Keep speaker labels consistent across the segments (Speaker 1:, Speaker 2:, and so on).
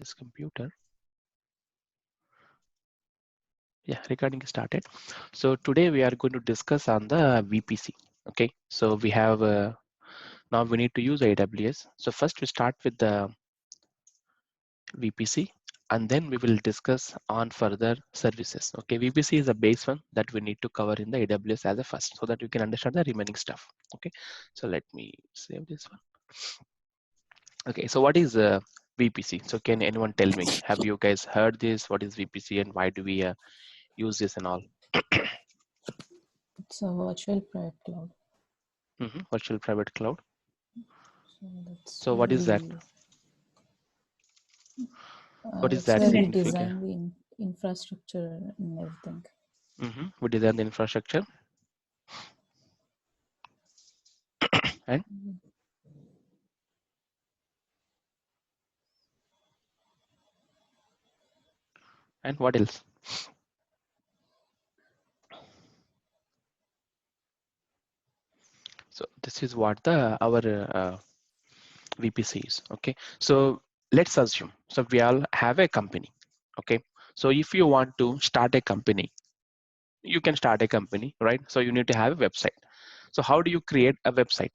Speaker 1: this computer. Yeah, recording started. So today we are going to discuss on the VPC. Okay, so we have now we need to use AWS. So first we start with the VPC and then we will discuss on further services. Okay, VPC is a base one that we need to cover in the AWS as a first so that you can understand the remaining stuff. Okay, so let me save this one. Okay, so what is VPC? So can anyone tell me, have you guys heard this? What is VPC and why do we use this and all?
Speaker 2: It's a virtual private cloud.
Speaker 1: Virtual private cloud.
Speaker 2: So
Speaker 1: So what is that? What is
Speaker 2: that's
Speaker 1: that
Speaker 2: where we
Speaker 1: significant?
Speaker 2: design the infrastructure and everything.
Speaker 1: We design the infrastructure and what else? So this is what the our VPC is. Okay, so let's assume so we all have a company. Okay, so if you want to start a company, you can start a company, right? So you need to have a website. So how do you create a website?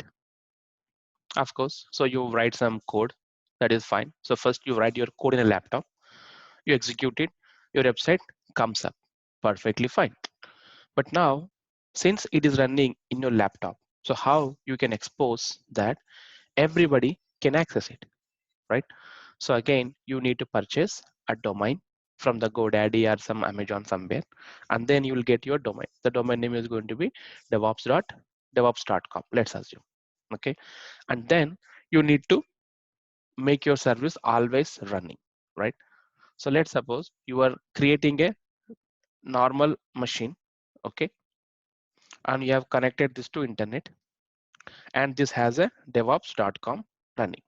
Speaker 1: Of course, so you write some code. That is fine. So first you write your code in a laptop, you execute it, your website comes up perfectly fine. But now, since it is running in your laptop, so how you can expose that everybody can access it, right? So again, you need to purchase a domain from the GoDaddy or some Amazon somewhere, and then you will get your domain. The domain name is going to be devops.com, let's assume. Okay, and then you need to make your service always running, right? So let's suppose you are creating a normal machine, okay, and you have connected this to internet, and this has a devops.com running,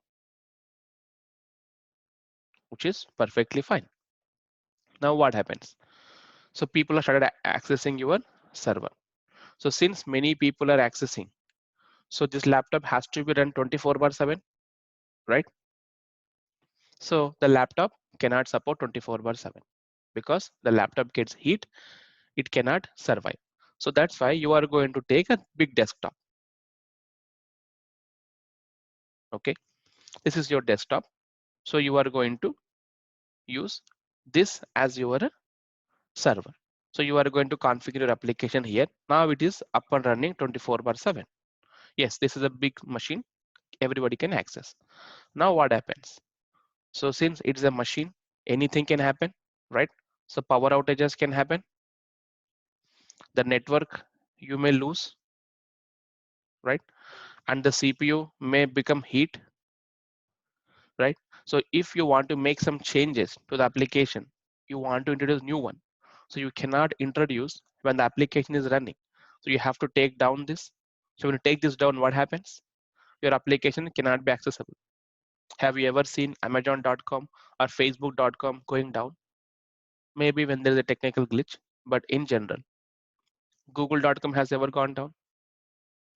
Speaker 1: which is perfectly fine. Now what happens? So people have started accessing your server. So since many people are accessing, so this laptop has to be run 24/7, right? So the laptop cannot support 24/7 because the laptop gets heat, it cannot survive. So that's why you are going to take a big desktop. Okay, this is your desktop. So you are going to use this as your server. So you are going to configure your application here. Now it is up and running 24/7. Yes, this is a big machine. Everybody can access. Now what happens? So since it's a machine, anything can happen, right? So power outages can happen. The network you may lose, right? And the CPU may become heat, right? So if you want to make some changes to the application, you want to introduce new one. So you cannot introduce when the application is running. So you have to take down this. So when you take this down, what happens? Your application cannot be accessible. Have you ever seen Amazon.com or Facebook.com going down? Maybe when there is a technical glitch, but in general, Google.com has ever gone down?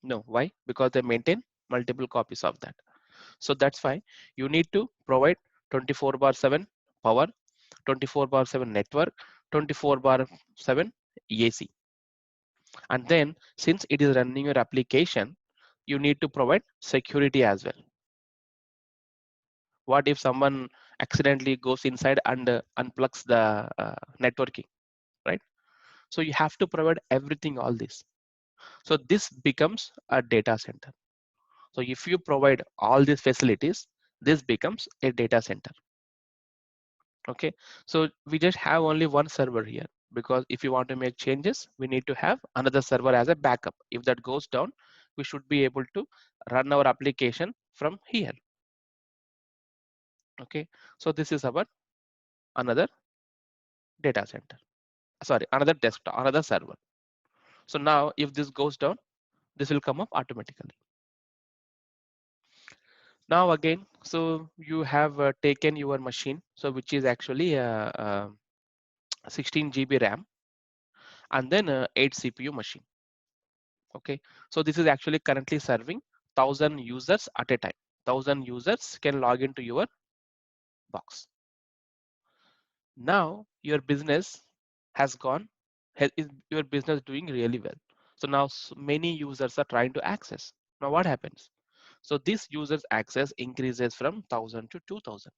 Speaker 1: No. Why? Because they maintain multiple copies of that. So that's why you need to provide 24/7 power, 24/7 network, 24/7 AC. And then since it is running your application, you need to provide security as well. What if someone accidentally goes inside and unplugs the networking, right? So you have to provide everything, all this. So this becomes a data center. So if you provide all these facilities, this becomes a data center. Okay, so we just have only one server here because if you want to make changes, we need to have another server as a backup. If that goes down, we should be able to run our application from here. Okay, so this is our another data center. Sorry, another desktop, another server. So now if this goes down, this will come up automatically. Now again, so you have taken your machine, so which is actually 16 GB RAM and then 8 CPU machine. Okay, so this is actually currently serving 1,000 users at a time. 1,000 users can log into your box. Now your business has gone, is your business doing really well. So now many users are trying to access. Now what happens? So this user's access increases from 1000 to 2000,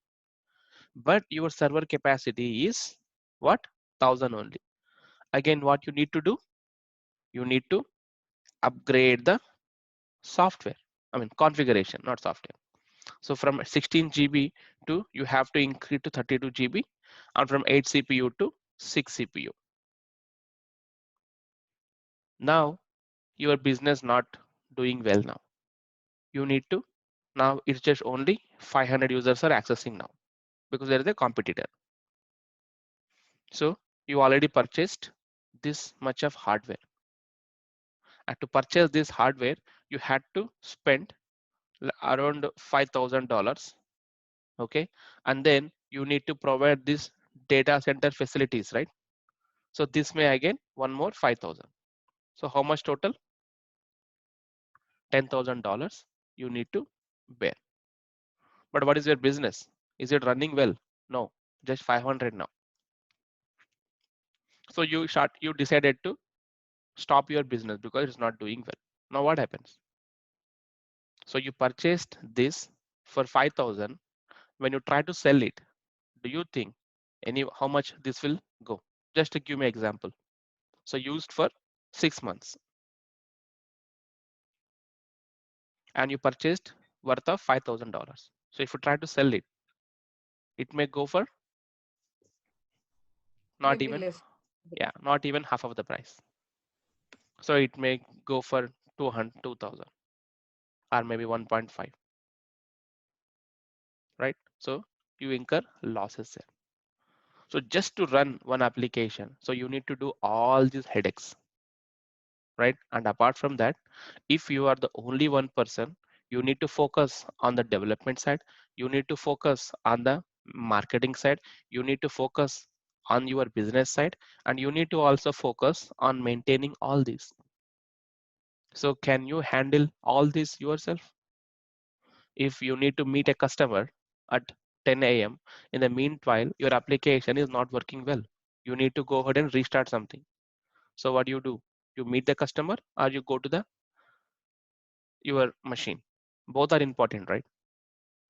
Speaker 1: but your server capacity is what? 1000 only. Again, what you need to do? You need to upgrade the software. I mean configuration, not software. So from 16 GB to you have to increase to 32 GB, and from 8 CPU to 6 CPU. Now your business not doing well now. You need to, now it's just only 500 users are accessing now because there is a competitor. So you already purchased this much of hardware, and to purchase this hardware you had to spend around $5,000. Okay, and then you need to provide this data center facilities, right? So this may again one more 5,000. So how much total? $10,000 you need to bear. But what is your business? Is it running well? No, just 500 now. So you decided to stop your business because it's not doing well. Now what happens? So you purchased this for 5,000. When you try to sell it, do you think how much this will go? Just to give me an example. So used for 6 months and you purchased worth of $5,000. So if you try to sell it, it may go for not
Speaker 3: Maybe
Speaker 1: even,
Speaker 3: less.
Speaker 1: yeah, not even half of the price. So it may go for 2,000 or maybe 1.5, right? So you incur losses there. So just to run one application, so you need to do all these headaches, right? And apart from that, if you are the only one person, you need to focus on the development side, you need to focus on the marketing side, you need to focus on your business side, and you need to also focus on maintaining all these. So can you handle all this yourself? If you need to meet a customer at 10 a.m., in the meanwhile your application is not working well, you need to go ahead and restart something. So what do? You meet the customer or you go to the your machine. Both are important, right?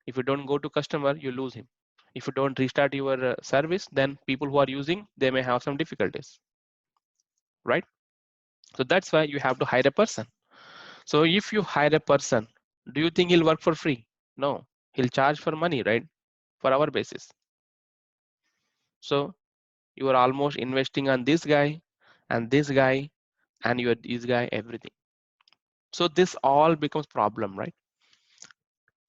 Speaker 1: If you don't go to customer, you lose him. If you don't restart your service, then people who are using, they may have some difficulties, right? So that's why you have to hire a person. So if you hire a person, do you think he'll work for free? No, he'll charge for money, right? For our basis. So you are almost investing on this guy and this guy and you are this guy, everything. So this all becomes problem, right?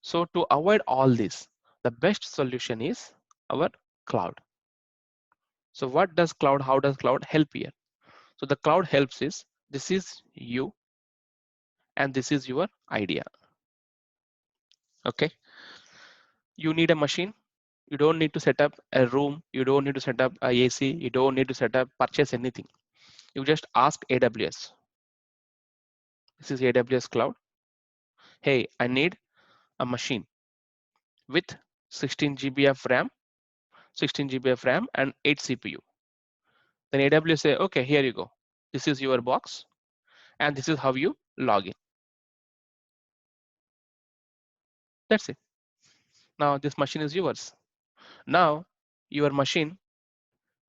Speaker 1: So to avoid all this, the best solution is our cloud. So what does cloud, how does cloud help here? So the cloud helps is, this is you and this is your idea. Okay, you need a machine. You don't need to set up a room, you don't need to set up a AC, you don't need to set up purchase anything. You just ask AWS. This is AWS cloud. Hey, I need a machine with 16 GB of RAM, 16 GB of RAM and 8 CPU. Then AWS say, okay, here you go. This is your box and this is how you log in. That's it. Now this machine is yours. Now your machine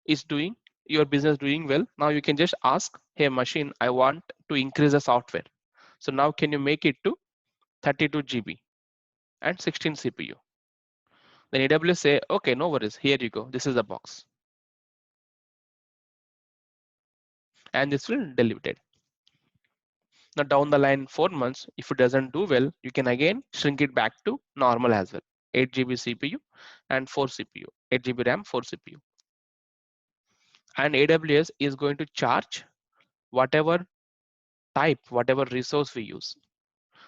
Speaker 1: is doing, your business doing well. Now you can just ask, hey machine, I want to increase the software. So now can you make it to 32 GB and 16 CPU? Then AWS say, okay, no worries, here you go. This is the box. And this will deliver it. Now down the line 4 months, if it doesn't do well, you can again shrink it back to normal as well. 8 GB CPU and 4 CPU, 8 GB RAM, 4 CPU. And AWS is going to charge whatever type, whatever resource we use.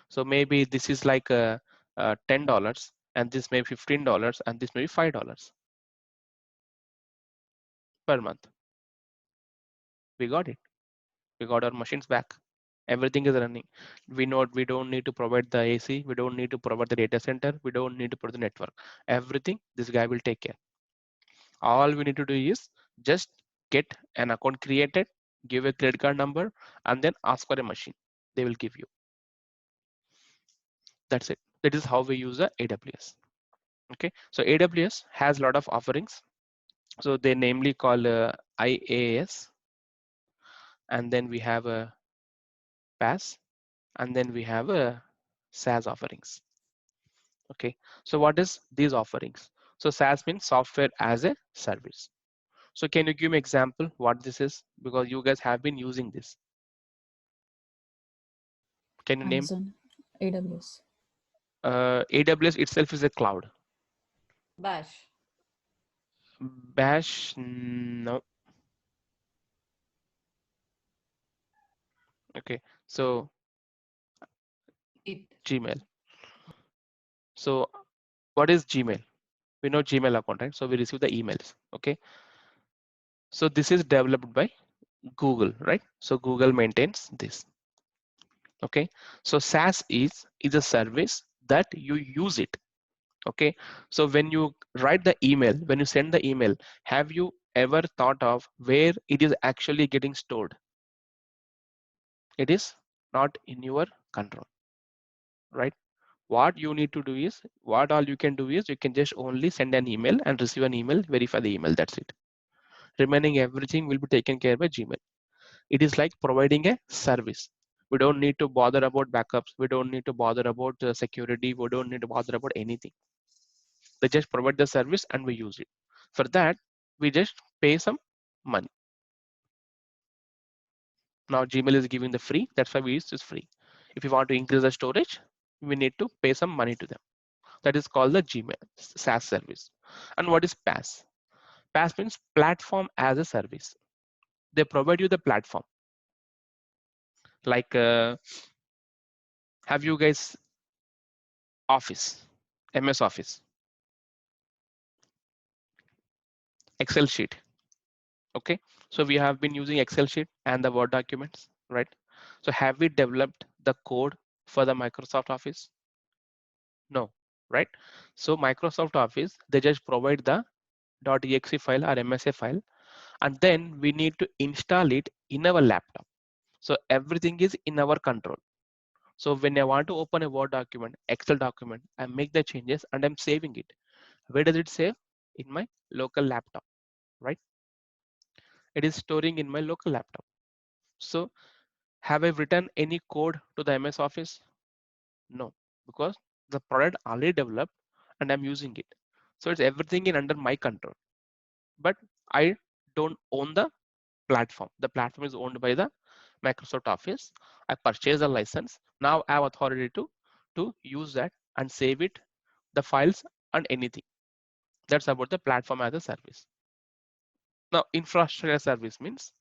Speaker 1: So maybe this is like $10 and this may be $15 and this may be $5 per month. We got it. We got our machines back. Everything is running. We don't need to provide the AC. We don't need to provide the data center. We don't need to put the network. Everything this guy will take care. All we need to do is just get an account created, give a credit card number, and then ask for a machine. They will give you. That's it. That is how we use the AWS. Okay, so AWS has a lot of offerings. So they namely call IaaS, and then we have a PaaS, and then we have a SaaS offerings. Okay, so what is these offerings? So SaaS means software as a service. So can you give me example what this is? Because you guys have been using this. Can you name?
Speaker 2: Amazon, AWS,
Speaker 1: AWS itself is a cloud.
Speaker 3: Bash.
Speaker 1: Bash, no. Okay, so
Speaker 3: It.
Speaker 1: Gmail. So what is Gmail? We know Gmail account, right? So we receive the emails. Okay, so this is developed by Google, right? So Google maintains this. Okay, so SaaS is a service that you use it. Okay, so when you write the email, when you send the email, have you ever thought of where it is actually getting stored? It is not in your control, right? What you need to do is, what all you can do is, you can just only send an email and receive an email, verify the email, that's it. Remaining everything will be taken care by Gmail. It is like providing a service. We don't need to bother about backups, we don't need to bother about security, we don't need to bother about anything. They just provide the service and we use it. For that, we just pay some money. Now Gmail is giving the free, that's why we use this free. If you want to increase the storage, we need to pay some money to them. That is called the Gmail SaaS service. And what is PaaS? PaaS means platform as a service. They provide you the platform. Like, have you guys Office, MS Office, Excel sheet? Okay, so we have been using Excel sheet and the Word documents, right? So have we developed the code for the Microsoft Office? No, right? So Microsoft Office, they just provide the .exe file or MSA file, and then we need to install it in our laptop. So everything is in our control. So when I want to open a Word document, Excel document, I make the changes and I'm saving it. Where does it save? In my local laptop, right? It is storing in my local laptop. So have I written any code to the MS Office? No, because the product already developed and I'm using it. So it's everything in under my control. But I don't own the platform. The platform is owned by the Microsoft Office. I purchase a license. Now I have authority to use that and save it, the files and anything. That's about the platform as a service. Now infrastructure as a service means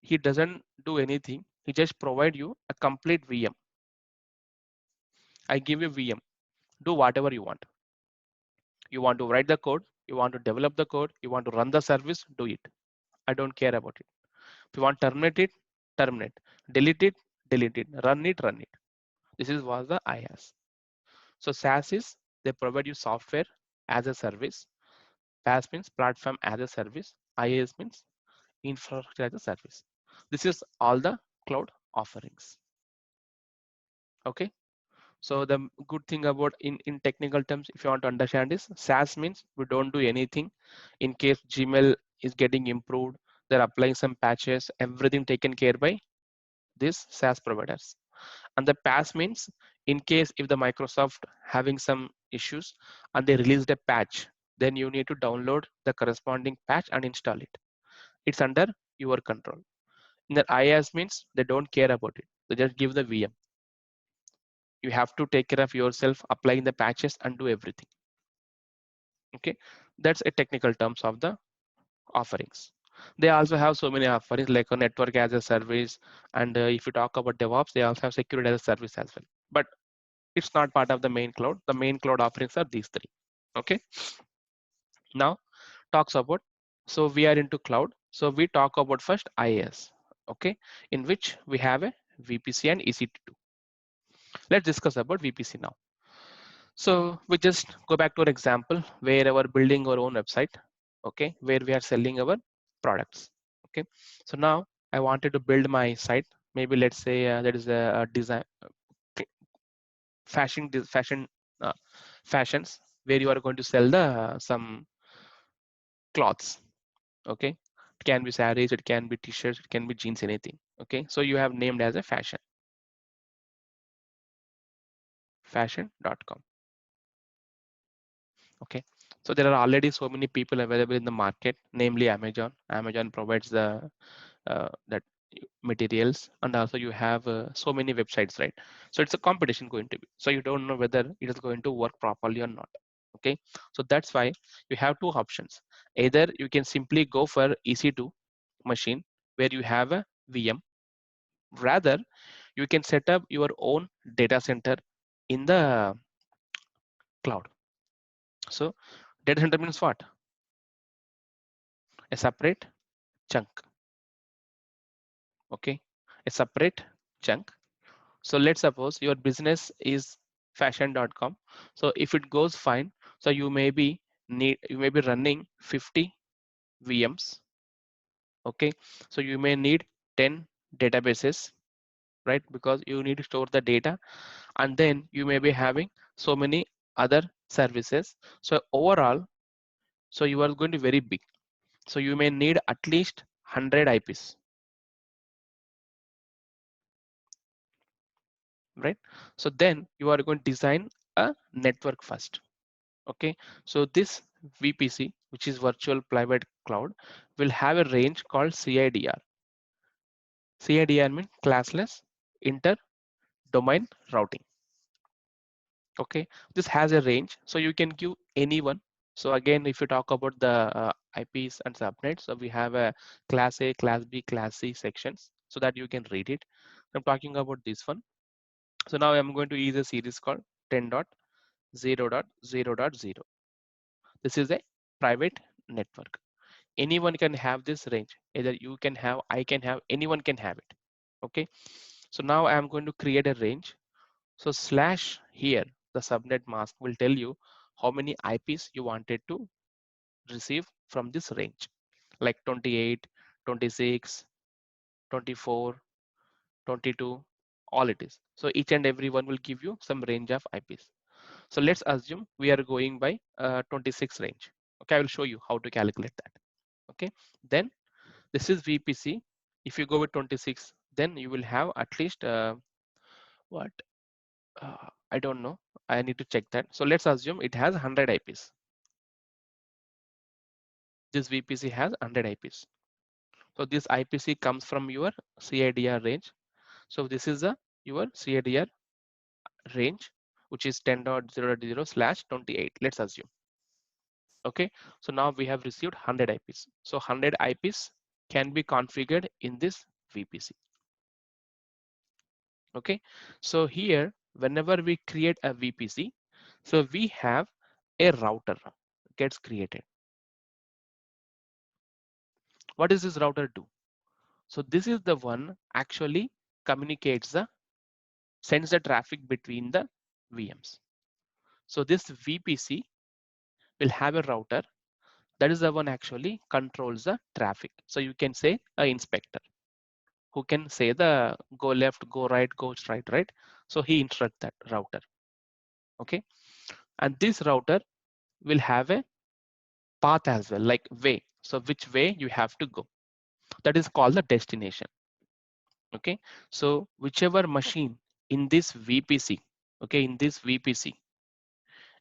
Speaker 1: he doesn't do anything. He just provide you a complete VM. I give you VM. Do whatever you want. You want to write the code, you want to develop the code, you want to run the service, do it. I don't care about it. If you want to terminate it, terminate. Delete it, delete it. Run it, run it. This is what the IaaS. So SaaS is they provide you software as a service. PaaS means platform as a service. IaaS means infrastructure as a service. This is all the cloud offerings. Okay. So the good thing about in technical terms, if you want to understand is SaaS means we don't do anything. In case Gmail is getting improved, they're applying some patches, everything taken care by these SaaS providers. And the PaaS means in case if the Microsoft having some issues and they released a patch, then you need to download the corresponding patch and install it. It's under your control. In the IaaS means they don't care about it. They just give the VM. You have to take care of yourself, applying the patches and do everything. Okay, that's a technical terms of the offerings. They also have so many offerings like a network as a service, and if you talk about DevOps, they also have security as a service as well. But it's not part of the main cloud. The main cloud offerings are these three. Okay, now talks about, so we are into cloud, so we talk about first IaaS. Okay, in which we have a VPC and EC2. Let's discuss about VPC now. So we just go back to an example where we're building our own website. okay, where we are selling our products. Okay, so now I wanted to build my site. Maybe let's say there is a design fashion uh, fashions where you are going to sell the some cloths. Okay, it can be sarees, it can be t-shirts, it can be jeans, anything. Okay, so you have named as a fashion.com. Okay, so there are already so many people available in the market, namely Amazon provides the that materials, and also you have so many websites, right? So it's a competition going to be, so you don't know whether it is going to work properly or not. Okay, so that's why you have two options. Either you can simply go for EC2 machine where you have a VM. Rather, you can set up your own data center in the cloud. So data center means what? A separate chunk. Okay, a separate chunk. So let's suppose your business is fashion.com. So if it goes fine, so you may be running 50 VMs. Okay, so you may need 10 databases, right? Because you need to store the data, and then you may be having so many other services. So overall, so you are going to be very big. So you may need at least 100 IPs, right? So then you are going to design a network first. Okay, so this VPC, which is virtual private cloud, will have a range called CIDR. CIDR means classless inter domain routing. Okay, this has a range, so you can give anyone. So again, if you talk about the IPs and subnets, so we have a class A, class B, class C sections so that you can read it. I'm talking about this one. So now I'm going to use a series called 10.0.0.0. This is a private network. Anyone can have this range. Either you can have, I can have, anyone can have it. Okay, so now I am going to create a range. So slash here, the subnet mask will tell you how many IPs you wanted to receive from this range, like 28, 26, 24, 22, all it is. So each and every one will give you some range of IPs. So let's assume we are going by 26 range. Okay, I will show you how to calculate that. Okay, then this is VPC. If you go with 26, then you will have at least what? I don't know. I need to check that. So let's assume it has 100 IPs. This VPC has 100 IPs. So this IPC comes from your CIDR range. So this is your CIDR range, which is 10.0.0/28. Let's assume. Okay. So now we have received 100 IPs. So 100 IPs can be configured in this VPC. Okay, so here whenever we create a VPC, so we have a router gets created. What does this router do? So this is the one actually communicates the sends the traffic between the VMs. So this VPC will have a router, that is the one actually controls the traffic. So you can say a inspector who can say the go left, go right, go straight, right? So he instructs that router. Okay, and this router will have a path as well, like way. So which way you have to go, that is called the destination. Okay, so whichever machine in this VPC, okay, in this VPC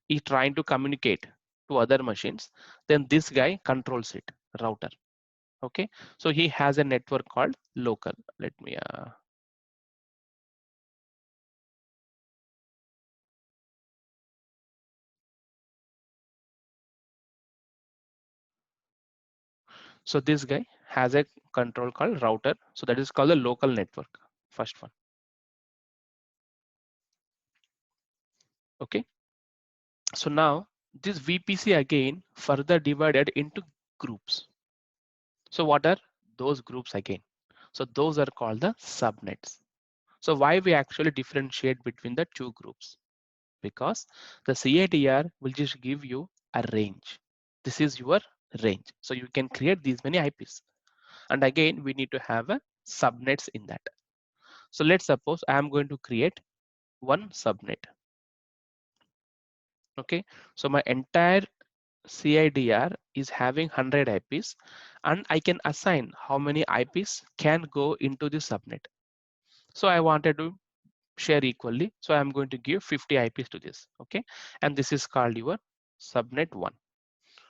Speaker 1: is trying to communicate to other machines, then this guy controls it, router. Okay, so he has a network called local. Let me so this guy has a control called router, so that is called the local network, first one. Okay, so now this VPC again further divided into groups. So what are those groups again? So those are called the subnets. So why we actually differentiate between the two groups? Because the CIDR will just give you a range. This is your range. So you can create these many IPs. And again, we need to have a subnets in that. So let's suppose I am going to create one subnet. Okay, so my entire CIDR is having 100 IPs, and I can assign how many IPs can go into the subnet. So I wanted to share equally. So I'm going to give 50 IPs to this. Okay, and this is called your subnet 1.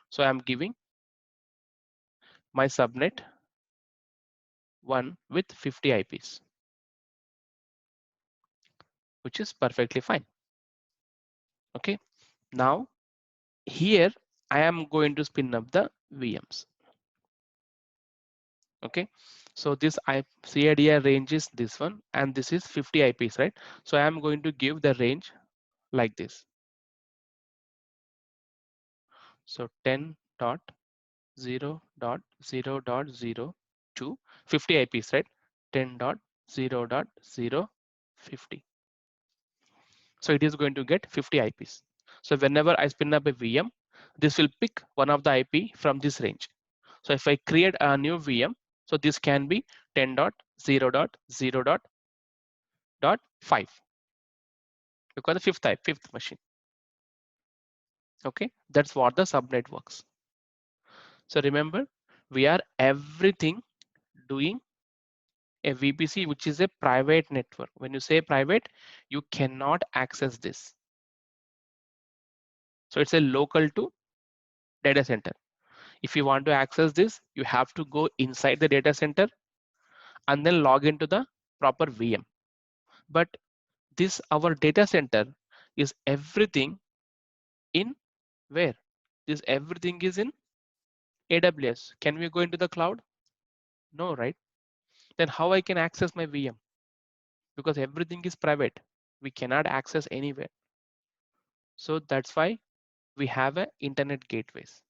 Speaker 1: So I'm giving my subnet 1 with 50 IPs, which is perfectly fine. Okay, now here I am going to spin up the VMs. Okay, so this CIDR range is this one, and this is 50 IPs, right? So I am going to give the range like this. So 10.0.0.0 to 50 IPs, right? 10.0.0.50. So it is going to get 50 IPs. So whenever I spin up a VM, this will pick one of the IP from this range. So if I create a new VM, so this can be 10.0.0.5 because the fifth machine. Okay, that's what the subnet works. So remember, we are everything doing a VPC, which is a private network. When you say private, you cannot access this. So it's a local to data center. If you want to access this, you have to go inside the data center and then log into the proper VM. But this our data center is everything in where? This everything is in AWS. Can we go into the cloud? No, right? Then how I can access my VM? Because everything is private. We cannot access anywhere. So that's why we have a internet gateways.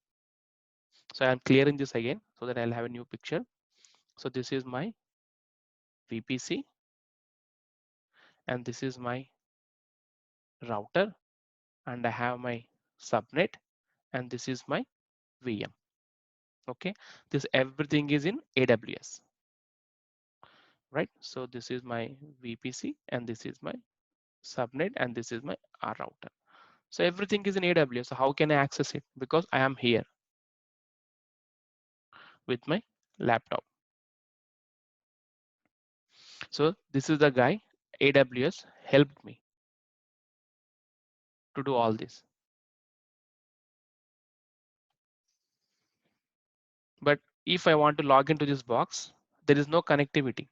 Speaker 1: So I'm clearing this again so that I'll have a new picture. So this is my VPC and this is my router, and I have my subnet, and this is my VM. Okay, this everything is in AWS, right? So this is my VPC and this is my subnet and this is my R router. So everything is in AWS. So how can I access it? Because I am here with my laptop. So this is the guy, AWS helped me to do all this. But if I want to log into this box, there is no connectivity.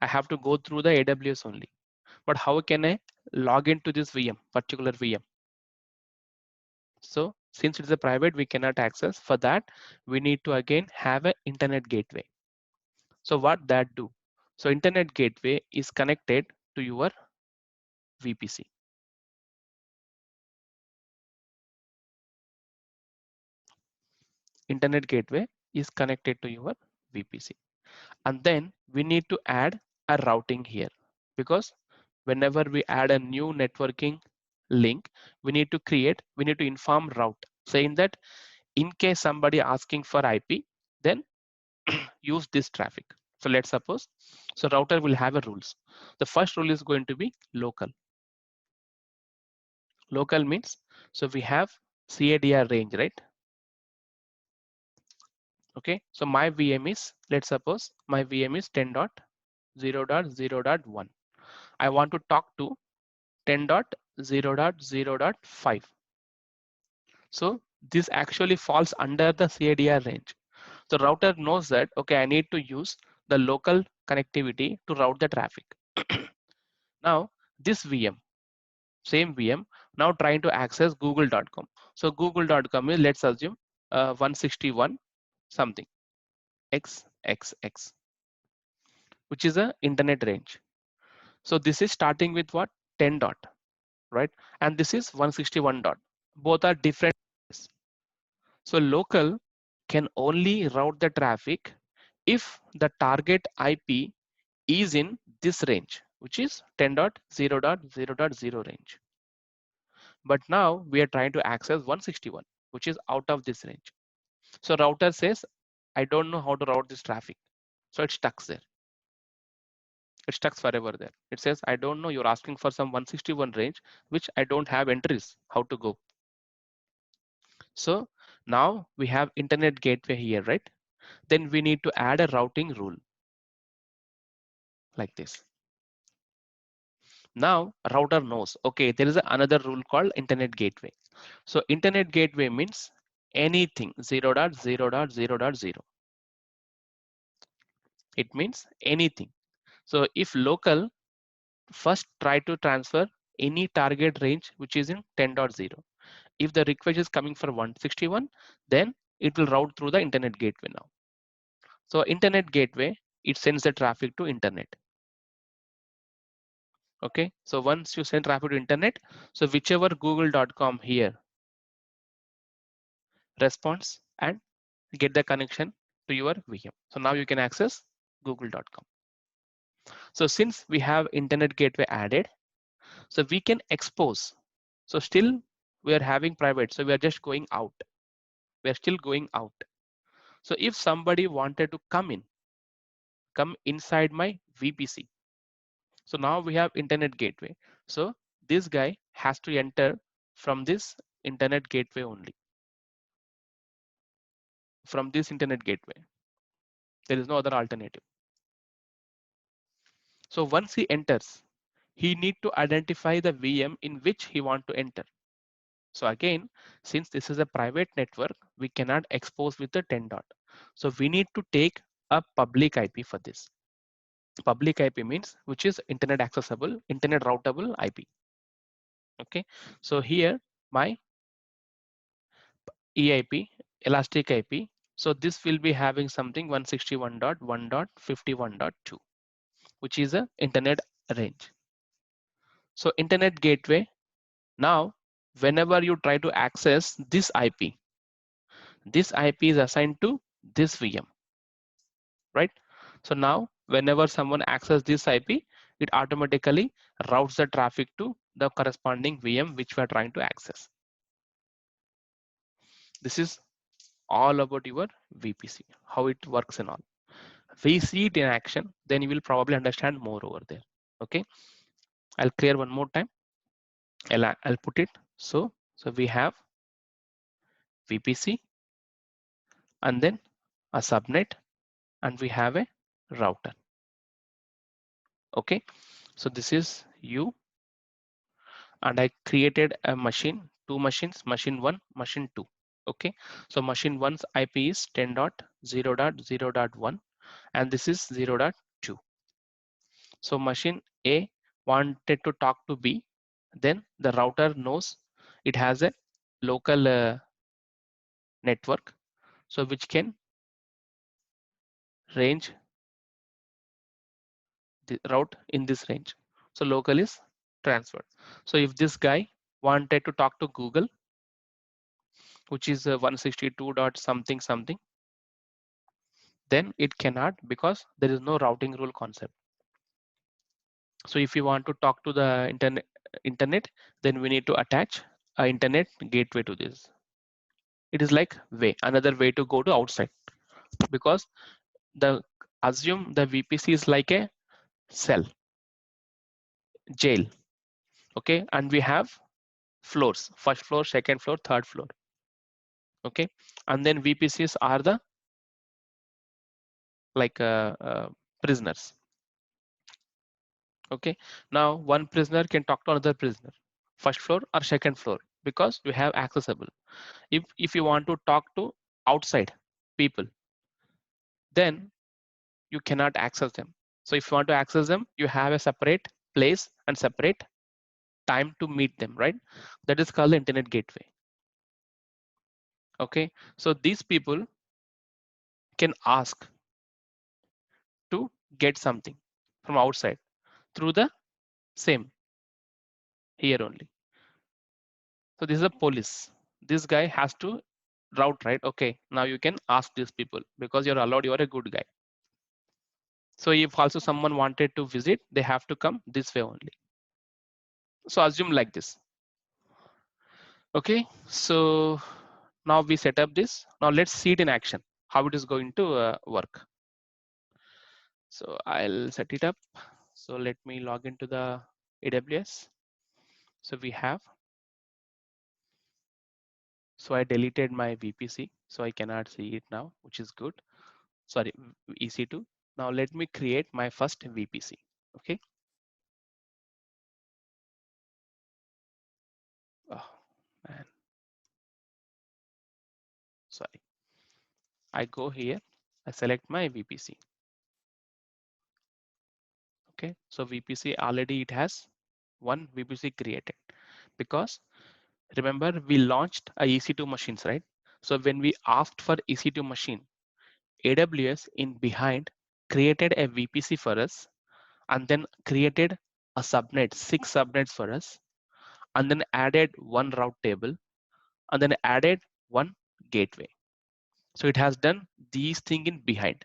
Speaker 1: I have to go through the AWS only. But how can I log into this VM, particular VM? So since it's a private, we cannot access. For that, we need to again have an internet gateway. So what that do? So internet gateway is connected to your VPC. Internet gateway is connected to your VPC. And then we need to add a routing here, because whenever we add a new networking link, we need to inform route saying that in case somebody asking for IP, then use this traffic. So let's suppose, so router will have a rules. The first rule is going to be local. Local means, so we have CADR range, right? Okay, so my VM is, let's suppose my VM is 10.0.0.1. I want to talk to 10.0.0.5. So this actually falls under the CADR range. The router knows that, okay, I need to use the local connectivity to route the traffic. Now this VM, same VM, now trying to access google.com. So google.com is, let's assume 161 something xxx, which is a internet range. So this is starting with what? 10 dot, right? And this is 161 dot. Both are different. So local can only route the traffic if the target IP is in this range, which is 10.0.0.0 range. But now we are trying to access 161, which is out of this range. So router says, I don't know how to route this traffic. So it stuck there. It stuck forever there. It says, I don't know, you're asking for some 161 range, which I don't have entries, how to go. So now we have internet gateway here, right? Then we need to add a routing rule like this. Now router knows, okay, there is another rule called internet gateway. So internet gateway means anything 0.0.0.0. It means anything. So if local, first try to transfer any target range which is in 10.0. If the request is coming for 161, then it will route through the internet gateway now. So internet gateway, it sends the traffic to internet. Okay, so once you send traffic to internet, so whichever google.com here responds and get the connection to your VM. So now you can access google.com. So since we have internet gateway added, so we can expose. So still we are having private, so we are just going out. We are still going out. So if somebody wanted to come inside my VPC. So now we have internet gateway. So this guy has to enter from this internet gateway only. From this internet gateway. There is no other alternative. So once he enters, he need to identify the VM in which he want to enter. So again, since this is a private network, we cannot expose with the 10 dot. So we need to take a public IP for this. Public IP means which is internet accessible, internet routable IP. Okay, so here my EIP, elastic IP. So this will be having something 161.1.51.2, which is a internet range. So internet gateway. Now, whenever you try to access this IP is assigned to this VM, right? So now, whenever someone accesses this IP, it automatically routes the traffic to the corresponding VM which we are trying to access. This is all about your VPC, how it works and all. We see it in action, then you will probably understand more over there. Okay, I'll clear one more time. I'll put it. So we have VPC and then a subnet and we have a router. Okay, so this is you and I created a machine, two machines, machine 1, machine 2. Okay, so machine 1's IP is 10.0.0.1 and this is 0.2. So machine A wanted to talk to B, then the router knows it has a local network, so which can range the route in this range. So local is transferred. So if this guy wanted to talk to Google, which is 162 dot something something, then it cannot because there is no routing rule concept. So if you want to talk to the internet, then we need to attach a internet gateway to this. It is like another way to go to outside, because the assume the VPC is like a cell, jail. Okay, and we have floors, first floor, second floor, third floor. Okay, and then VPCs are the like prisoners. Okay, now one prisoner can talk to another prisoner, first floor or second floor, because you have accessible. If you want to talk to outside people, then you cannot access them. So if you want to access them, you have a separate place and separate time to meet them, right? That is called the internet gateway. Okay, so these people can ask to get something from outside through the same here only. So this is a police. This guy has to route, right? Okay, now you can ask these people because you're allowed, you're a good guy. So if also someone wanted to visit, they have to come this way only. So assume like this. Okay, so Now we set up this. Now let's see it in action, how it is going to work. So I'll set it up. So let me log into the AWS. So we have, so I deleted my VPC, so I cannot see it now, which is good. Sorry, EC2. Now let me create my first VPC. Okay. Oh man, sorry. I go here, I select my VPC. Okay, so VPC already it has one VPC created, because remember we launched a EC2 machines, right? So when we asked for EC2 machine, AWS in behind created a VPC for us, and then created a subnet, 6 subnets for us, and then added one route table, and then added one gateway. So it has done these things in behind.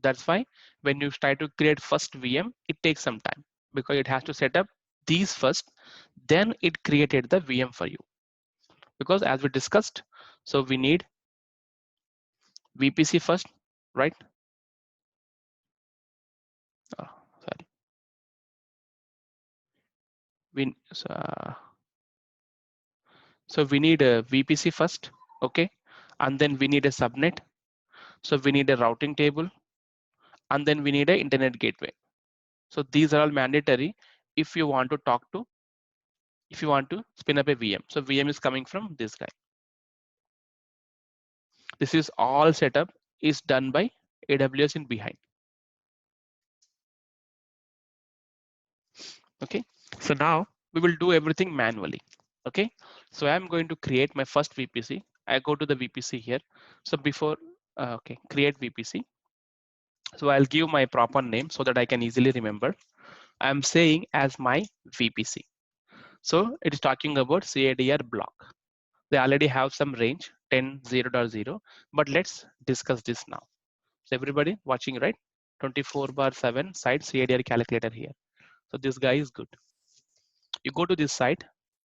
Speaker 1: That's why when you try to create first VM, it takes some time, because it has to set up these first, then it created the VM for you. Because as we discussed, so we need VPC first, right? Oh, sorry. We, so we need a VPC first, okay? And then we need a subnet. So we need a routing table, and then we need an internet gateway. So these are all mandatory if you want to talk to, if you want to spin up a VM. So VM is coming from this guy. This is all setup is done by AWS in behind. Okay, so now we will do everything manually. Okay, so I'm going to create my first VPC. I go to the VPC here. So before, okay, create VPC. So I'll give my proper name so that I can easily remember. I'm saying as my VPC. So it is talking about CADR block. They already have some range 10.0.0, but let's discuss this now. So everybody watching, right? 24/7 site CADR calculator here. So this guy is good. You go to this site,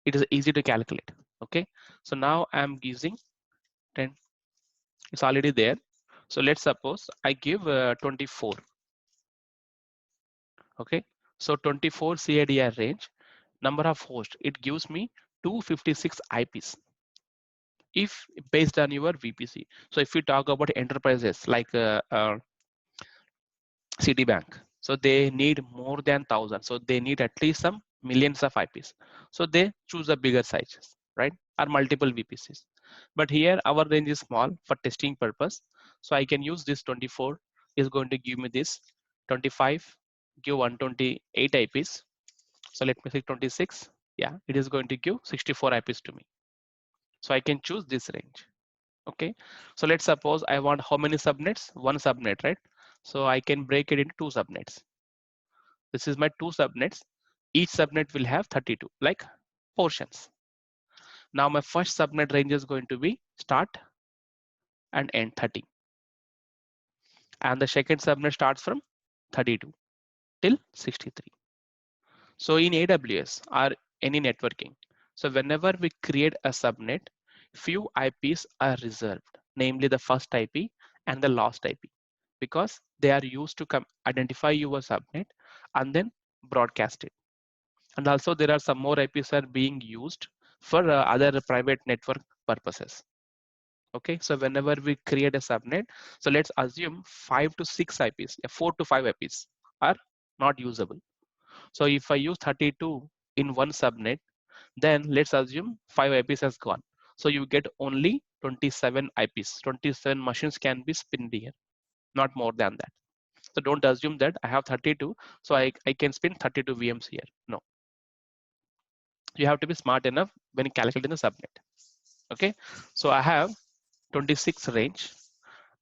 Speaker 1: it is easy to calculate. Okay, so now I'm using 10. It's already there. So let's suppose I give 24. Okay, so 24 CADR range, number of hosts, it gives me 256 IPs if based on your VPC. So if we talk about enterprises like Citibank, so they need more than 1,000. So they need at least some millions of IPs. So they choose a bigger sizes, right? Or multiple VPCs. But here our range is small for testing purpose. So I can use this 24 is going to give me this 25, give 128 IPs. So let me say 26. Yeah, it is going to give 64 IPs to me. So I can choose this range. Okay, so let's suppose I want how many subnets? One subnet, right? So I can break it into two subnets. This is my two subnets. Each subnet will have 32 like portions. Now my first subnet range is going to be start and end 30, and the second subnet starts from 32 till 63. So in AWS or any networking, so whenever we create a subnet, few IPs are reserved, namely the first IP and the last IP, because they are used to identify your subnet and then broadcast it. And also there are some more IPs are being used for other private network purposes. Okay, so whenever we create a subnet, so let's assume 5 to 6 IPs, 4 to 5 IPs are not usable. So if I use 32 in one subnet, then let's assume 5 IPs has gone. So you get only 27 IPs. 27 machines can be spinned here, not more than that. So don't assume that I have 32, so I can spin 32 VMs here. No, you have to be smart enough when calculating the subnet. Okay, so I have 26 range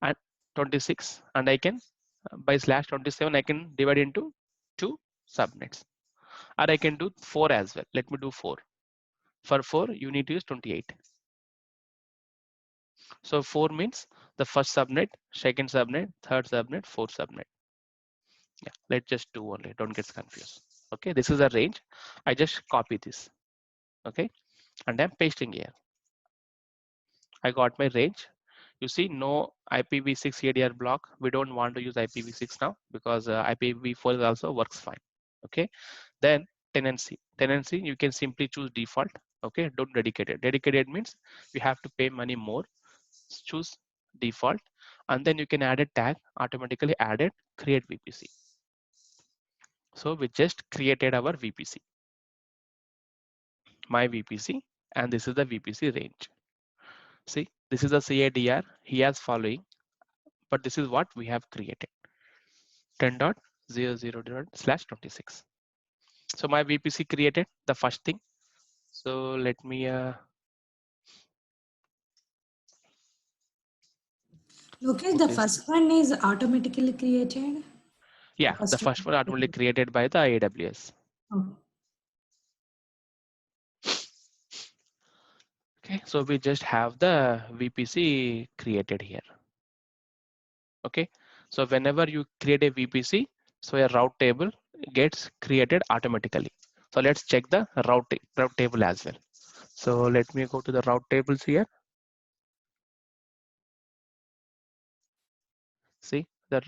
Speaker 1: and 26, and I can by slash 27 I can divide into two subnets, or I can do 4 as well. Let me do 4. For 4 you need to use 28. So 4 means the first subnet, second subnet, third subnet, fourth subnet. Yeah, let's just do only, don't get confused. Okay, this is a range. I just copy this. Okay, and I'm pasting here. I got my range. You see, no IPv6 ADR block. We don't want to use IPv6 now because IPv4 also works fine. Okay. Then tenancy, you can simply choose default. Okay, don't dedicate it. Dedicated means you have to pay money more. Choose default, and then you can add a tag, automatically add it, create VPC. So we just created our VPC, my VPC, and this is the VPC range. See, this is the CADR he has following, but this is what we have created, 10.00./26. So my VPC created the first thing. So let me
Speaker 4: Lokesh,
Speaker 1: put
Speaker 4: the
Speaker 1: this.
Speaker 4: first one is automatically created. The
Speaker 1: Yeah, the
Speaker 4: first
Speaker 1: first one automatically
Speaker 4: one.
Speaker 1: created by the AWS.
Speaker 4: Okay.
Speaker 1: Okay, so we just have the VPC created here. Okay, so whenever you create a VPC, so a route table gets created automatically. So let's check the route table as well. So let me go to the route tables here. See, the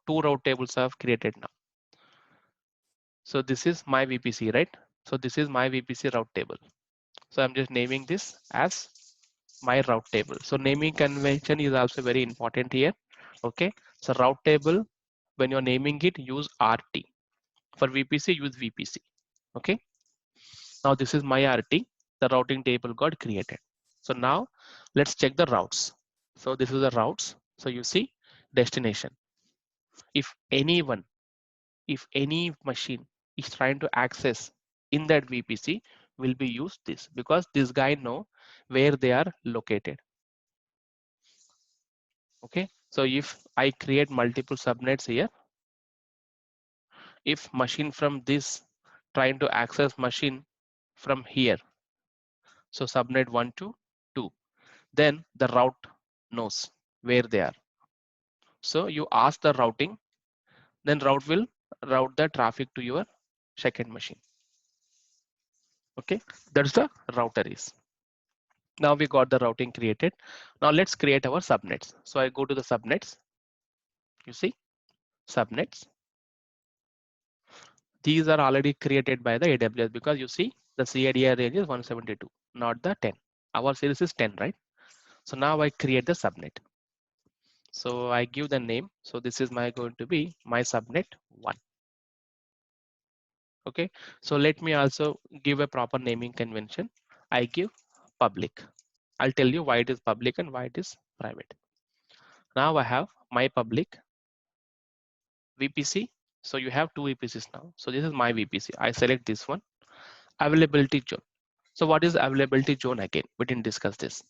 Speaker 1: two route tables are created now. So this is my VPC, right? So this is my VPC route table. So I'm just naming this as my route table. So naming convention is also very important here. Okay, so route table, when you're naming it, use RT. For VPC, use VPC. Okay, now this is my RT. The routing table got created. So now let's check the routes. So this is the routes. So you see destination. If anyone, if any machine is trying to access in that VPC, will be used this because this guy know where they are located. Okay, so if I create multiple subnets here, if machine from this trying to access machine from here, so subnet 1 to 2, then the route knows where they are. So you ask the routing, then route will route the traffic to your second machine. Okay, that's the router is. Now we got the routing created. Now let's create our subnets. So I go to the subnets. You see subnets. These are already created by the AWS because you see the CADR range is 172, not the 10. Our series is 10, right? So now I create the subnet. So I give the name. So this is my going to be my subnet 1. Okay, so let me also give a proper naming convention. I give public. I'll tell you why it is public and why it is private. Now I have my public VPC. So you have two VPCs now. So this is my VPC. I select this one. Availability zone. So what is availability zone again? We didn't discuss this.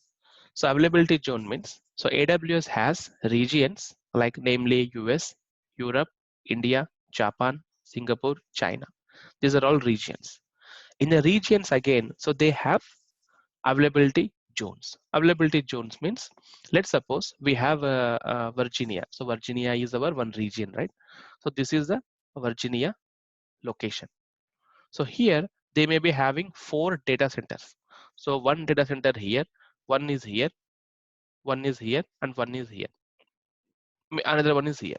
Speaker 1: So availability zone means, so AWS has regions like namely US, Europe, India, Japan, Singapore, China. These are all regions. In the regions again, so they have availability zones. Availability zones means, let's suppose we have Virginia. So Virginia is our one region, right? So this is the Virginia location. So here they may be having 4 data centers. So one data center here, one is here, one is here, and one is here. Another one is here.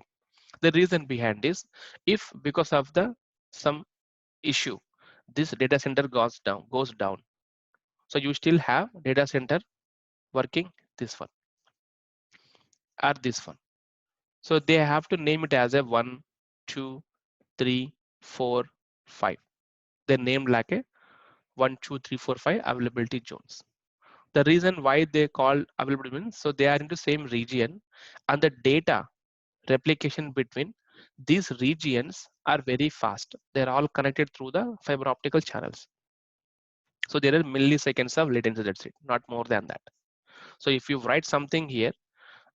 Speaker 1: The reason behind is, if because of the some issue, this data center goes down. So you still have data center working this one or this one. So they have to name it as a 1, 2, 3, 4, 5. They're named like a 1, 2, 3, 4, 5 availability zones. The reason why they call availability means, so they are in the same region and the data replication between these regions are very fast. They're all connected through the fiber optical channels. So there are milliseconds of latency, that's it, not more than that. So if you write something here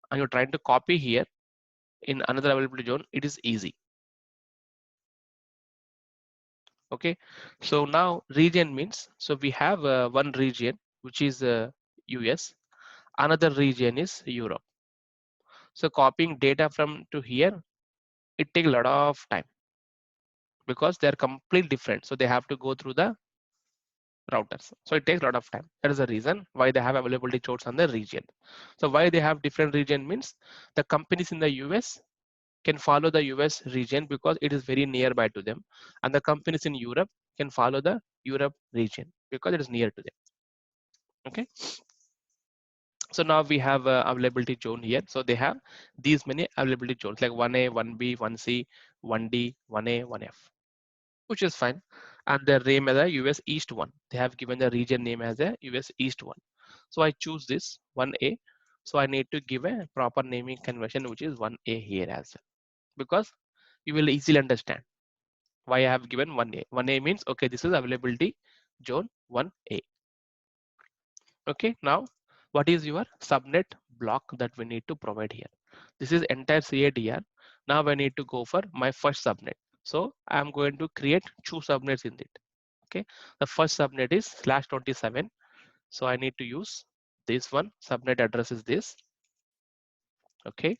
Speaker 1: and you're trying to copy here in another availability zone, it is easy. Okay, so now region means, so we have one region which is US, another region is Europe. So copying data from to here, it takes a lot of time because they are completely different. So they have to go through the routers. So it takes a lot of time. That is the reason why they have availability zones on the region. So why they have different region means the companies in the US can follow the US region because it is very nearby to them, and the companies in Europe can follow the Europe region because it is near to them. Okay. So now we have availability zone here. So they have these many availability zones like 1A, 1B, 1C, 1D, 1A, 1F, which is fine. And their name as a US East one. They have given the region name as a US East one. So I choose this 1A. So I need to give a proper naming convention, which is 1A here as well, because you will easily understand why I have given 1A. 1A means, okay, this is availability zone 1A. Okay, now what is your subnet block that we need to provide here? This is entire CADR. Now I need to go for my first subnet. So I'm going to create two subnets in it. Okay, the first subnet is /27. So I need to use this one. Subnet address is this. Okay,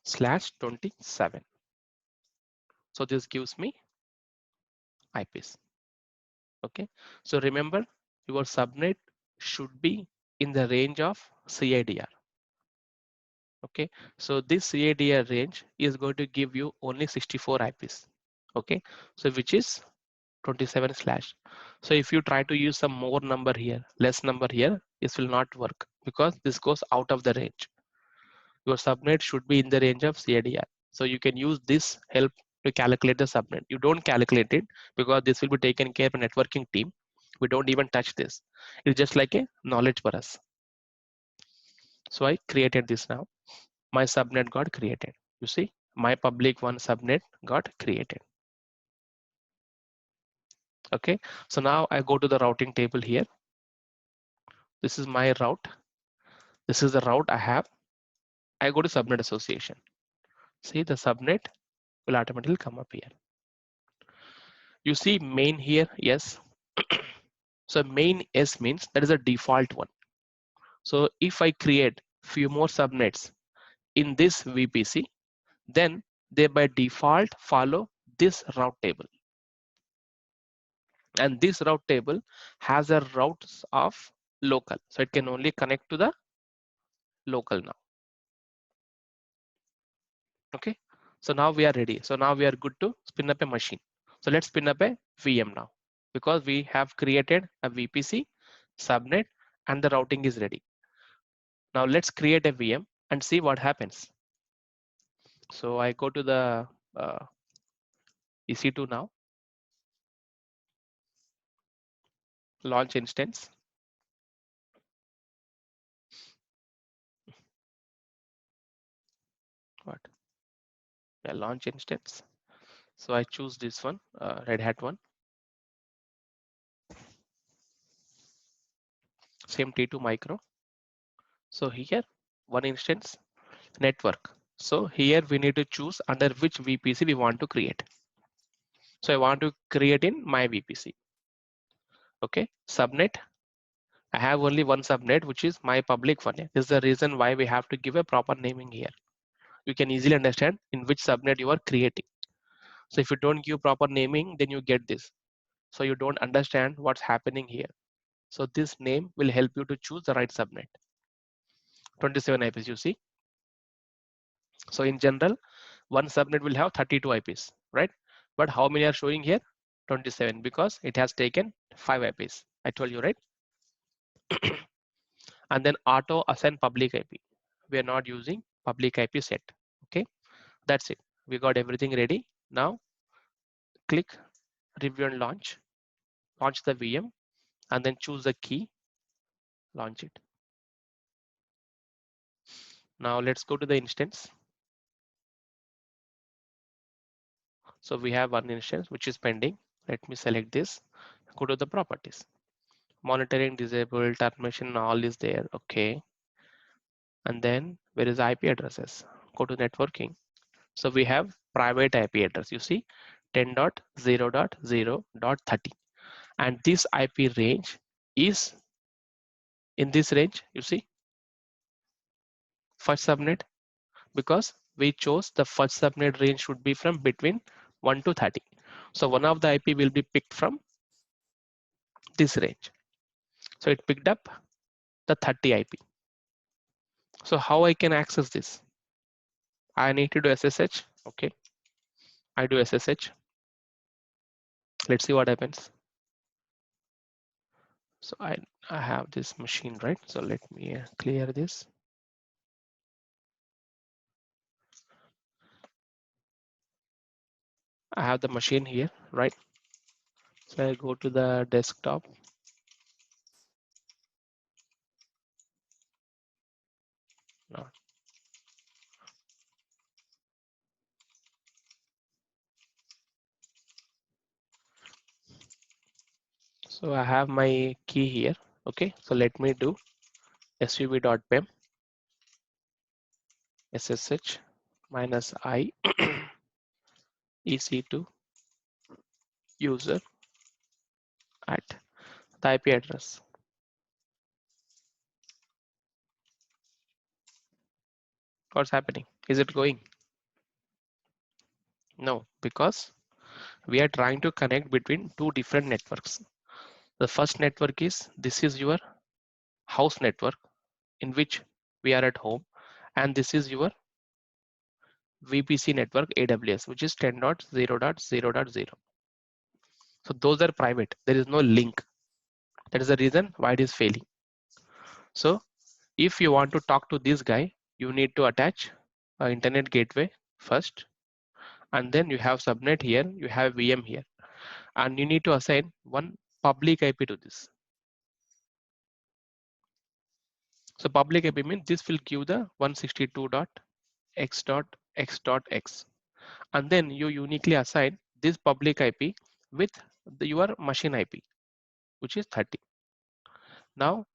Speaker 1: /27. So this gives me IPs. Okay, so remember your subnet should be in the range of CADR. Okay, so this CADR range is going to give you only 64 IPs. Okay, so which is 27 slash. So if you try to use some more number here, less number here, this will not work because this goes out of the range. Your subnet should be in the range of CADR. So you can use this help to calculate the subnet. You don't calculate it because this will be taken care of a networking team. We don't even touch this. It's just like a knowledge for us. So I created this now. My subnet got created. You see, my public one subnet got created. Okay, so now I go to the routing table here. This is my route. This is the route I have. I go to subnet association. See, the subnet will automatically come up here. You see main here, yes. So main S means that is a default one. So if I create few more subnets in this VPC, then they by default follow this route table. And this route table has a routes of local. So it can only connect to the local now. Okay. So now we are ready. So now we are good to spin up a machine. So let's spin up a VM now because we have created a VPC subnet and the routing is ready. Now let's create a VM and see what happens. So I go to the EC2 now, launch instance. What? Yeah, launch instance. So I choose this one, Red Hat one. Same T2 micro. So here, one instance, network. So here we need to choose under which VPC we want to create. So I want to create in my VPC. Okay, subnet. I have only one subnet, which is my public one. This is the reason why we have to give a proper naming here. You can easily understand in which subnet you are creating. So if you don't give proper naming, then you get this. So you don't understand what's happening here. So this name will help you to choose the right subnet. 27 IPs, you see. So in general, one subnet will have 32 IPs, right? But how many are showing here? 27 because it has taken 5 IPs. I told you, right? And then auto assign public IP. We are not using public IP set. Okay, that's it. We got everything ready. Now click review and launch. Launch the VM and then choose the key. Launch it. Now let's go to the instance. So we have one instance which is pending. Let me select this. Go to the properties. Monitoring disabled, termination, all is there. Okay. And then where is IP addresses? Go to networking. So we have private IP address. You see 10.0.0.30. And this IP range is in this range. You see first subnet because we chose the first subnet range should be from between 1 to 30. So one of the IP will be picked from this range. So it picked up the 30 IP. So how I can access this? I need to do SSH. Okay, I do SSH. Let's see what happens. So I have this machine, right? So let me clear this. I have the machine here, right? So I go to the desktop. No. So I have my key here. Okay, so let me do suv.pem ssh minus I ec2 user at the IP address. What's happening? Is it going? No, because we are trying to connect between two different networks. The first network is, this is your house network in which we are at home, and this is your VPC network AWS, which is 10.0.0.0. So those are private. There is no link. That is the reason why it is failing. So if you want to talk to this guy, you need to attach an internet gateway first, and then you have subnet here, you have VM here, and you need to assign one public IP to this. So public IP means this will give the 162.x.x.x, and then you uniquely assign this public IP with your machine IP, which is 30. Now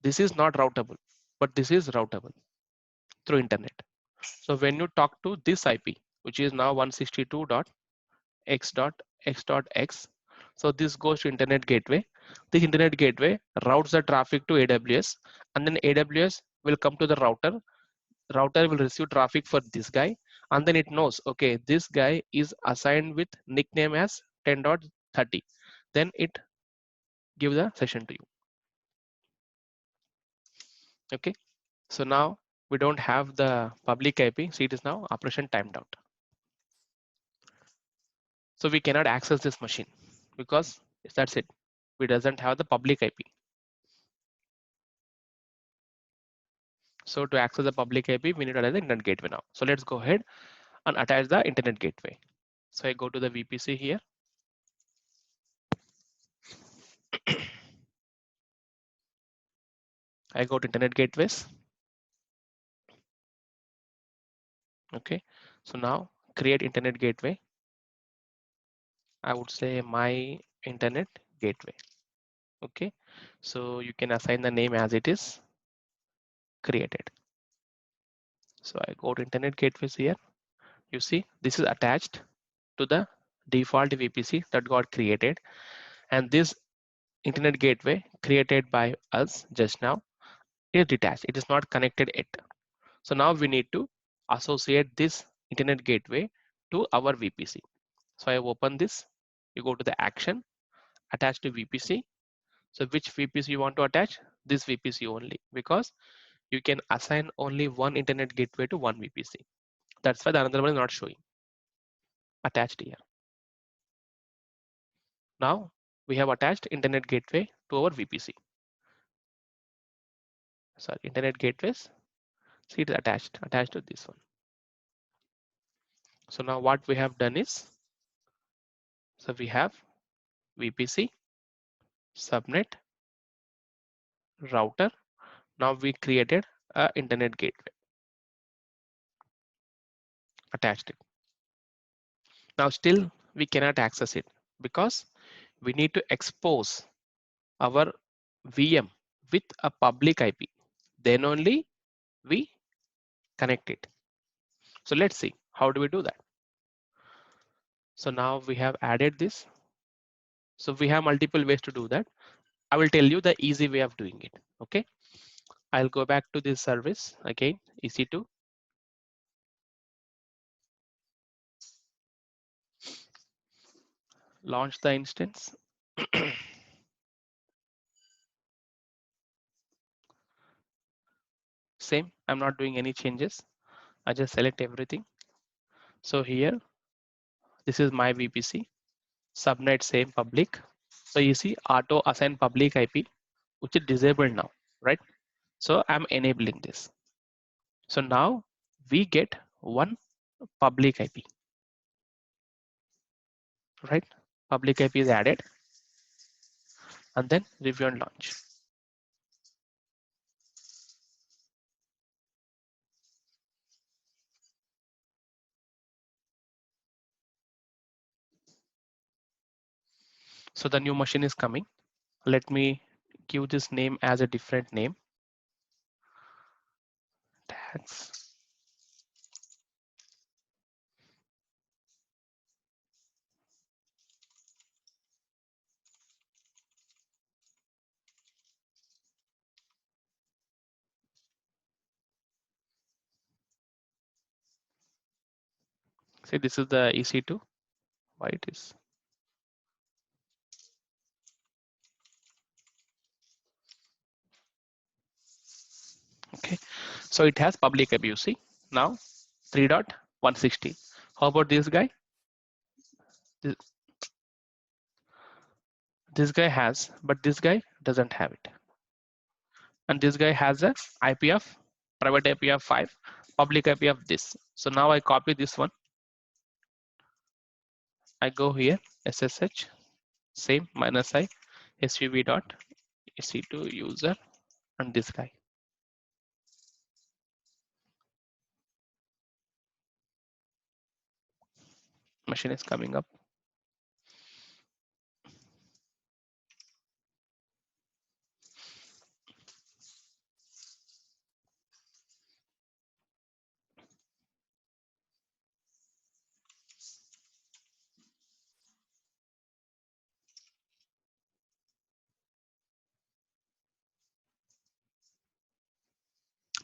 Speaker 1: this is not routable, but this is routable through internet. So when you talk to this IP, which is now 162.x.x.x, so this goes to internet gateway. This internet gateway routes the traffic to AWS, and then AWS will come to the router. Router will receive traffic for this guy, and then it knows, okay, this guy is assigned with nickname as 10.30. Then it give the session to you. Okay, so now we don't have the public IP, so it is now operation timed out. So we cannot access this machine because that's it. We doesn't have the public IP. So to access the public IP, we need to attach the internet gateway now. So let's go ahead and attach the internet gateway. So I go to the VPC here. I go to internet gateways. Okay, so now create internet gateway. I would say my internet gateway. Okay, so you can assign the name as it is created. So I go to internet gateways here. You see, this is attached to the default VPC that got created, and this internet gateway created by us just now is detached. It is not connected yet. So now we need to associate this internet gateway to our VPC. So I open this. You go to the action, attach to VPC. So which VPC you want to attach? This VPC only, because you can assign only one internet gateway to one VPC. That's why the another one is not showing attached here. Now we have attached internet gateway to our VPC. Sorry, internet gateways. See, it is attached to this one. So now what we have done is, so we have VPC, subnet, router. Now we created a internet gateway, attached it. Now still we cannot access it because we need to expose our VM with a public IP. Then only we connect it. So let's see, how do we do that? So now we have added this. So we have multiple ways to do that. I will tell you the easy way of doing it. Okay, I'll go back to this service again, EC2. Launch the instance. same. I'm not doing any changes. I just select everything. So here, this is my VPC. Subnet same public. So you see auto assign public IP, which is disabled now, right? So I'm enabling this. So now we get one public IP, right? Public IP is added and then review and launch. So the new machine is coming. Let me give this name as a different name. Tags. See, this is the EC2. Why it is? Okay. So it has public IP. You see now 3.160. How about this guy? This guy has, but this guy doesn't have it. And this guy has a IP of private IP of 5, public IP of this. So now I copy this one. I go here, SSH, same -I, svb dot ec2 user, and this guy. Machine is coming up.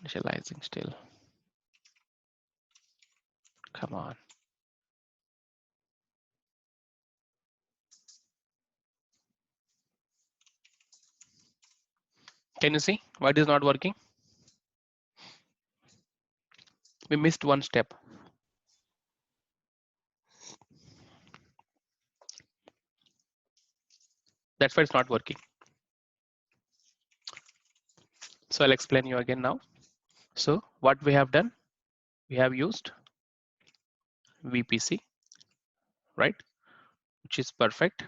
Speaker 1: Initializing still. Come on. Can you see why it is not working? We missed one step. That's why it's not working. So I'll explain you again now. So what we have done, we have used VPC, right? Which is perfect.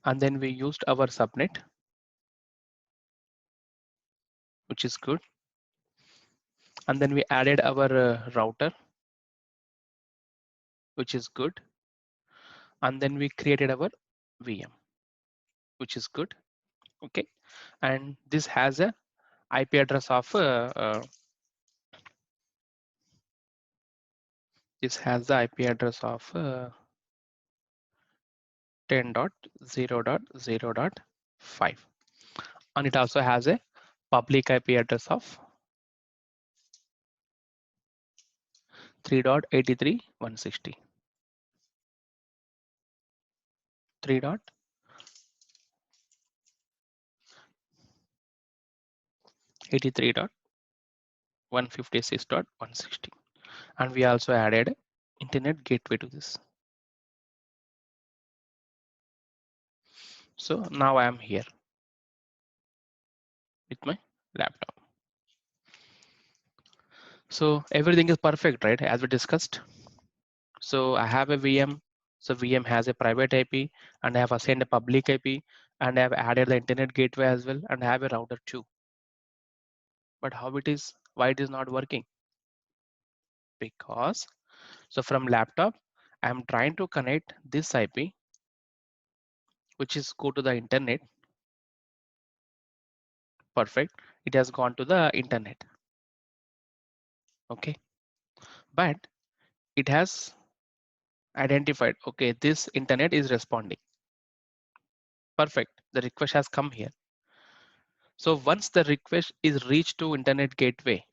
Speaker 1: And then we used our subnet, which is good. And then we added our router, which is good. And then we created our VM, which is good. Okay. And this has a IP address of this has the IP address of 10.0.0.5, and it also has a public IP address of 3.83.160. 3.83.156.160, and we also added internet gateway to this. So now I am here with my laptop. So everything is perfect, right? As we discussed. So I have a VM. So VM has a private IP, and I have assigned a public IP, and I have added the internet gateway as well, and I have a router too. But how it is, why it is not working? Because, so from laptop, I'm trying to connect this IP, which is go to the internet. Perfect. It has gone to the internet. Okay. But it has identified, okay, this internet is responding. Perfect. The request has come here. So once the request is reached to internet gateway,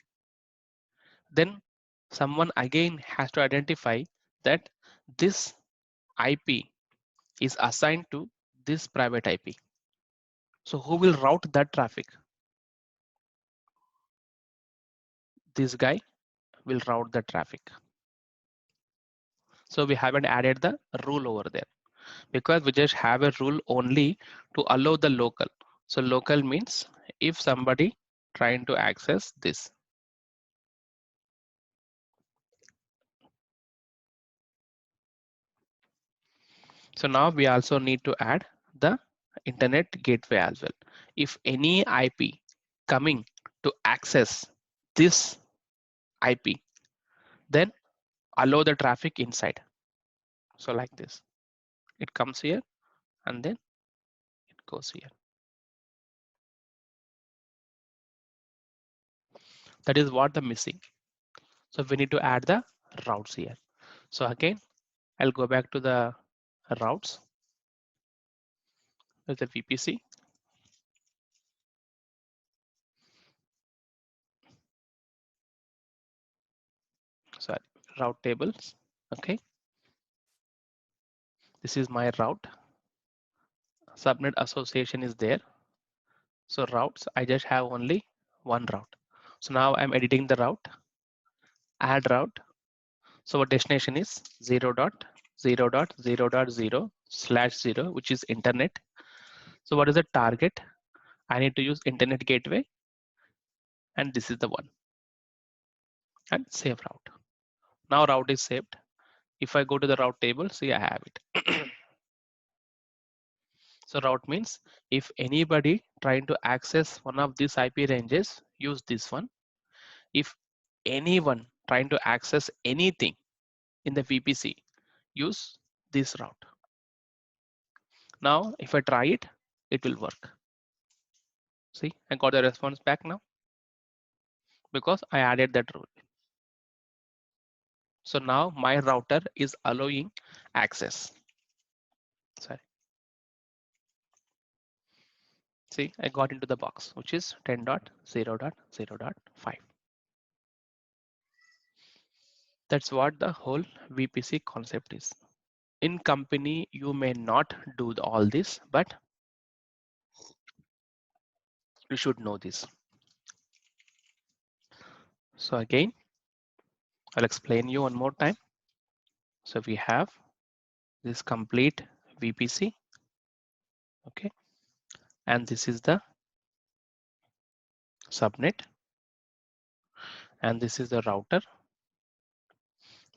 Speaker 1: then someone again has to identify that this IP is assigned to this private IP. So who will route that traffic? This guy will route the traffic. So we haven't added the rule over there because we just have a rule only to allow the local. So local means if somebody trying to access this. So now we also need to add the internet gateway as well. If any IP coming to access this IP, then allow the traffic inside. So like this, it comes here and then it goes here. That is what the missing. So we need to add the routes here. So again, I'll go back to the routes with the VPC. Sorry, route tables. Okay, this is my route. Subnet association is there. So routes, I just have only one route. So now I'm editing the route, add route. So our destination is 0.0.0.0/0, which is internet. So what is the target? I need to use internet gateway, and this is the one. And save route. Now route is saved. If I go to the route table, see I have it. So route means if anybody trying to access one of these IP ranges, use this one. If anyone trying to access anything in the VPC, use this route. Now, if I try it, it will work. See, I got the response back now because I added that rule. So now my router is allowing access. Sorry. See, I got into the box, which is 10.0.0.5. That's what the whole VPC concept is. In company, you may not do all this, but you should know this. So again, I'll explain you one more time. So we have this complete VPC, okay, and this is the subnet, and this is the router,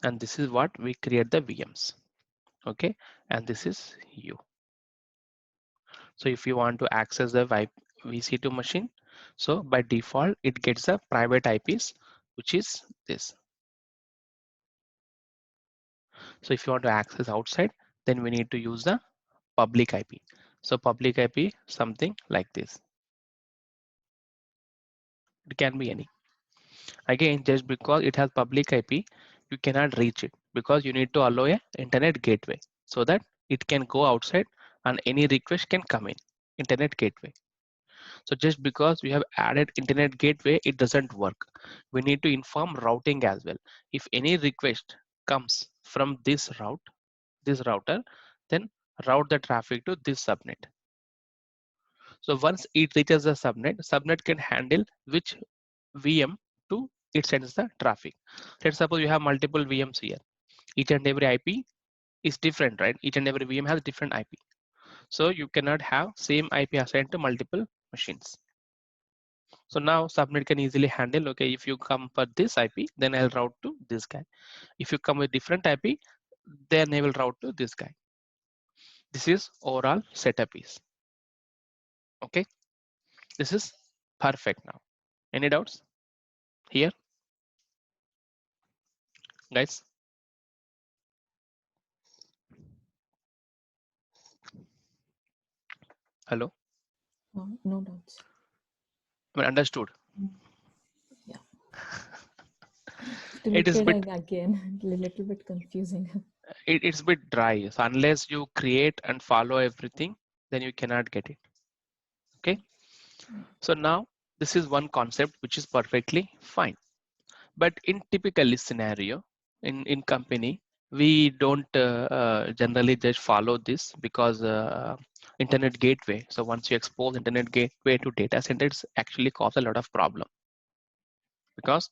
Speaker 1: and this is what we create the VMs, okay, and this is you. So if you want to access the VC2 machine, so by default it gets the private IPs, which is this. So if you want to access outside, then we need to use the public IP. So public IP, something like this. It can be any. Again, just because it has public IP, you cannot reach it because you need to allow a internet gateway so that it can go outside and any request can come in. Internet gateway. So just because we have added internet gateway, it doesn't work. We need to inform routing as well. If any request comes from this route, this router, then route the traffic to this subnet. So once it reaches the subnet can handle which VM to it sends the traffic. Let's suppose you have multiple VMs here. Each and every IP is different, right? Each and every VM has different IP. So you cannot have same IP assigned to multiple machines. So now subnet can easily handle, okay, if you come for this IP, then I'll route to this guy. If you come with different IP, then I will route to this guy. This is overall setup is. Okay, this is perfect now. Any doubts here, guys? Hello,
Speaker 2: No doubts.
Speaker 1: I mean, understood.
Speaker 2: Yeah.
Speaker 1: It is
Speaker 2: Repeated
Speaker 1: bit,
Speaker 2: again, a little bit confusing.
Speaker 1: it's bit dry. So unless you create and follow everything, then you cannot get it. Okay. So now this is one concept which is perfectly fine. But in typically scenario, in company, We don't generally just follow this because internet gateway. So once you expose internet gateway to data centers, actually cause a lot of problem, because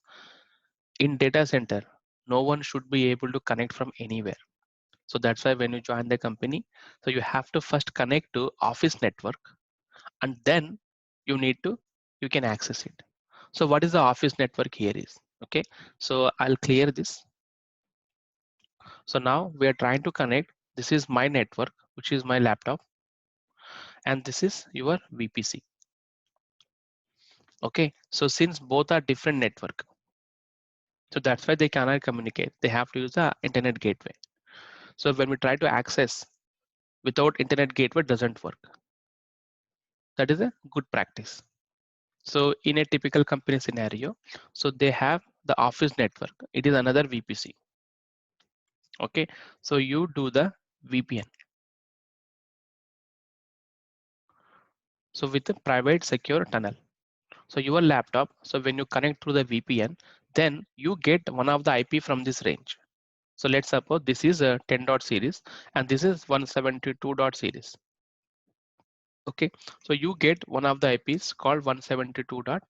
Speaker 1: in data center, no one should be able to connect from anywhere. So that's why when you join the company, so you have to first connect to office network, and then you can access it. So what is the office network here is, okay? So I'll clear this. So now we are trying to connect. This is my network, which is my laptop, and this is your VPC. Okay, so since both are different network, so that's why they cannot communicate. They have to use the internet gateway. So when we try to access without internet gateway, doesn't work. That is a good practice. So in a typical company scenario, so they have the office network. It is another VPC. Okay, so you do the VPN. So with a private secure tunnel. So your laptop, so when you connect through the VPN, then you get one of the IP from this range. So let's suppose this is a 10 dot series and this is 172 dot series. Okay, so you get one of the IPs called 172 dot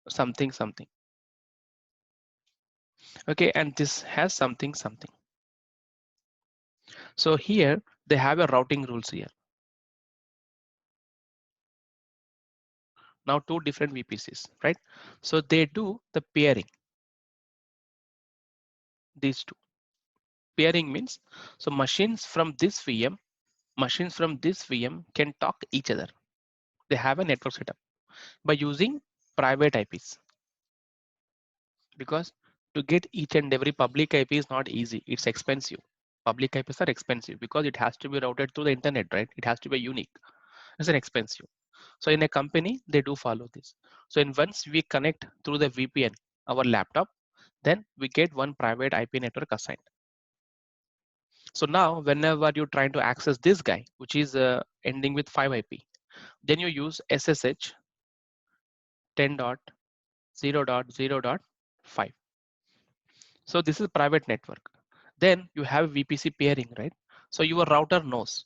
Speaker 1: something something. Okay, and this has something something. So here they have a routing rules here. Now two different VPCs, right? So they do the pairing. These two pairing means, so machines from this VM can talk each other. They have a network setup by using private IPs, because to get each and every public IP is not easy. It's expensive. Public IPs are expensive because it has to be routed through the internet, right? It has to be unique. It's an expensive. So in a company, they do follow this. So in once we connect through the VPN, our laptop, then we get one private IP network assigned. So now whenever you're trying to access this guy, which is ending with 5 IP, then you use SSH 10.0.0.5. So this is private network. Then you have VPC pairing, right? So your router knows.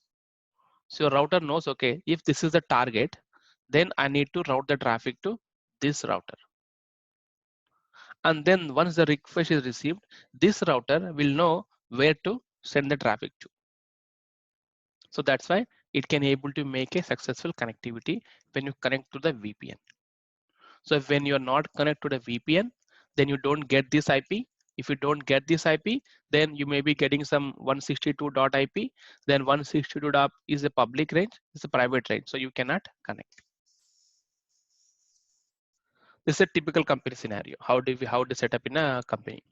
Speaker 1: So your router knows, okay, if this is the target, then I need to route the traffic to this router. And then once the request is received, this router will know where to send the traffic to. So that's why it can able to make a successful connectivity when you connect to the VPN. So when you're not connected to the VPN, then you don't get this IP. If you don't get this IP, then you may be getting some 162 dot IP. Then 162 dot is a public range, it's a private range, so you cannot connect. This is a typical company scenario. How to set up in a company.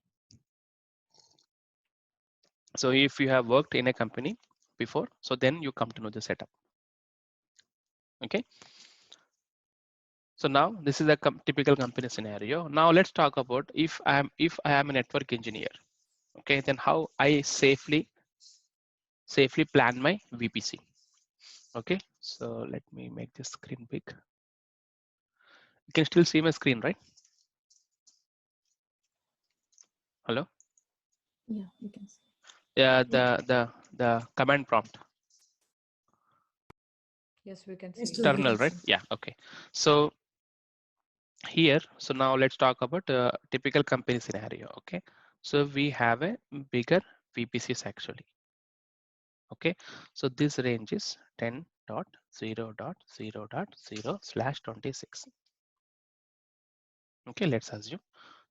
Speaker 1: So if you have worked in a company before, so then you come to know the setup. Okay. So now this is a typical company scenario. Now let's talk about if I am a network engineer. Okay, then how I safely plan my VPC. Okay, so let me make this screen big. You can still see my screen, right? Hello.
Speaker 2: Yeah, you can see.
Speaker 1: Yeah,
Speaker 4: Yeah.
Speaker 1: the command prompt
Speaker 3: Yes, we can
Speaker 4: Yes,
Speaker 3: see.
Speaker 4: sir, we
Speaker 1: terminal,
Speaker 4: can
Speaker 1: right?
Speaker 4: see.
Speaker 1: Yeah. Okay. So here, so now let's talk about typical company scenario. Okay, so we have a bigger VPCs actually. Okay, so this range is 10.0.0.0/26. Okay, let's assume.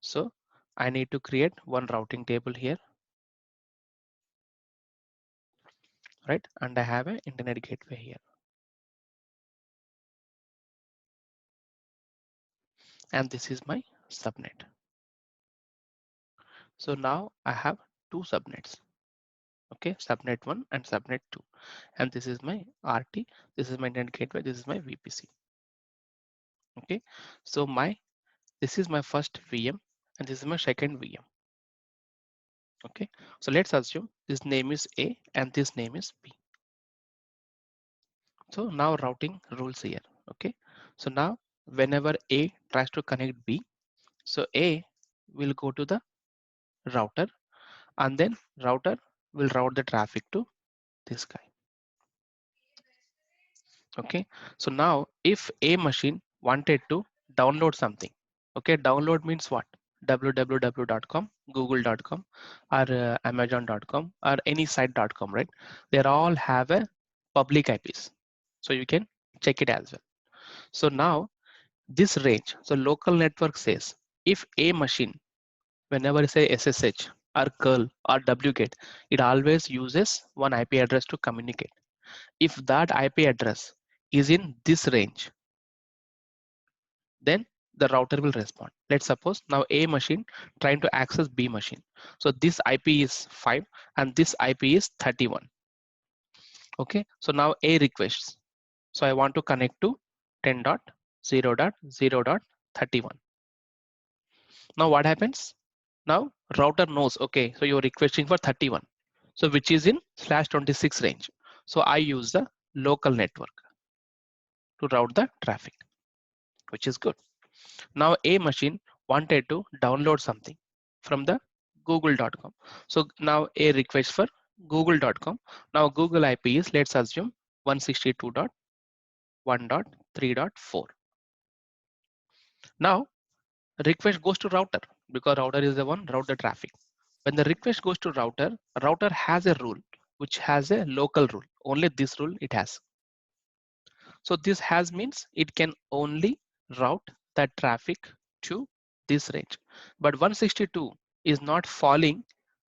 Speaker 1: So I need to create one routing table here, right? And I have an internet gateway here. And this is my subnet. So now I have two subnets. Okay, subnet 1 and subnet 2. And this is my RT, this is my internet gateway, this is my VPC. Okay, so this is my first VM and this is my second VM. Okay, so let's assume this name is A and this name is B. So now routing rules here. Okay, so now whenever A tries to connect B, so A will go to the router and then router will route the traffic to this guy. Okay, so now if a machine wanted to download something, okay, download means what? www.com, google.com, or amazon.com, or any site.com, right? They all have a public IPs, so you can check it as well. So now this range, so local network says if a machine, whenever you say SSH or curl or wget, it always uses one IP address to communicate. If that IP address is in this range, then the router will respond. Let's suppose now A machine trying to access B machine. So this IP is 5 and this IP is 31. Okay, so now A requests. So I want to connect to 10.0.0.31. Now what happens? Now router knows, okay, so you're requesting for 31. So which is in /26 range. So I use the local network to route the traffic, which is good. Now a machine wanted to download something from the google.com. So now a request for google.com. Now Google IP is, let's assume 162.1.3.4. Now request goes to router because router is the one route the traffic. When the request goes to router, router has a rule which has a local rule. Only this rule it has. So this has means it can only route that traffic to this range. But 162 is not falling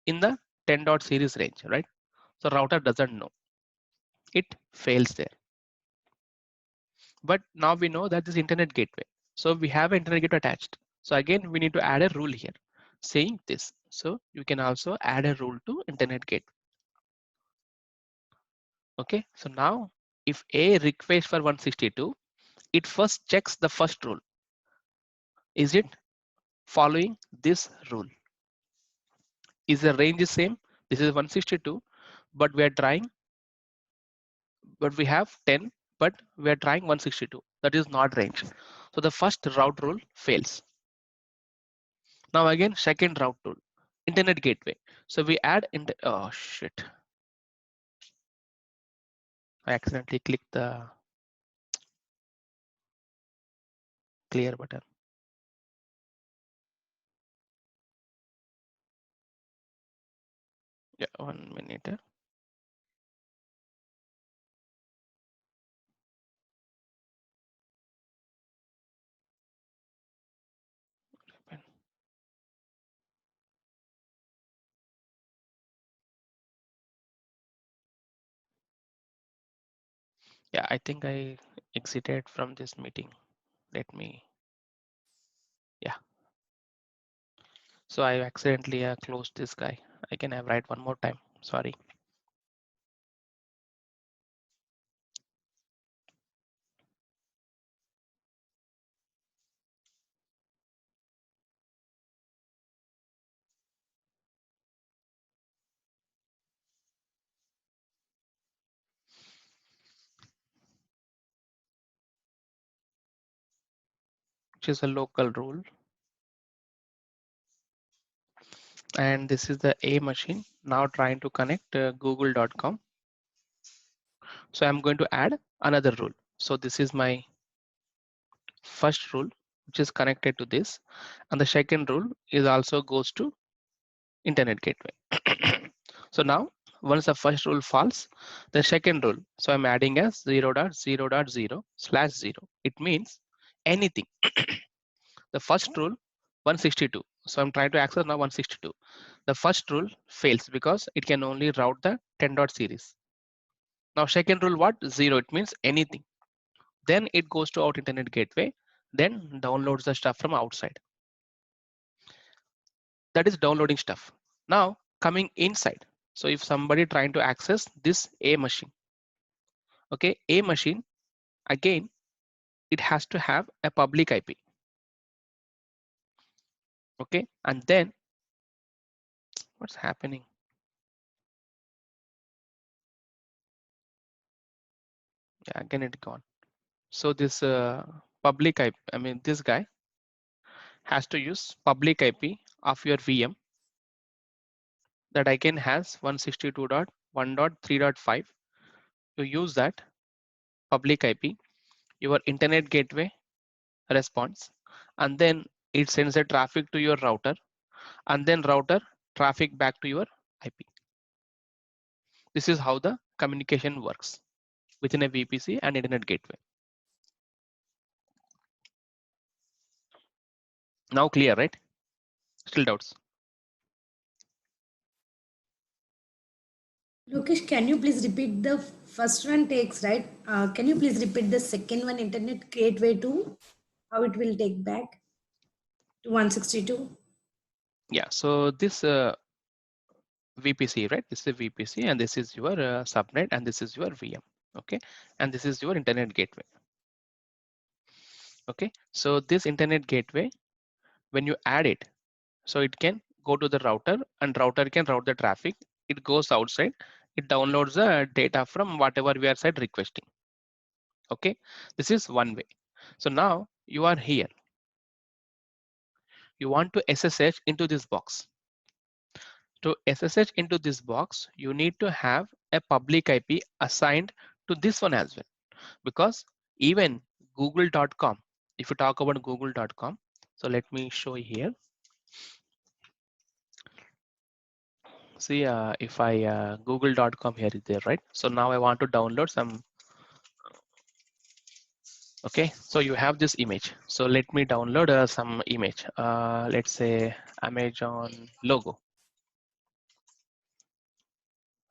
Speaker 1: in the 10 dot series range, right? So router doesn't know. It fails there. But now we know that this internet gateway. So we have an internet gateway attached. So again, we need to add a rule here saying this. So you can also add a rule to internet gateway. Okay, so now if a request for 162, it first checks the first rule. Is it following this rule? Is the range the same? This is 162, but we are trying, but we have 10, but we are trying 162. That is not range. So the first route rule fails. Now again, second route rule, internet gateway. So we add oh shit. I accidentally clicked the clear button. Yeah, 1 minute. Yeah, I think I exited from this meeting. Let me, yeah. So I accidentally closed this guy. I can have write one more time. Sorry. Which is a local rule. And this is the A machine now trying to connect google.com. So I'm going to add another rule. So this is my first rule, which is connected to this. And the second rule is also goes to internet gateway. So now once the first rule falls, the second rule. So I'm adding as 0.0.0/0. It means anything. The first rule 162. So I'm trying to access now 162. The first rule fails because it can only route the 10 dot series. Now second rule what? 0. It means anything. Then it goes to out internet gateway, then downloads the stuff from outside. That is downloading stuff. Now coming inside. So if somebody trying to access this A machine, okay, A machine, again, it has to have a public IP. Okay, and then what's happening? Yeah, again it gone. So this public IP, I mean this guy has to use public IP of your VM. that again has 162.1.3.5. You use that public IP, your internet gateway response, and then it sends the traffic to your router, and then router traffic back to your IP. This is how the communication works within a VPC and internet gateway. Now clear, right? Still doubts?
Speaker 4: Lokesh, can you please repeat the first one takes, right? Can you please repeat the second one, internet gateway to how it will take back to 162?
Speaker 1: Yeah, so this VPC, right? This is a VPC and this is your subnet and this is your VM, okay? And this is your internet gateway, okay? So this internet gateway, when you add it, so it can go to the router and router can route the traffic. It goes outside, it downloads the data from whatever we are side requesting, okay? This is one way. So now you are here. You want to SSH into this box. To SSH into this box, you need to have a public IP assigned to this one as well. Because even google.com, if you talk about google.com, so let me show you here. See, if I google.com here is there, right? So now I want to download some. Okay, so you have this image. So let me download some image. Let's say Amazon logo.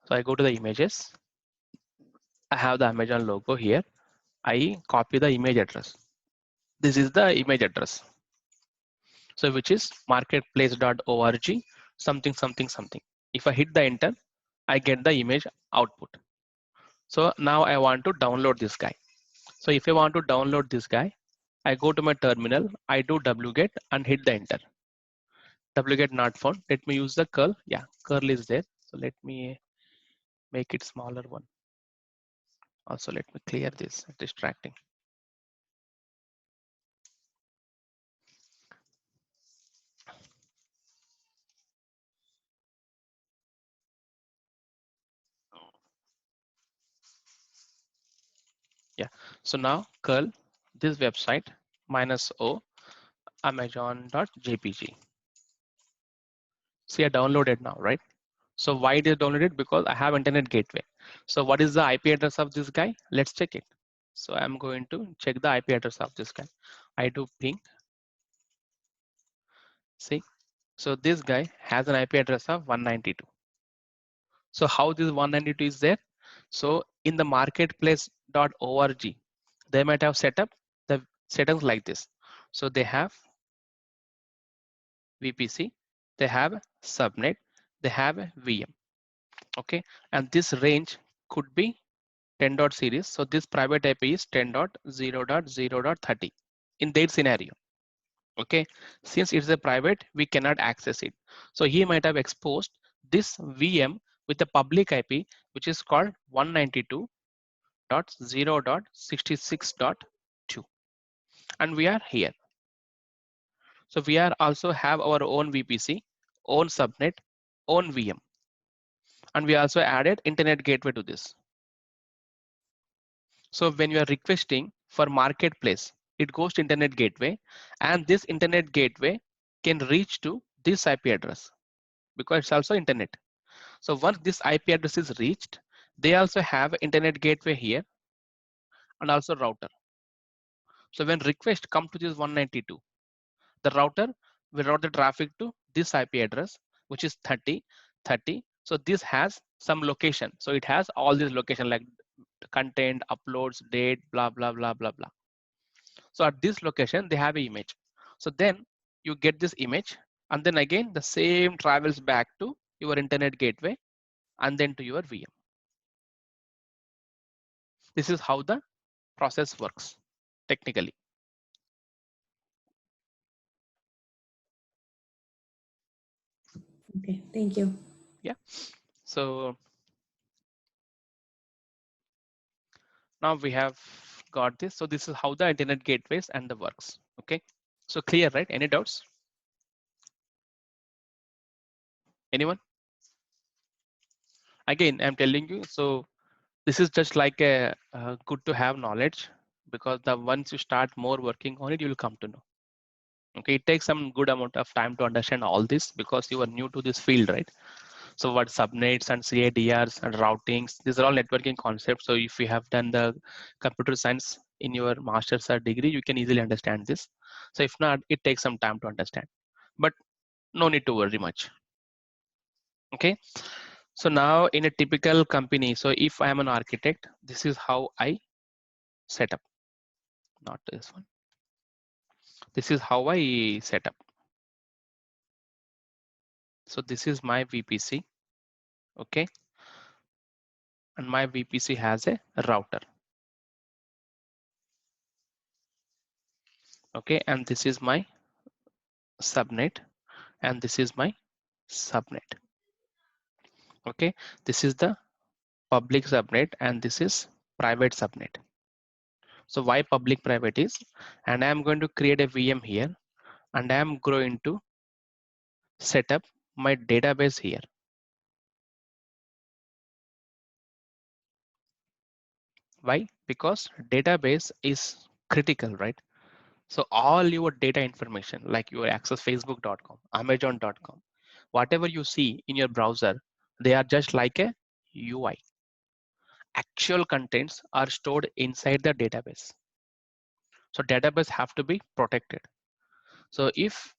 Speaker 1: So I go to the images. I have the Amazon logo here. I copy the image address. This is the image address. So which is marketplace.org something something something. If I hit the enter, I get the image output. So now I want to download this guy. So if I want to download this guy, I go to my terminal, I do wget and hit the enter. Wget not found. Let me use the curl. Yeah, curl is there. So let me make it smaller one. Also let me clear this, distracting. Yeah, so now curl this website -o amazon.jpg. See, I downloaded now, right? So why it is downloaded? Because I have internet gateway. So what is the IP address of this guy? Let's check it. So I'm going to check the IP address of this guy. I do ping. See, so this guy has an IP address of 192. So how this 192 is there? So in the marketplace.org, they might have set up the settings like this. So they have VPC, they have subnet, they have VM. Okay, and this range could be 10 dot series. So this private IP is 10.0.0.30 in their scenario. Okay, since it's a private, we cannot access it. So he might have exposed this VM with a public IP, which is called 192.0.66.2. And we are here. So we are also have our own VPC, own subnet, own VM. And we also added internet gateway to this. So when you are requesting for marketplace, it goes to internet gateway, and this internet gateway can reach to this IP address because it's also internet. So once this IP address is reached, they also have internet gateway here and also router. So when request come to this 192, the router will route the traffic to this IP address, which is 30, 30. So this has some location. So it has all these location like content, uploads, date, blah, blah, blah, blah, blah. So at this location, they have an image. So then you get this image, and then again, the same travels back to your internet gateway and then to your VM. This is how the process works technically.
Speaker 4: Okay, thank you.
Speaker 1: Yeah. So now we have got this. So this is how the internet gateways and the works. Okay. So clear, right? Any doubts? Anyone? Again, I'm telling you, so this is just like a good to have knowledge, because the once you start more working on it, you will come to know. Okay, it takes some good amount of time to understand all this because you are new to this field, right? So what subnets and CADRs and routings, these are all networking concepts. So if you have done the computer science in your master's or degree, you can easily understand this. So if not, it takes some time to understand, but no need to worry much. Okay, so now in a typical company, so if I am an architect, this is how I set up, not this one. This is how I set up. So this is my VPC, okay? And my VPC has a router, okay? And this is my subnet, and this is my subnet, okay? This is the public subnet, and this is private subnet. So why public private is, and I'm going to create a VM here, and I'm going to set up my database here. Why? Because database is critical, right? So all your data information, like your access facebook.com, amazon.com, whatever you see in your browser, they are just like a UI. Actual contents are stored inside the database. So database have to be protected. So if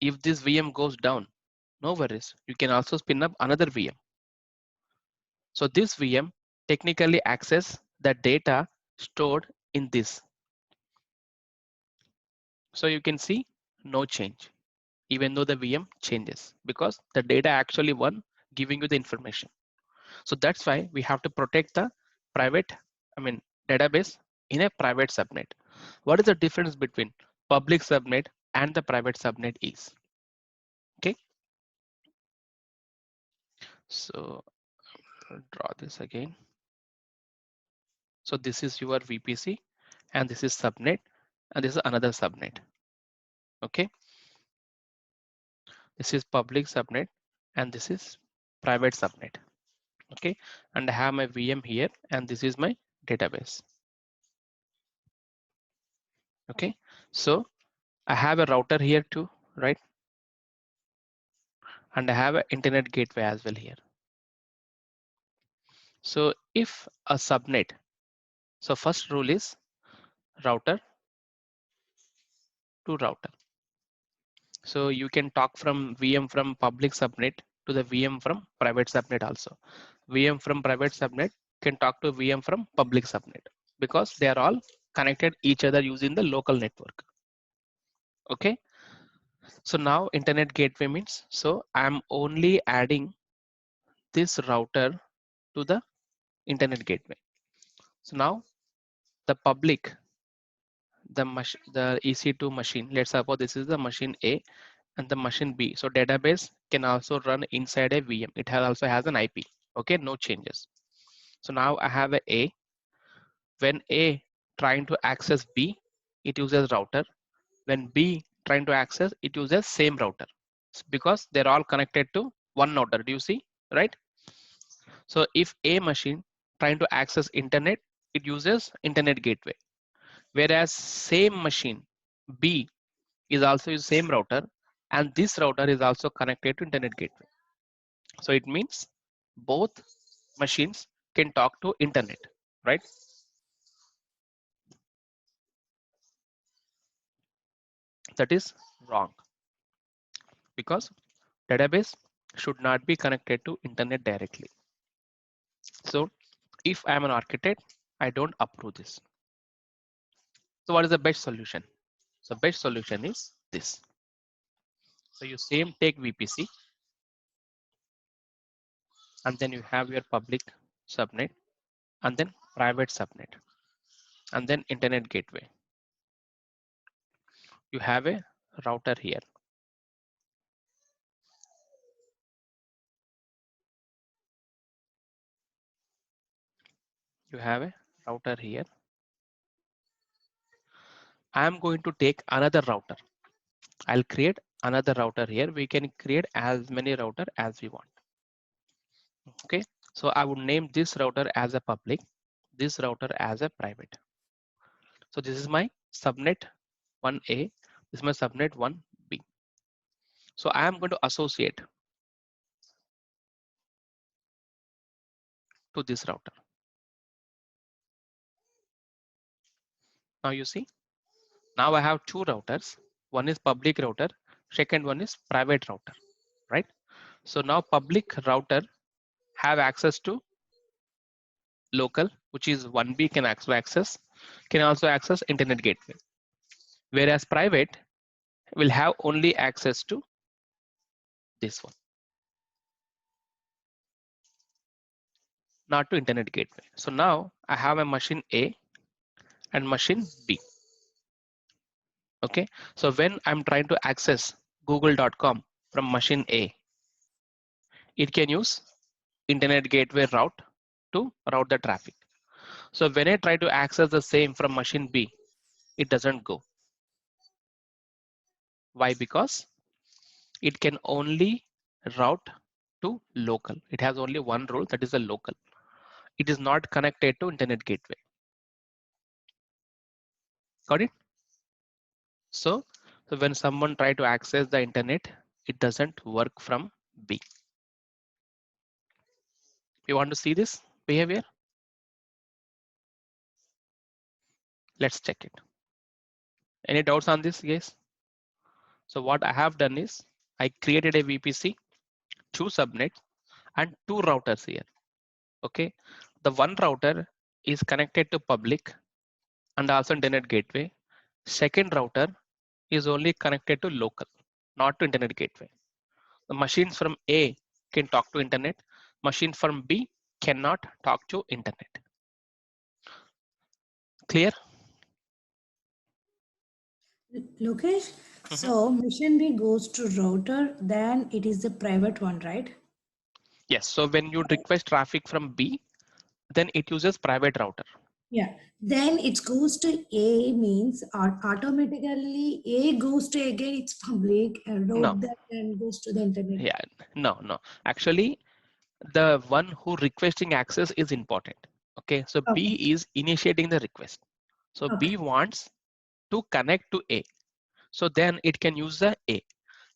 Speaker 1: this VM goes down, no worries. You can also spin up another VM. So this VM technically access the data stored in this. So you can see no change, even though the VM changes, because the data actually one giving you the information. So that's why we have to protect the private, database in a private subnet. What is the difference between public subnet and the private subnet is? Okay. So I'll draw this again. So this is your VPC, and this is subnet, and this is another subnet. Okay. This is public subnet, and this is private subnet. Okay, and I have my VM here, and this is my database. Okay, so I have a router here too, right? And I have an internet gateway as well here. So if a subnet, so first rule is router to router. So you can talk from VM from public subnet to the VM from private subnet also. VM from private subnet can talk to VM from public subnet, because they are all connected each other using the local network. Okay, so now internet gateway means, so I'm only adding this router to the internet gateway. So now the public, the EC2 machine, let's suppose this is the machine A and the machine B. So database can also run inside a VM. It also has an IP. Okay, no changes. So now I have a A. When A trying to access B, it uses router. When B trying to access, it uses same router, because they're all connected to one router. Do you see, right? So if A machine trying to access internet, it uses internet gateway. Whereas same machine B is also use same router, and this router is also connected to internet gateway. So it means both machines can talk to internet, right? That is wrong, because database should not be connected to internet directly. So if I'm an architect, I don't approve this. So what is the best solution? So best solution is this. So you same take VPC, and then you have your public subnet, and then private subnet, and then internet gateway. You have a router here. You have a router here. I am going to take another router. I'll create another router here. We can create as many router as we want. Okay, So I would name this router as a public, this router as a private. So this is my subnet 1A, this is my subnet 1B. So I am going to associate to this router. Now you see, now I have two routers. One is public router, second one is private router, right? So now public router have access to local, which is 1B can also access internet gateway. Whereas private will have only access to this one, not to internet gateway. So now I have a machine A and machine B. Okay, so when I'm trying to access google.com from machine A, it can use internet gateway route to route the traffic. So when I try to access the same from machine B, it doesn't go. Why? Because it can only route to local. It has only one role, that is the local. It is not connected to internet gateway. Got it? So when someone try to access the internet, it doesn't work from B. You want to see this behavior? Let's check it. Any doubts on this, guys? So what I have done is I created a VPC, two subnets and two routers here. Okay, the one router is connected to public and also internet gateway. Second router is only connected to local, not to internet gateway. The machines from A can talk to internet. Machine from B cannot talk to internet. Clear?
Speaker 4: Lokesh,
Speaker 1: Mhm.
Speaker 4: so mission B goes to router, then it is the private one, right?
Speaker 1: Yes. So when you request traffic from B, then it uses private router.
Speaker 4: Yeah. Then it goes to A means automatically A goes to again it's public and
Speaker 1: No.
Speaker 4: route that and goes to the internet.
Speaker 1: Yeah. No. Actually, the one who requesting access is important. Okay. So
Speaker 4: Okay.
Speaker 1: B is initiating the request. So
Speaker 4: Okay.
Speaker 1: B wants to connect to A. So then it can use the A.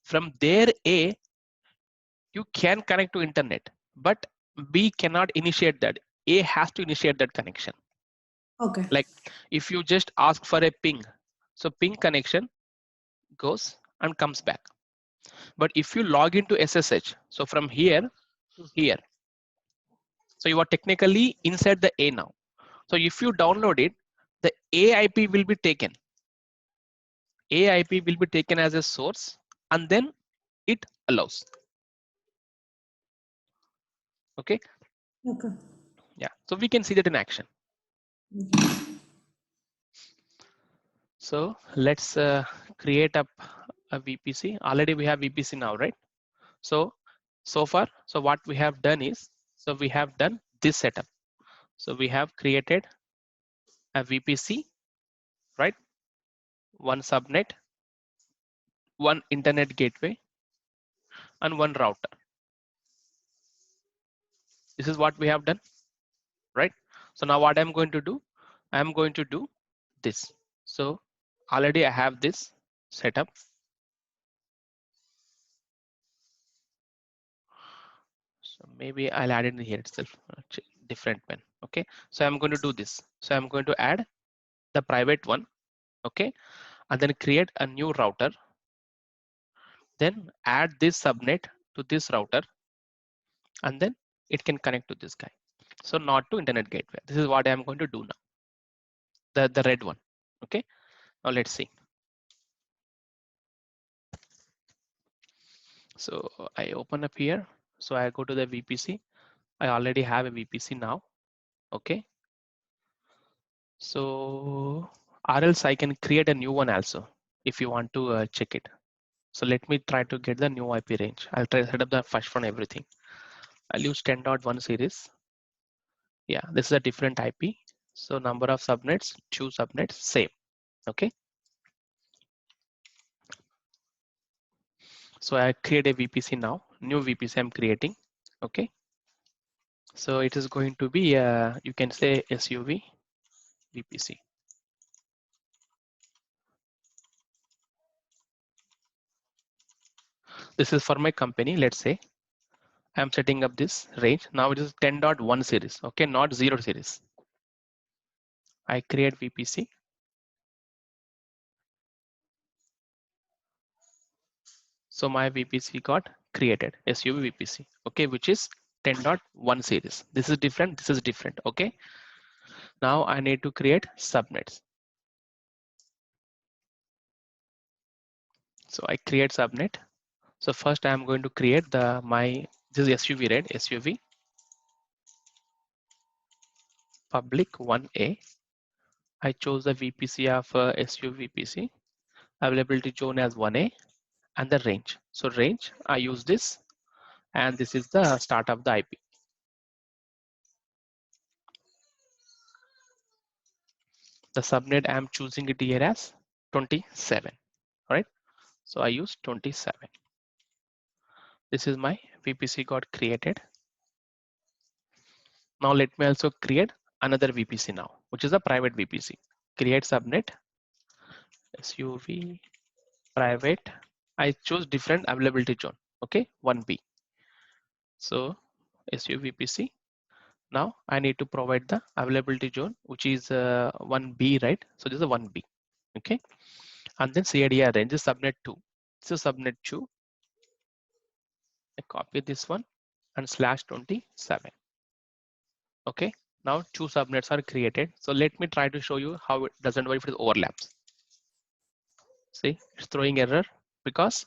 Speaker 1: From there, A, you can connect to internet, but B cannot initiate that. A has to initiate that connection.
Speaker 4: Okay.
Speaker 1: Like if you just ask for a ping, so ping connection goes and comes back. But if you log into SSH, so from here to here, so you are technically inside the A now. So if you download it, the AIP will be taken. AIP will be taken as a source and then it allows. Okay.
Speaker 4: Okay.
Speaker 1: Yeah. So we can see that in action. So let's create up a VPC. Already we have VPC now, right? So far, so what we have done is, so we have done this setup. So we have created a VPC, right? One subnet, one internet gateway, and one router. This is what we have done, right? So now what I'm going to do, I'm going to do this. So already I have this setup. So maybe I'll add it here itself, different pen. Okay. So I'm going to do this. So I'm going to add the private one. Okay. And then create a new router. Then add this subnet to this router. And then it can connect to this guy. So not to internet gateway. This is what I'm going to do now. The red one. Okay. Now let's see. So I open up here. So I go to the VPC. I already have a VPC now. Okay. So or else I can create a new one also if you want to check it. So let me try to get the new IP range. I'll try to set up the first one, everything. I'll use 10.1 series. Yeah, this is a different IP. So number of subnets, 2 subnets, same. Okay. So I create a VPC now, new VPC I'm creating. Okay. So it is going to be, you can say SUV VPC. This is for my company. Let's say I'm setting up this range. Now it is 10.1 series, okay, not 0 series. I create VPC. So my VPC got created, SUV VPC, okay, which is 10.1 series. This is different, this is different, okay. Now I need to create subnets. So I create subnet. So first I'm going to create this is SUV, right? SUV public 1A. I chose the VPC of SUV VPC, availability zone as 1A, and the range. So range, I use this, and this is the start of the IP. The subnet I'm choosing it here as 27, right? So I use 27. This is my VPC got created. Now let me also create another VPC now, which is a private VPC. Create subnet, SUV private. I chose different availability zone, okay, 1B. So SUV VPC. Now I need to provide the availability zone, which is 1B, right? So this is a 1B, okay? And then CIDR range is subnet 2. So subnet 2, I copy this one and /27. Okay, now two subnets are created. So let me try to show you how it doesn't work if it overlaps. See, it's throwing error because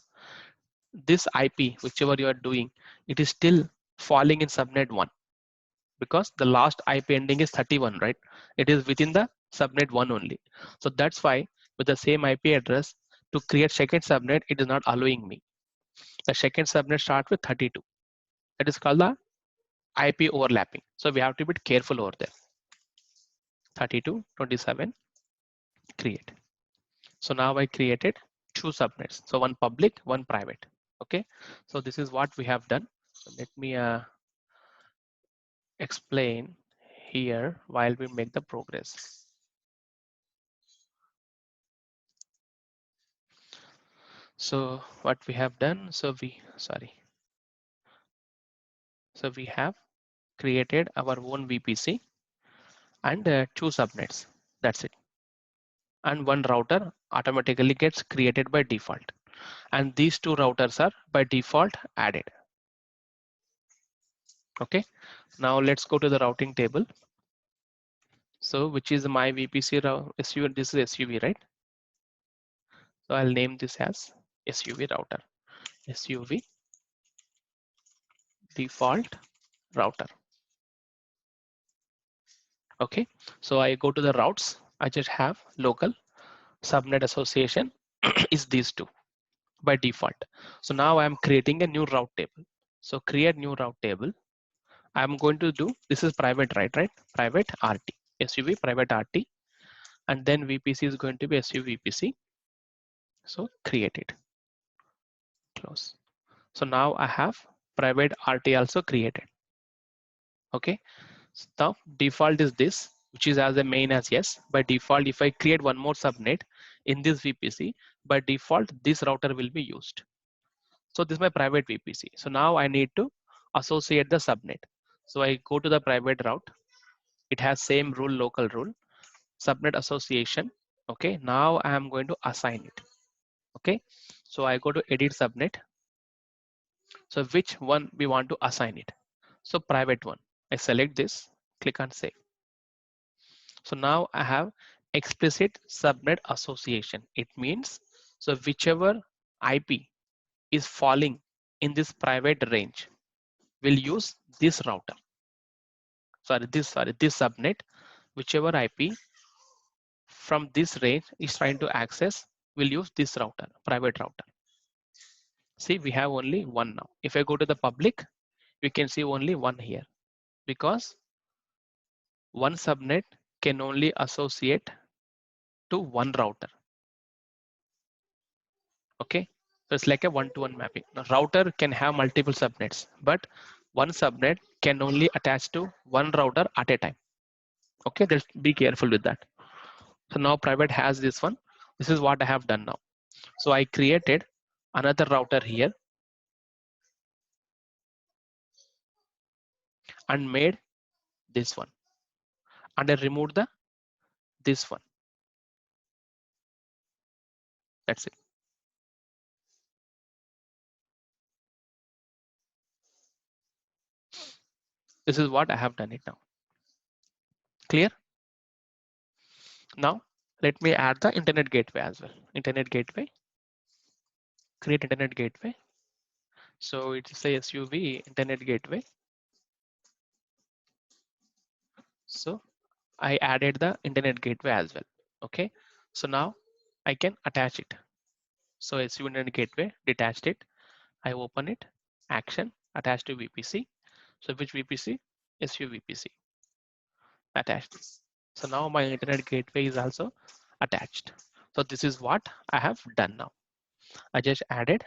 Speaker 1: this IP, whichever you are doing, it is still falling in subnet 1 because the last IP ending is 31, right? It is within the subnet 1 only. So that's why with the same IP address to create second subnet, it is not allowing me. The second subnet starts with 32. That is called the IP overlapping. So we have to be careful over there. 32, 27, create. So now I created two subnets. So one public, one private. Okay. So this is what we have done. So let me explain here while we make the progress. So what we have done, so we have created our own VPC and two subnets. That's it. And one router automatically gets created by default. And these two routers are by default added. Okay. Now let's go to the routing table. So which is my VPC SUV, this is SUV, right? So I'll name this as SUV router, SUV default router. Okay, so I go to the routes. I just have local subnet association is these two by default. So now I'm creating a new route table. So create new route table. I'm going to do, this is private, right? Private RT, SUV private RT, and then VPC is going to be SUV VPC. So create it, close. So now I have private RT also created. Okay, so now default is this, which is as a main as yes. By default, if I create one more subnet in this VPC, by default, this router will be used. So this is my private VPC. So now I need to associate the subnet. So I go to the private route. It has same rule, local rule, subnet association. Okay, now I am going to assign it. Okay, so I go to edit subnet. So which one we want to assign it? So private one. I select this, click on save. So now I have explicit subnet association. It means, so whichever IP is falling in this private range will use this router. This subnet, whichever IP from this range is trying to access will use this router, private router. See, we have only one now. If I go to the public, we can see only one here because one subnet can only associate to one router. Okay, so it's like a one-to-one mapping. Now, router can have multiple subnets, but one subnet can only attach to one router at a time. Okay, just be careful with that. So now private has this one. This is what I have done now. So I created another router here and made this one, and I removed the this one. That's it. This is what I have done it now. Clear? Now let me add the internet gateway as well. Internet gateway, create internet gateway. So it says SUV internet gateway. So I added the internet gateway as well. Okay. So now I can attach it. So SUV internet gateway, detached it. I open it, action, attach to VPC. So which VPC? SUV VPC. Attach this. So now my internet gateway is also attached. So this is what I have done now. I just added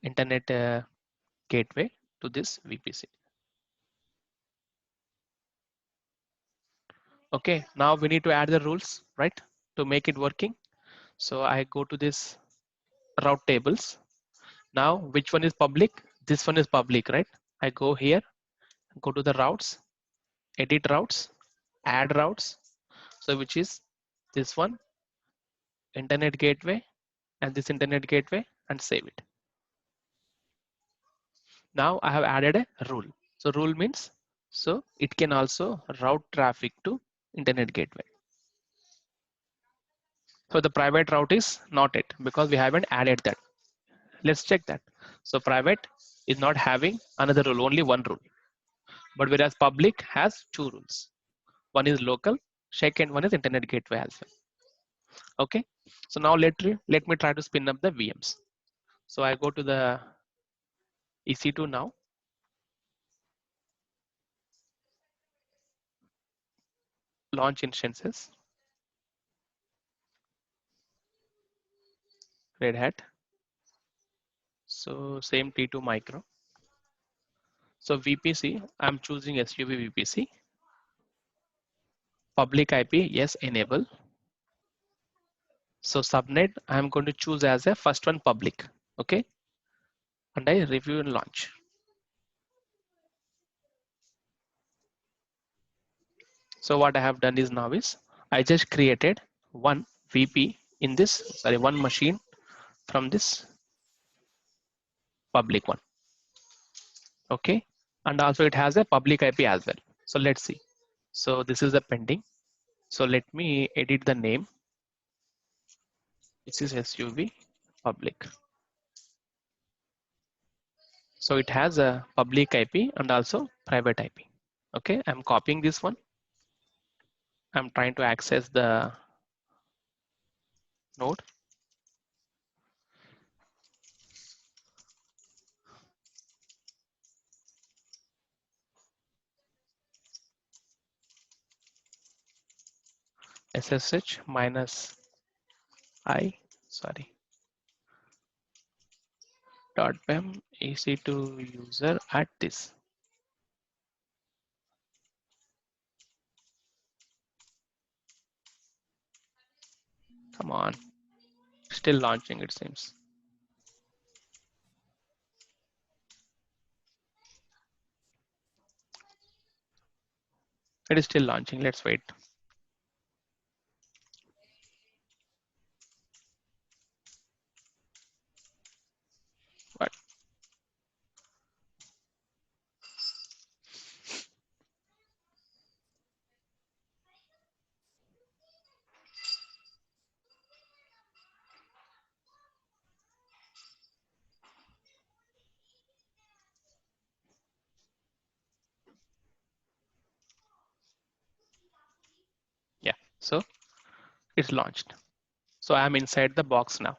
Speaker 1: internet gateway to this VPC. Okay, now we need to add the rules, right, to make it working. So I go to this route tables. Now which one is public? This one is public, right? I go here, go to the routes, edit routes, add routes. So which is this one, internet gateway, and this internet gateway, and save it. Now I have added a rule. So rule means, so it can also route traffic to internet gateway. So the private route is not it because we haven't added that. Let's check that. So private is not having another rule, only one rule. But whereas public has two rules. One is local, second one is internet gateway as well. Okay. So now let me try to spin up the VMs. So I go to the EC2 now. Launch instances. Red Hat. So same T2 micro. So VPC, I'm choosing SUV VPC. Public IP, yes, enable. So subnet, I'm going to choose as a first one public. Okay. And I review and launch. So what I have done is now is I just created one VP in this, sorry, one machine from this public one. Okay. And also it has a public IP as well. So let's see. So this is the pending. So let me edit the name. This is SUV public. So it has a public IP and also private IP. Okay, I'm copying this one. I'm trying to access the node. SSH minus I, sorry, dot pem EC2 user at this. Come on, still launching it seems. It is still launching, let's wait. But yeah, so it's launched. So I'm inside the box now,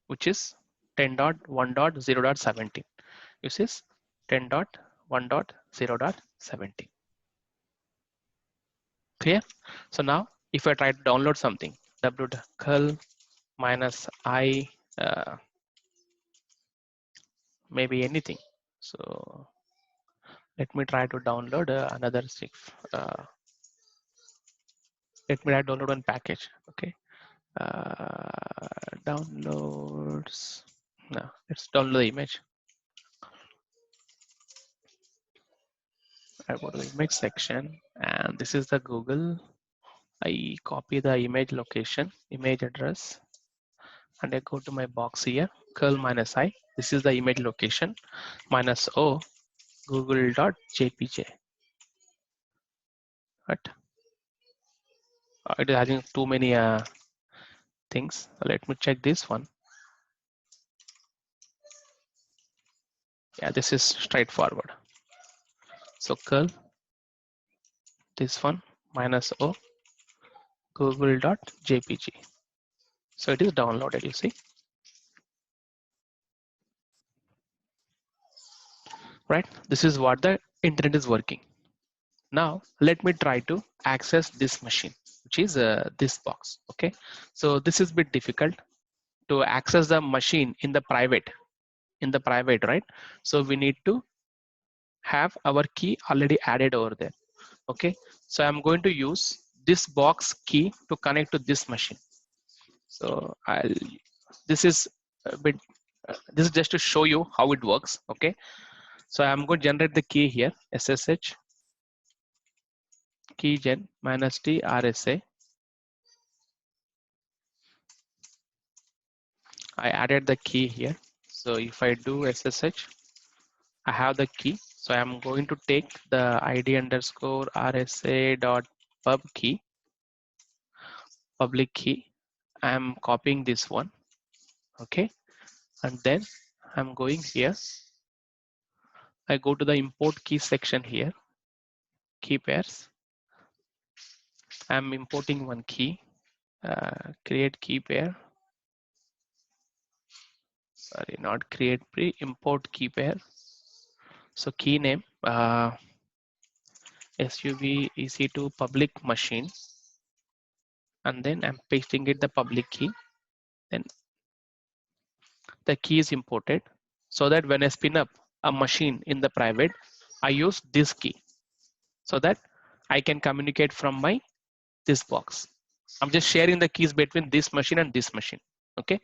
Speaker 1: which is 10.1.0.17. This is 10.1.0.17. Clear? So now if I try to download something, wcul minus I, maybe anything. So Let me try to download another six. Let me try to download one package. Okay. Downloads. No, let's download the image. I go to the image section, and this is the Google. I copy the image location, image address, and I go to my box here, curl minus I. This is the image location, minus O, google.jpg. But it is having too many things. So let me check this one. Yeah, this is straightforward. So curl this one minus O, google.jpg. So it is downloaded, you see. Right? This is what the internet is working. Now let me try to access this machine, which is this box. Okay, so this is a bit difficult to access the machine in the private, right? So we need to have our key already added over there. Okay, so I'm going to use this box key to connect to this machine. So this is a bit this is just to show you how it works. Okay, so I'm going to generate the key here, SSH keygen minus t RSA. I added the key here. So if I do SSH, I have the key. So I'm going to take the ID underscore RSA dot pub key, public key. I'm copying this one. Okay. And then I'm going here. I go to the import key section here, key pairs. I'm importing one key, create key pair. Sorry, not create pre, import key pair. So key name, SUV EC2 public machine. And then I'm pasting it the public key. Then the key is imported so that when I spin up a machine in the private, I use this key so that I can communicate from my this box. I'm just sharing the keys between this machine and this machine. Okay.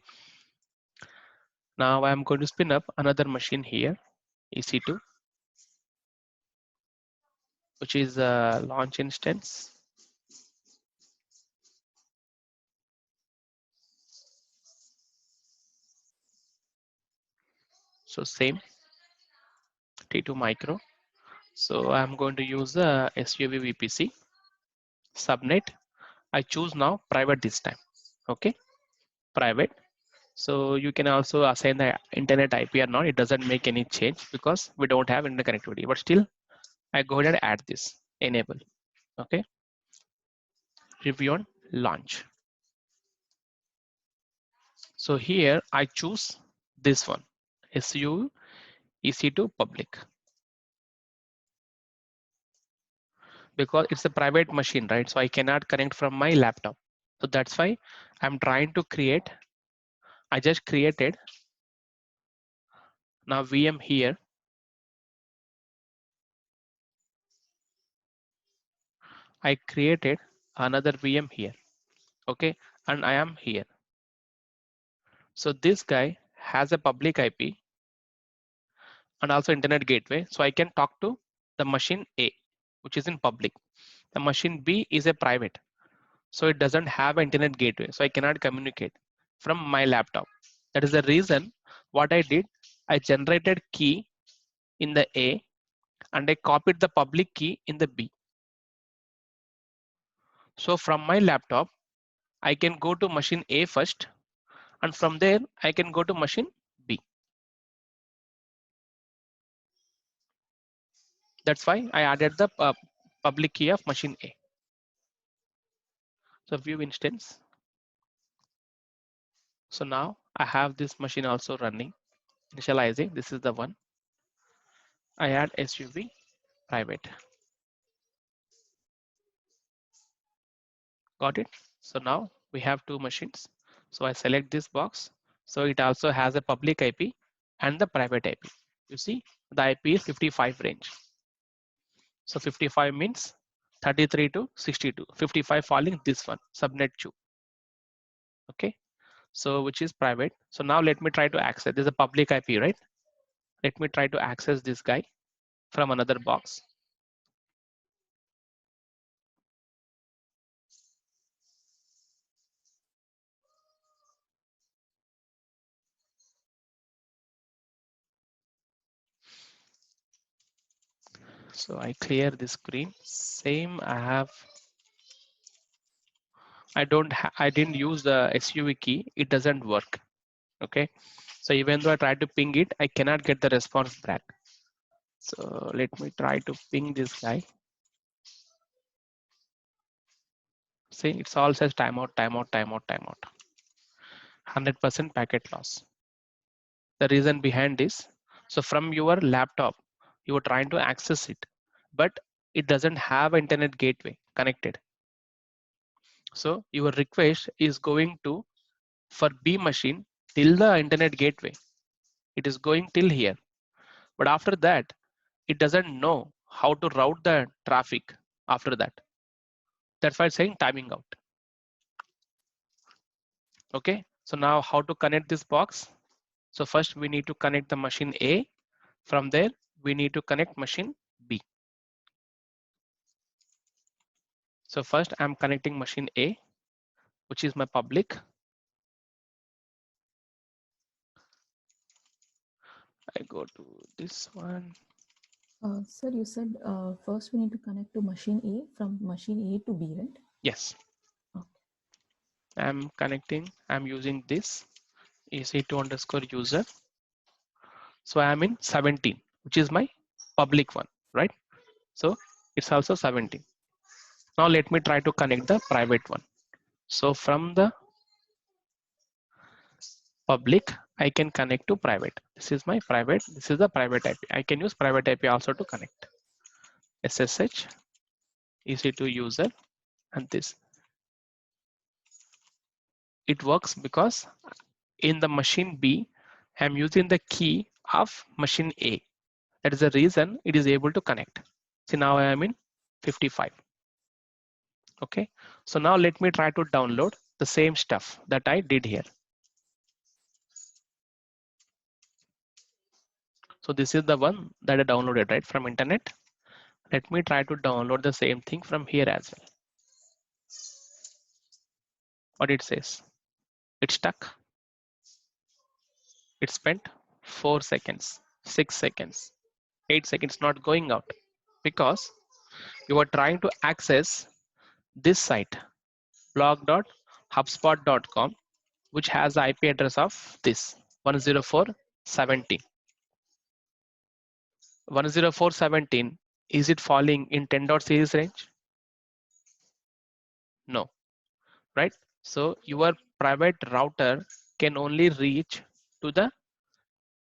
Speaker 1: Now I'm going to spin up another machine here, EC2, which is a launch instance. So same T2 micro. So I'm going to use the SUV VPC subnet. I choose now private this time. Okay, private. So you can also assign the internet IP or not. It doesn't make any change because we don't have internet connectivity. But still, I go ahead and add this enable. Okay, review on launch. So here I choose this one, SU EC2 public, because it's a private machine, right? So I cannot connect from my laptop. So that's why I'm trying to create. I just created now VM here. I created another VM here. Okay, and I am here. So this guy has a public IP and also internet gateway. So I can talk to the machine A, which is in public. The machine B is a private. So it doesn't have an internet gateway. So I cannot communicate from my laptop. That is the reason what I did. I generated key in the A and I copied the public key in the B. So from my laptop, I can go to machine A first, and from there I can go to machine B. That's why I added the public key of machine A. So view instance. So now I have this machine also running, initializing. This is the one. I add SUV private. Got it? So now we have two machines. So I select this box. So it also has a public IP and the private IP. You see the IP is 55 range. So 55 means 33 to 62. 55 falling this one, subnet 2. Okay. So which is private. So now let me try to access. This is a public IP, right? Let me try to access this guy from another box. So I clear this screen. Same I didn't use the SUV key. It doesn't work. Okay. So even though I try to ping it, I cannot get the response back. So let me try to ping this guy. See, it's all says timeout, timeout, timeout, timeout. 100% packet loss. The reason behind this, so from your laptop, you are trying to access it, but it doesn't have an internet gateway connected. So your request is going to for B machine till the internet gateway. It is going till here. But after that, it doesn't know how to route the traffic after that. That's why it's saying timing out. Okay, so now how to connect this box? So first we need to connect the machine A. From there, we need to connect machine B. So first I'm connecting machine A, which is my public. I go to this one.
Speaker 2: Sir, you said first we need to connect to machine A from machine A to B, right?
Speaker 1: Yes,
Speaker 2: Okay.
Speaker 1: I'm connecting. I'm using this EC2 underscore user. So I'm in 17, which is my public one, right? So it's also 17. Now let me try to connect the private one. So from the public, I can connect to private. This is my private. This is the private IP. I can use private IP also to connect. SSH, EC2 user, and this. It works because in the machine B, I'm using the key of machine A. That is the reason it is able to connect. See, now I am in 55. Okay, so now let me try to download the same stuff that I did here. So this is the one that I downloaded right from internet. Let me try to download the same thing from here as well. What it says, it's stuck. It spent 4 seconds, 6 seconds, 8 seconds not going out because you are trying to access this site blog.hubspot.com, which has the IP address of this 104.17. 104.17, is it falling in 10 dot series range? No, right? So your private router can only reach to the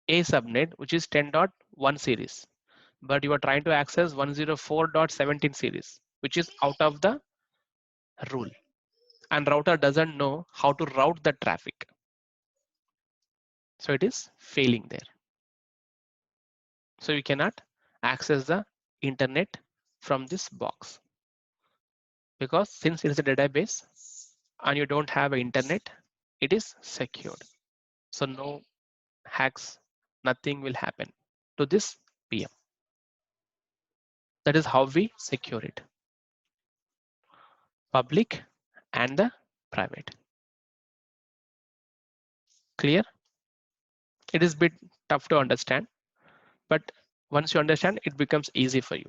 Speaker 1: A subnet, which is 10.1 series, but you are trying to access 104.17 series, which is out of the rule, and router doesn't know how to route the traffic. So it is failing there. So you cannot access the internet from this box because since it is a database and you don't have internet, it is secured. So no hacks, nothing will happen to this PM. That is how we secure it. Public and the private. Clear? It is a bit tough to understand, but once you understand, it becomes easy for you.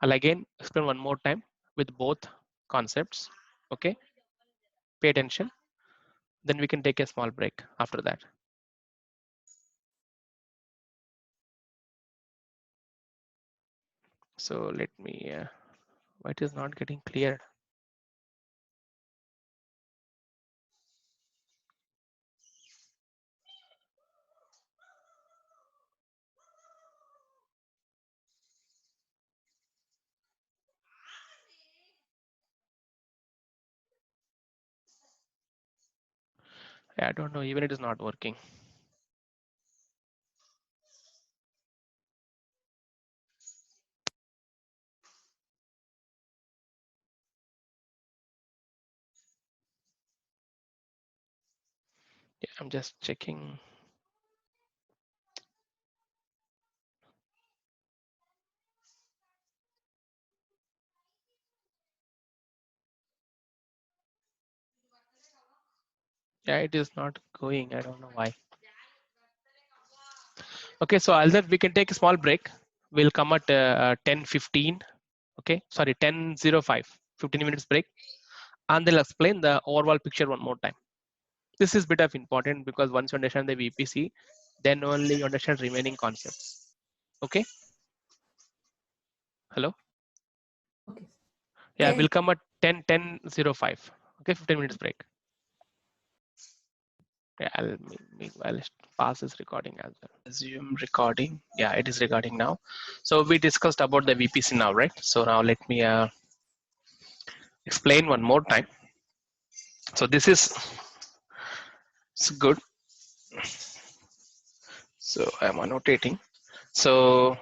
Speaker 1: I'll again explain one more time with both concepts. Okay, pay attention. Then we can take a small break after that. So let me, why it is not getting cleared? I don't know, even it is not working. Yeah, I'm just checking. Yeah, it is not going. I don't know why. Okay, so I'll we can take a small break. We'll come at 10:15. Okay, sorry, 10:05. 15 minutes break, and they'll explain the overall picture one more time. This is bit of important because once you understand the VPC, then only you understand remaining concepts. Okay. Hello.
Speaker 2: Okay.
Speaker 1: Yeah,
Speaker 4: Okay.
Speaker 1: we'll come at 10:05. Okay, 15 minutes break. Yeah, I'll pass this recording as well. Resume recording. Yeah, it is recording now. So we discussed about the VPC now, right? So now let me explain one more time. So this is it's good. So I'm annotating. So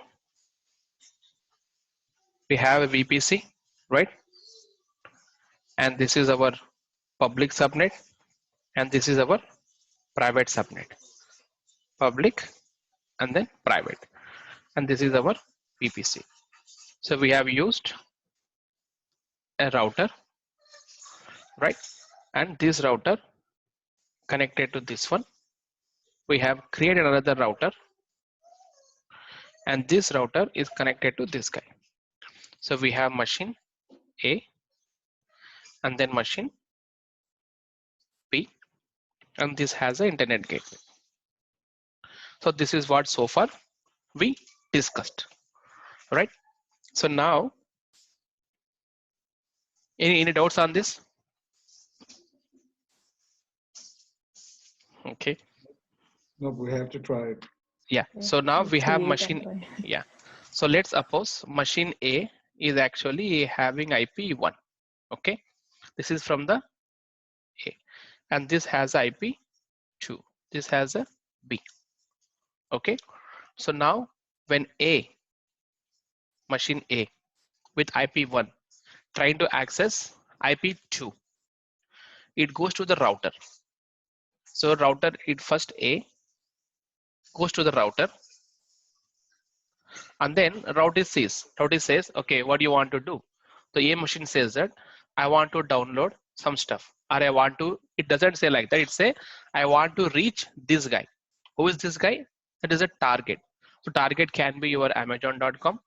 Speaker 1: we have a VPC, right? And this is our public subnet, and this is our private subnet. Public and then private, and this is our VPC. So we have used a router, right? And this router connected to this one. We have created another router, and this router is connected to this guy. So we have machine A and then machine B, and this has an internet gateway. So this is what so far we discussed, right? So now, any doubts on this? Okay.
Speaker 5: No, we have to try it.
Speaker 1: Yeah.
Speaker 2: Yeah,
Speaker 1: So now we
Speaker 2: let's
Speaker 1: have
Speaker 2: create and
Speaker 1: machine.
Speaker 2: try.
Speaker 1: Yeah. So let's suppose machine A is actually having IP 1. Okay. This is from the A, and this has IP 2. This has a B. Okay. So now when machine A with IP 1 trying to access IP 2, it goes to the router. So router, it first A goes to the router, and then router says, okay, what do you want to do? The A machine says that I want to download some stuff, or I want to, it doesn't say like that, it say I want to reach this guy. Who is this guy? That is a target. So target can be your amazon.com,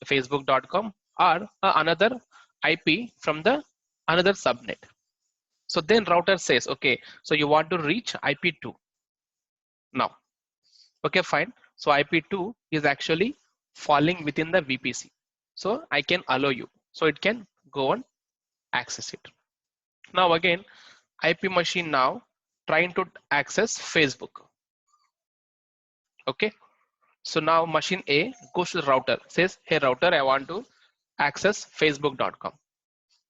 Speaker 1: facebook.com, or another IP from the another subnet. So then router says, okay, so you want to reach IP2 now. Okay, fine. So IP2 is actually falling within the VPC. So I can allow you. So it can go and access it. Now again, IP machine now trying to access Facebook. Okay. So now machine A goes to the router, says, hey router, I want to access facebook.com.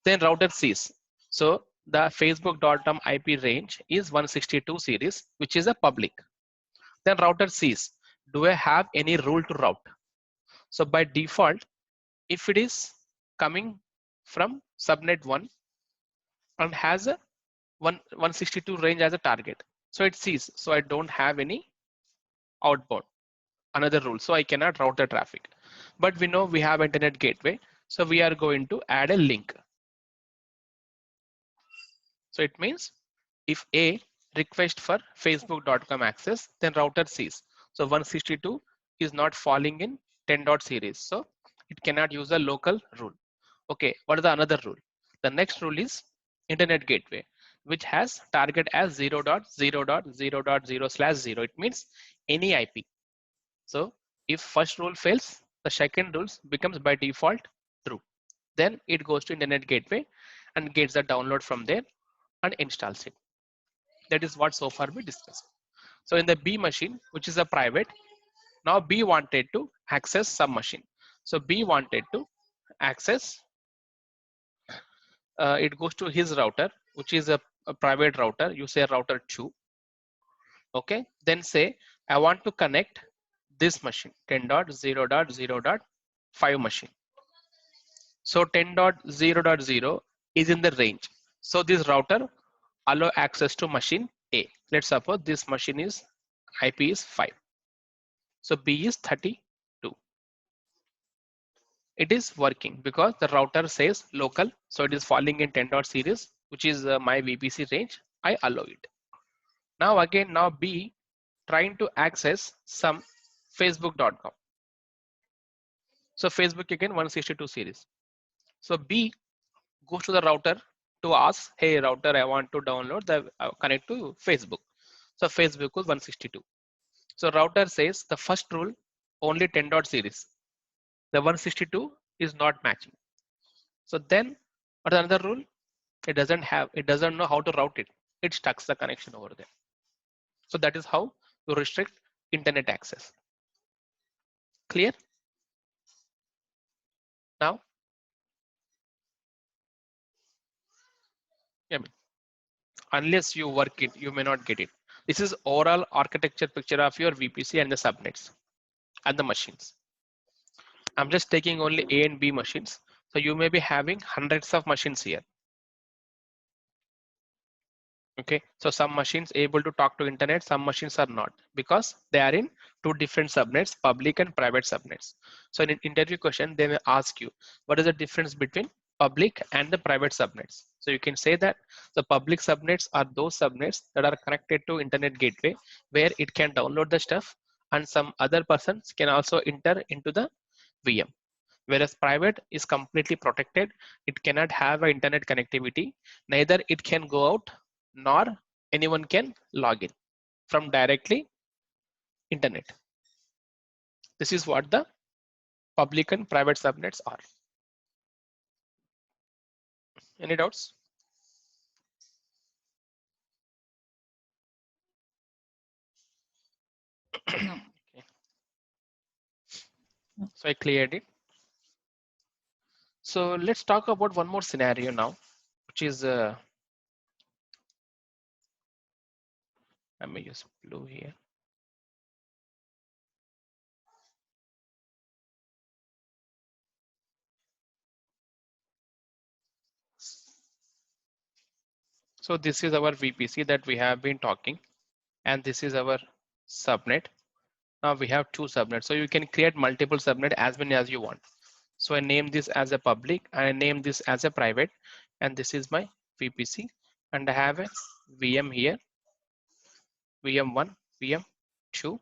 Speaker 1: Then router sees. So the facebook.com IP range is 162 series, which is a public. Then router sees, do I have any rule to route? So by default, if it is coming from subnet 1 and has a 162 range as a target, so it sees, so I don't have any outbound, another rule, so I cannot route the traffic. But we know we have internet gateway, so we are going to add a link. So it means if A request for facebook.com access, then router sees, so 162 is not falling in 10 dot series, so it cannot use a local rule. Okay, what is the another rule? The next rule is internet gateway, which has target as 0.0.0.0/0. It means any IP. So if first rule fails, the second rule becomes by default true. Then it goes to internet gateway and gets the download from there and installs it. That is what so far we discussed. So in the B machine, which is a private, now B wanted to access some machine. So B wanted to access, it goes to his router, which is a private router. You say router 2. Okay, then say I want to connect this machine 10.0.0.5 machine. So 10.0.0 is in the range. So this router allow access to machine A. Let's suppose this machine is IP is 5. So B is 32. It is working because the router says local. So it is falling in 10 dot series, which is my VPC range. I allow it. Now again, now B trying to access some facebook.com. So Facebook again 162 series. So B goes to the router to ask, hey router, I want to download the connect to Facebook. So Facebook is 162. So router says the first rule only 10 dot series. The 162 is not matching. So then what another rule? It doesn't know how to route it. It stucks the connection over there. So that is how you restrict internet access. Clear? Now, I mean, unless you work it, you may not get it. This is overall architecture picture of your VPC and the subnets and the machines. I'm just taking only A and B machines. So you may be having hundreds of machines here. Okay, so some machines able to talk to internet, some machines are not because they are in two different subnets, public and private subnets. So in an interview question, they may ask you, what is the difference between public and the private subnets? So you can say that the public subnets are those subnets that are connected to internet gateway where it can download the stuff and some other persons can also enter into the VM. Whereas private is completely protected. It cannot have an internet connectivity. Neither it can go out nor anyone can log in from directly internet. This is what the public and private subnets are. Any doubts?
Speaker 3: No.
Speaker 1: Okay.
Speaker 2: No.
Speaker 1: So I cleared it. So let's talk about one more scenario now, which is I may use blue here. So this is our VPC that we have been talking, and this is our subnet. Now we have two subnets, so you can create multiple subnet as many as you want. So I name this as a public and I name this as a private, and this is my VPC, and I have a VM here, VM1, VM2,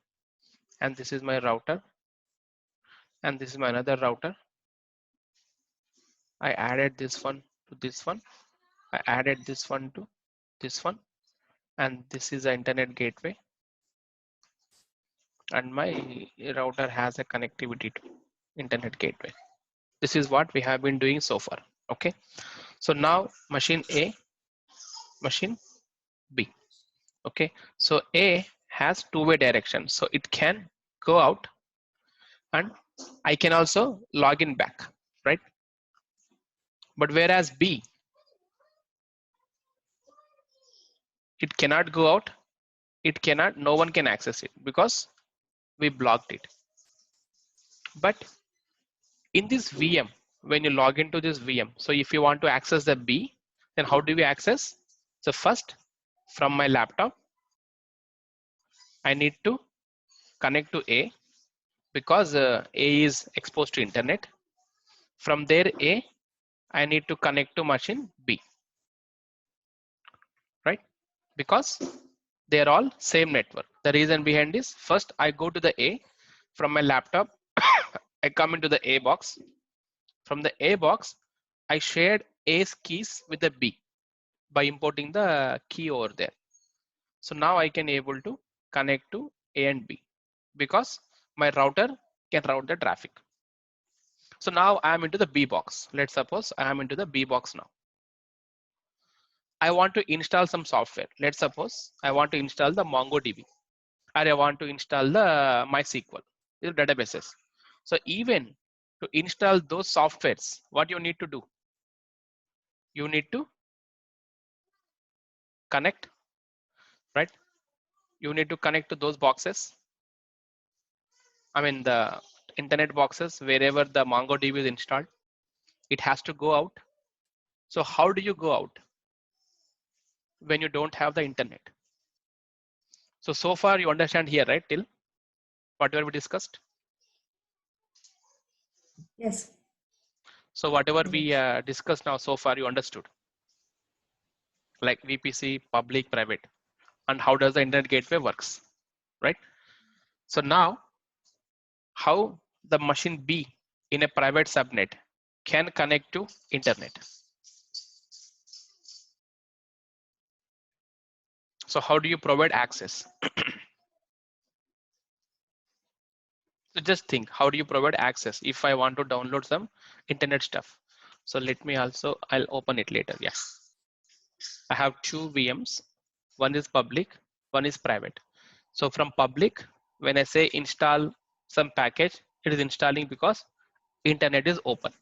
Speaker 1: and this is my router, and this is my another router. I added this one to this one, I added this one to this one, and this is the internet gateway, and my router has a connectivity to internet gateway. This is what we have been doing so far. Okay, so now machine A, machine B. Okay, so A has two-way direction, so it can go out and I can also log in back, right? But whereas B, it cannot go out, it cannot, no one can access it because we blocked it. But in this VM, when you log into this VM, so if you want to access the B, then how do we access? So first, from my laptop, I need to connect to A because A is exposed to internet. From there, I need to connect to machine B, right? Because they are all same network. The reason behind this, first I go to the A from my laptop, I come into the A box. From the A box, I shared A's keys with the B by importing the key over there. So now I can able to connect to A and B because my router can route the traffic. So now I am into the B box. Let's suppose I am into the B box now. I want to install some software. Let's suppose I want to install the MongoDB or I want to install the MySQL, the databases. So even to install those softwares, what you need to do? You need to connect, right? You need to connect to those boxes. I mean the internet boxes, wherever the MongoDB is installed, it has to go out. So how do you go out when you don't have the internet? So far you understand here, right? Till whatever we discussed.
Speaker 4: Yes.
Speaker 1: So whatever we
Speaker 2: Yes.
Speaker 1: discussed now so far, you understood, like VPC, public, private, and how does the internet gateway works, right? So now, how the machine B in a private subnet can connect to internet. So how do you provide access? So just think, how do you provide access if I want to download some internet stuff? So let me also, I'll open it later. Yeah, I have two VMs. One is public, one is private. So from public, when I say install some package, it is installing because internet is open.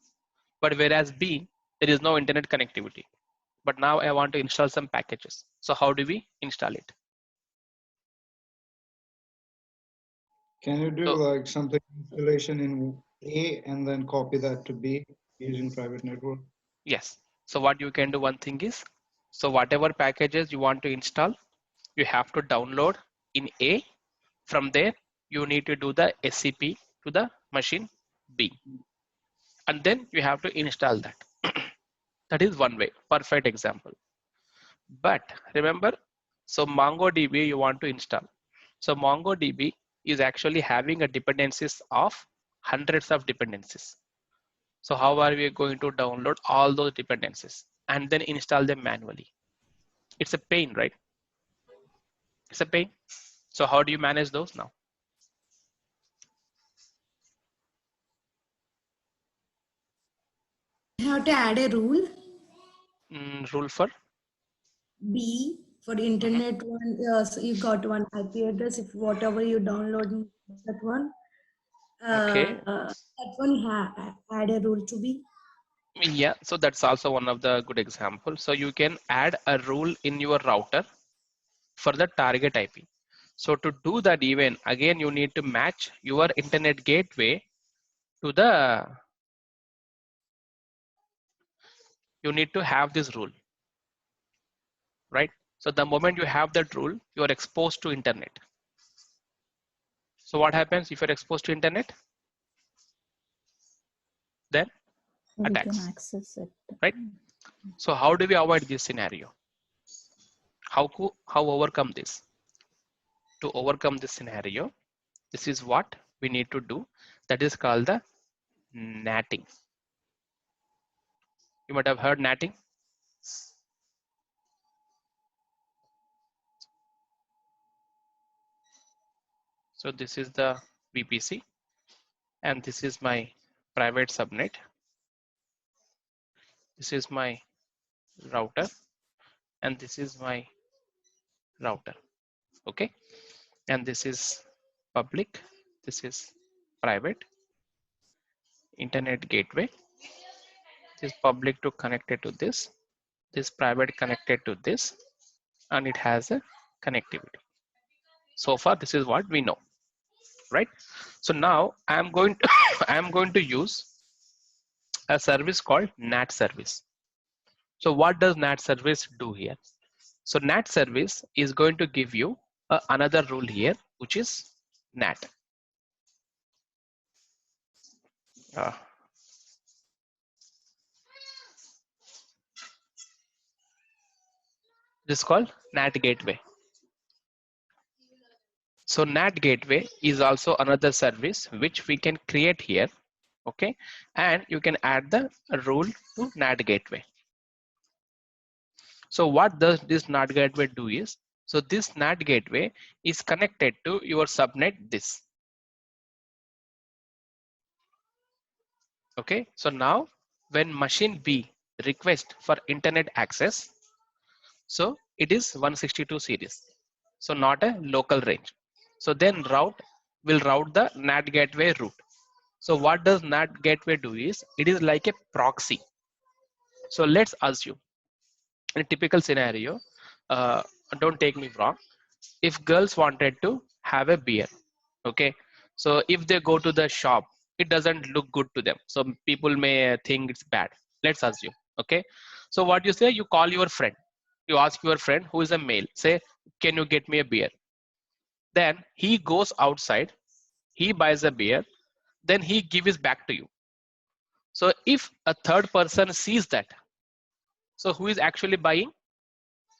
Speaker 1: But whereas B, there is no internet connectivity. But now I want to install some packages. So how do we install it?
Speaker 5: Can you do
Speaker 1: So
Speaker 5: like something installation in A and then copy that to B using private network?
Speaker 1: yes. So what you can do, one thing is, so whatever packages you want to install, you have to download in A. From there, you need to do the SCP to the machine B. And then you have to install that. That is one way, perfect example. But remember, so MongoDB you want to install. So MongoDB is actually having a dependencies of hundreds of dependencies. So how are we going to download all those dependencies and then install them manually? It's a pain, right? It's a pain. So how do you manage those now?
Speaker 4: You have to add a rule.
Speaker 1: Rule for?
Speaker 4: B for the
Speaker 1: Mhm.
Speaker 4: internet one. So you got one IP address. If whatever you download that one,
Speaker 1: Okay.
Speaker 4: that one add a rule to be.
Speaker 1: Yeah, so that's also one of the good examples. So you can add a rule in your router for the target IP. So to do that, even again, you need to match your internet gateway to the, you need to have this rule, right? So the moment you have that rule, you are exposed to internet. So what happens if you're exposed to internet? Then
Speaker 2: We can
Speaker 1: attacks,
Speaker 2: access it.
Speaker 1: right? So how do we avoid this scenario? How overcome this? To overcome this scenario, this is what we need to do. That is called the natting. You might have heard natting. So this is the VPC and this is my private subnet. This is my router and this is my router. Okay, and this is public, this is private internet gateway. This public to connected to this private connected to this, and it has a connectivity. So far this is what we know, right? So now I'm going to I'm going to use a service called NAT service. So what does NAT service do here? So NAT service is going to give you another rule here, which is NAT. Uh, this is called NAT gateway. So NAT gateway is also another service which we can create here. Okay, and you can add the rule to NAT gateway. So what does this NAT gateway do is, so this NAT gateway is connected to your subnet this. Okay, so now when machine B request for internet access, so it is 162 series, so not a local range. So then route will route the NAT gateway route. So what does NAT gateway do is, it is like a proxy. So let's assume in a typical scenario, don't take me wrong, if girls wanted to have a beer, okay, so if they go to the shop, it doesn't look good to them, so people may think it's bad, let's assume. Okay, so what you say, you call your friend, you ask your friend who is a male, say, can you get me a beer? Then he goes outside, he buys a beer, then he gives back to you. So if a third person sees that, so who is actually buying?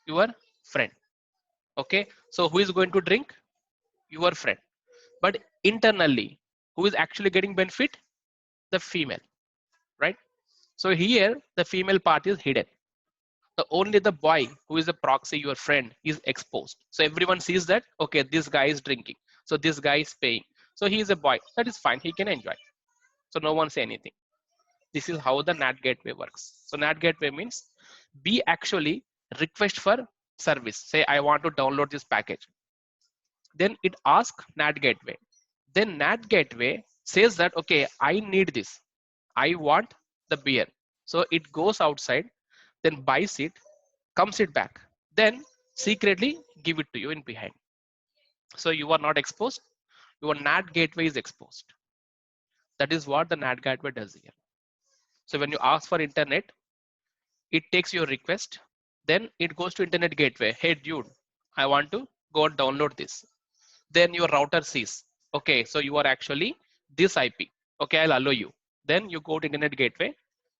Speaker 1: Your friend. Okay, so who is going to drink? Your friend. But internally, who is actually getting benefit? The female, right? So here the female part is hidden. The only the boy who is a proxy, your friend, is exposed. So everyone sees that, okay, this guy is drinking, so this guy is paying, so he is a boy, that is fine, he can enjoy. So no one say anything. This is how the NAT gateway works. So NAT gateway means B actually request for service. Say I want to download this package. Then it asks NAT gateway. Then NAT gateway says that, okay, I need this. I want the beer. So it goes outside, then buys it, comes it back, then secretly give it to you in behind. So you are not exposed. Your NAT gateway is exposed. That is what the NAT gateway does here. So when you ask for internet, it takes your request, then it goes to internet gateway. Hey dude, I want to go and download this. Then your router sees, okay, so you are actually this IP. Okay, I'll allow you. Then you go to internet gateway,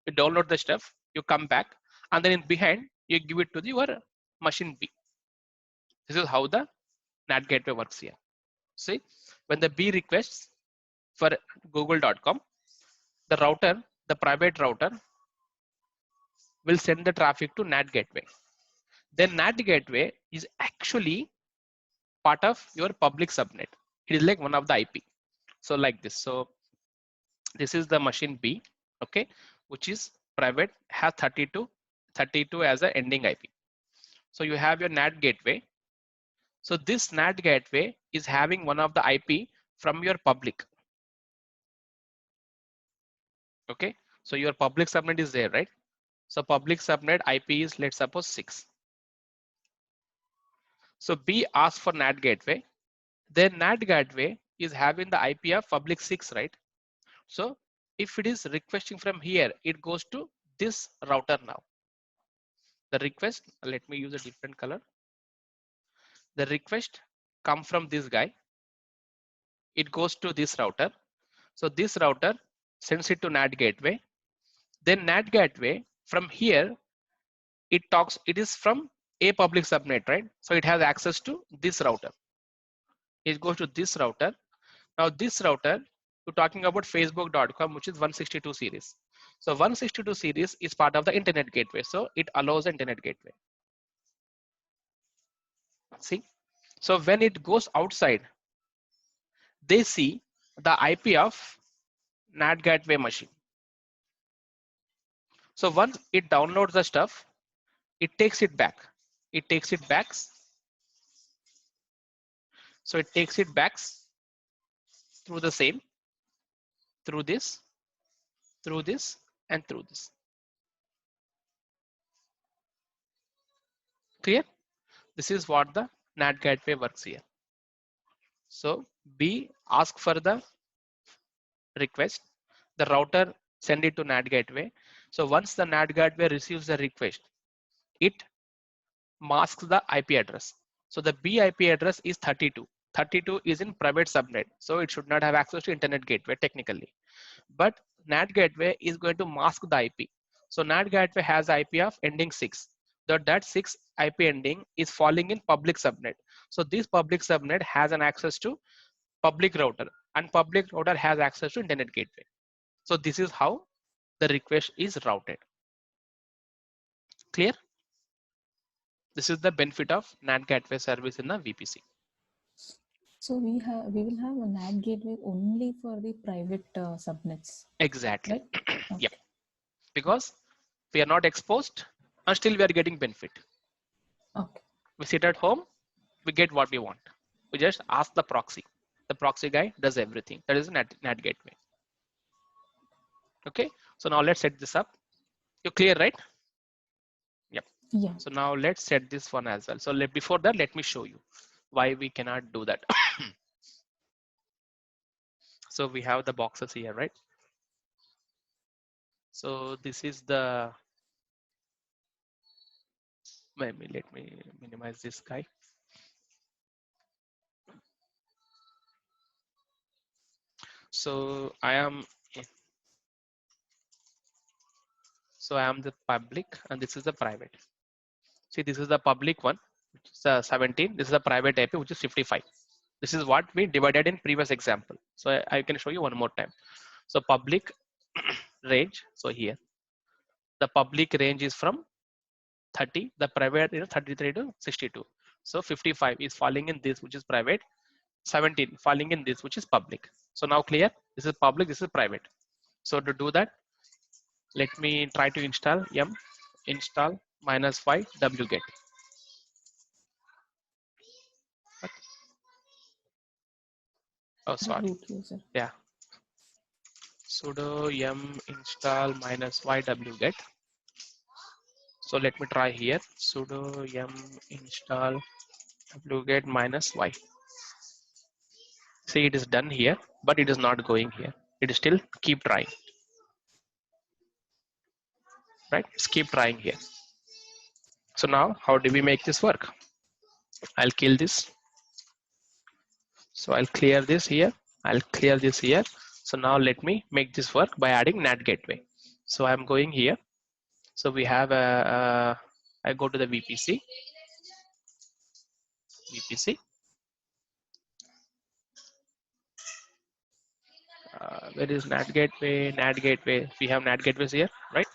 Speaker 1: you download the stuff, you come back, and then in behind you give it to your machine B. This is how the NAT gateway works here. See, when the B requests for google.com, the router, the private router will send the traffic to NAT gateway. Then NAT gateway is actually part of your public subnet. It is like one of the IP. So like this. So this is the machine B, okay, which is private, has 32 as a ending IP. So you have your NAT gateway. So this NAT gateway is having one of the IP from your public. Okay, so your public subnet is there, right? So public subnet IP is, let's suppose, 6. So B asks for NAT gateway. Then NAT gateway is having the IP of public 6, right? So if it is requesting from here, it goes to this router now. The request, let me use a different color. The request come from this guy. It goes to this router. So this router sends it to NAT gateway. Then NAT gateway from here, it talks, it is from a public subnet, right? So it has access to this router. It goes to this router. Now this router, we're talking about facebook.com, which is 162 series. So 162 series is part of the internet gateway. So it allows the internet gateway. See, so when it goes outside, they see the IP of NAT gateway machine. So once it downloads the stuff, it takes it back. It takes it back. So it takes it back through the same, through this, and through this. Clear? This is what the NAT gateway works here. So B ask for the request, the router send it to NAT gateway. So once the NAT gateway receives the request, it masks the IP address. So the B IP address is 32. 32 is in private subnet, so it should not have access to internet gateway technically. But NAT gateway is going to mask the IP. So NAT gateway has IP of ending 6. That 6 IP ending is falling in public subnet. So this public subnet has an access to public router, and public router has access to internet gateway. So this is how the request is routed. Clear? This is the benefit of NAT gateway service in the VPC.
Speaker 2: So we will have a NAT gateway only for the private subnets,
Speaker 1: Exactly.
Speaker 2: right? Okay.
Speaker 1: Yep. Because we are not exposed and still we are getting benefit.
Speaker 2: Okay.
Speaker 1: We sit at home, we get what we want. We just ask the proxy. The proxy guy does everything. That is a NAT gateway. Okay. So now let's set this up. You're clear, right? Yep.
Speaker 2: Yeah.
Speaker 1: So now let's set this one as well. So before that, let me show you why we cannot do that. So we have the boxes here, right? So this is the, maybe let me minimize this guy. So I am the public and this is the private. See, this is the public one, which is 17. This is the private IP, which is 55. This is what we divided in previous example. So I can show you one more time. So public range. So here the public range is from 30. The private is 33 to 62. So 55 is falling in this, which is private. 17 falling in this, which is public. So now clear. This is public. This is private. So to do that, let me try to install yum install -y wget. Oh, sorry.
Speaker 2: Root user.
Speaker 1: Yeah. Sudo yum install -y wget. So let me try here. Sudo yum install wget -y. See, it is done here, but it is not going here. It is still keep trying. Right? Let's keep trying here. So now, how do we make this work? I'll kill this. So I'll clear this here. I'll clear this here. So now let me make this work by adding NAT gateway. So I'm going here. So we have I go to the VPC. Where is NAT gateway? NAT gateway. We have NAT gateways here, right?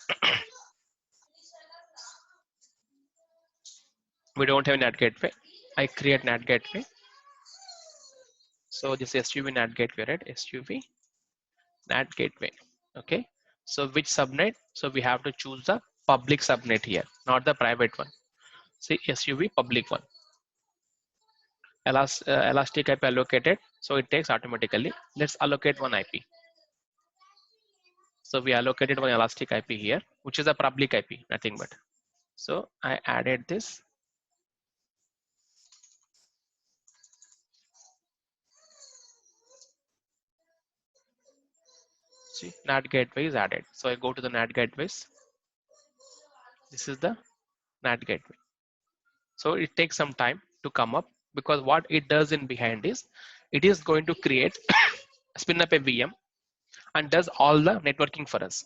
Speaker 1: We don't have NAT gateway. I create NAT gateway. So this SUV NAT gateway, right? SUV NAT gateway. Okay. So which subnet? So we have to choose the public subnet here, not the private one. See, SUV public one. Elastic IP allocated, so it takes automatically. Let's allocate one IP. So we allocated one elastic IP here, which is a public IP, nothing but. So I added this. See, NAT gateway is added. So I go to the NAT gateways. This is the NAT gateway. So it takes some time to come up because what it does in behind is, it is going to create, spin up a VM and does all the networking for us.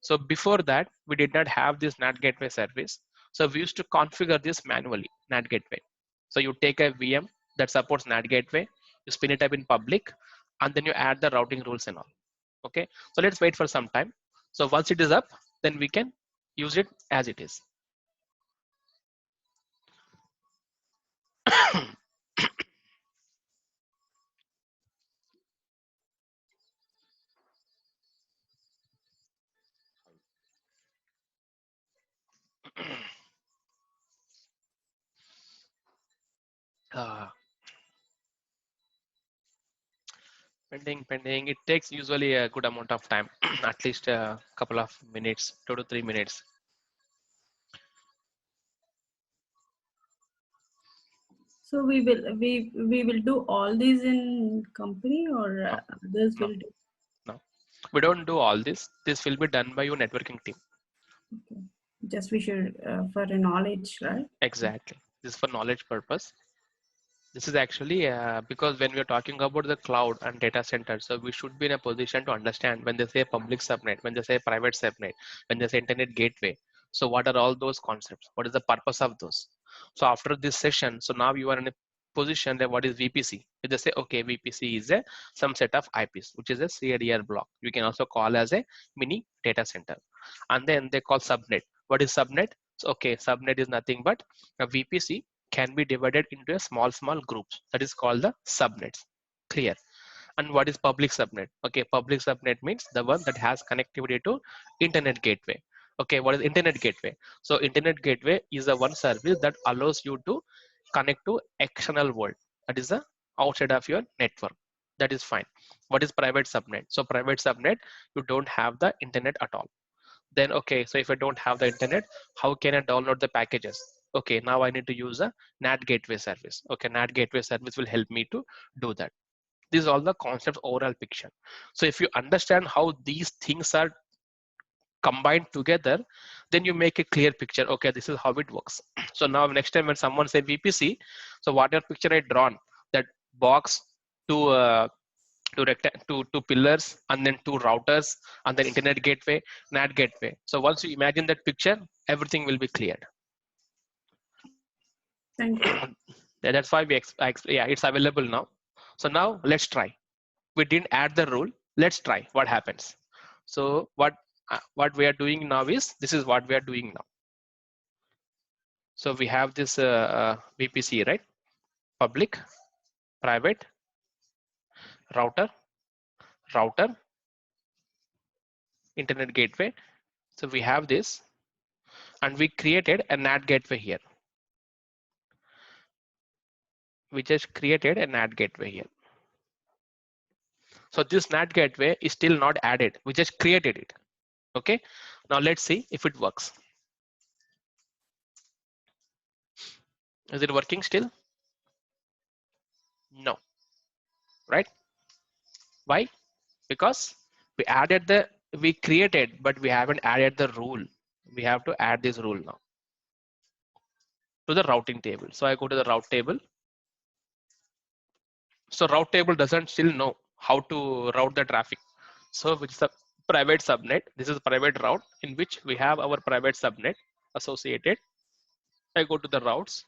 Speaker 1: So before that, we did not have this NAT gateway service. So we used to configure this manually, NAT gateway. So you take a VM that supports NAT gateway, you spin it up in public, and then you add the routing rules and all. Okay, so let's wait for some time. So once it is up, then we can use it as it is. uh, pending. It takes usually a good amount of time, at least a couple of minutes, 2 to 3 minutes.
Speaker 2: So we will do all these in company, or others
Speaker 1: No.
Speaker 2: will do.
Speaker 1: No, we don't do all this. This will be done by your networking team.
Speaker 2: Okay. Just we should for a knowledge, right?
Speaker 1: Exactly. This is for knowledge purpose. This is actually because when we're talking about the cloud and data center, so we should be in a position to understand when they say public subnet, when they say private subnet, when they say internet gateway. So what are all those concepts? What is the purpose of those? So after this session, so now you are in a position that what is VPC? If they say, okay, VPC is a some set of IPs, which is a CADR block. You can also call as a mini data center. And then they call subnet. What is subnet? So, okay, subnet is nothing but a VPC can be divided into a small groups, that is called the subnets. Clear? And what is public subnet? Okay, public subnet means the one that has connectivity to internet gateway. Okay, what is internet gateway? So internet gateway is the one service that allows you to connect to external world, that is the outside of your network. That is fine. What is private subnet? So private subnet, you don't have the internet at all. Then okay, so if I don't have the internet, how can I download the packages? Okay, now I need to use a NAT gateway service. Okay, NAT gateway service will help me to do that. These are all the concepts overall picture. So if you understand how these things are combined together, then you make a clear picture. Okay, this is how it works. So now next time when someone say VPC, so whatever picture I drawn, that box to two pillars, and then two routers, and then internet gateway, NAT gateway. So once you imagine that picture, everything will be cleared.
Speaker 2: Thank you.
Speaker 1: Yeah, that's why yeah, it's available now. So now let's try. We didn't add the rule. Let's try what happens. So what we are doing now is, this is what we are doing now. So we have this VPC, right? Public, private, router, internet gateway. So we have this, and we created a NAT gateway here. We just created a NAT gateway here. So this NAT gateway is still not added. We just created it. Okay. Now let's see if it works. Is it working still? No. Right? Why? Because we created, but we haven't added the rule. We have to add this rule now to the routing table. So I go to the route table. So route table doesn't still know how to route the traffic. So which is a private subnet. This is a private route in which we have our private subnet associated. I go to the routes.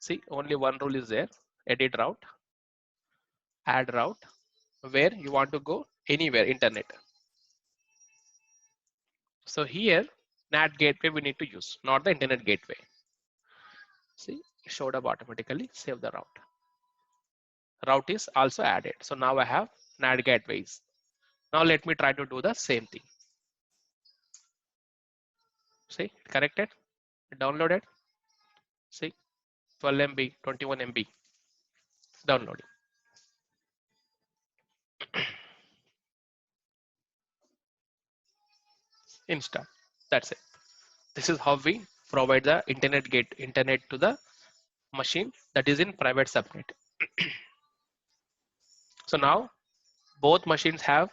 Speaker 1: See, only one rule is there: edit route, add route, where you want to go anywhere, internet. So here, NAT gateway we need to use, not the internet gateway. See, it showed up automatically. Save the route. Route is also added. So now I have NAT gateways. Now let me try to do the same thing. See, corrected, downloaded. See, 12 MB, 21 MB, downloading. Install. That's it. This is how we provide the internet to the machine that is in private subnet. So now both machines have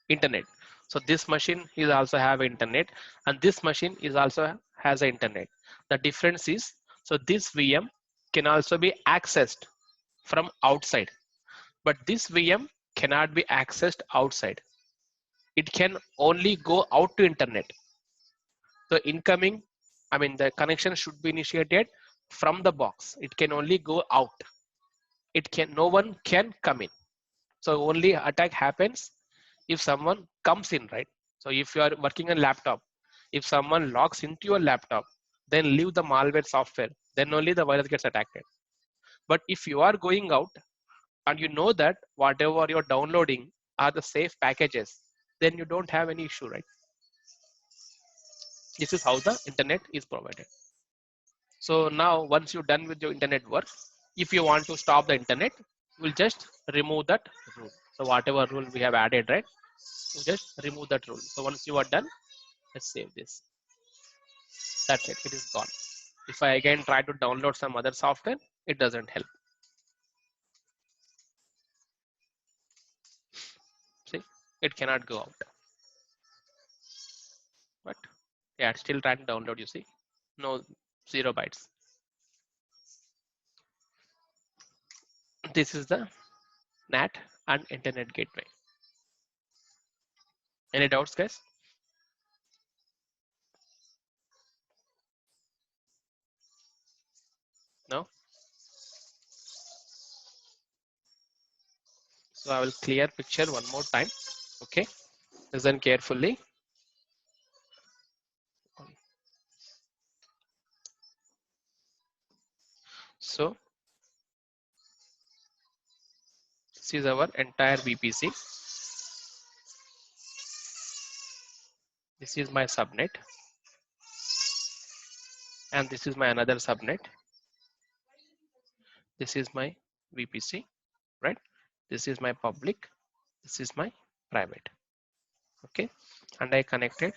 Speaker 1: internet. So this machine is also have internet, and this machine is also has internet. The difference is, so this VM can also be accessed from outside, but this VM cannot be accessed outside. It can only go out to internet. The incoming, I mean the connection should be initiated from the box. It can only go out. No one can come in. So only attack happens if someone comes in, right? So if you are working on laptop, if someone logs into your laptop, then leave the malware software, then only the virus gets attacked. But if you are going out and you know that whatever you're downloading are the safe packages, then you don't have any issue, right? This is how the internet is provided. So now once you're done with your internet work, if you want to stop the internet, we'll just remove that rule. So whatever rule we have added, right? You just remove that rule. So once you are done, let's save this. That's it. It is gone. If I again try to download some other software, it doesn't help. See, it cannot go out. But yeah, it's still trying to download. You see, no, 0 bytes. This is the NAT and internet gateway. Any doubts, guys? No. So I will clear picture one more time. Okay, listen carefully. So this is our entire VPC. This is my subnet, and this is my another subnet. This is my VPC, right? This is my public. This is my private. Okay, and I connected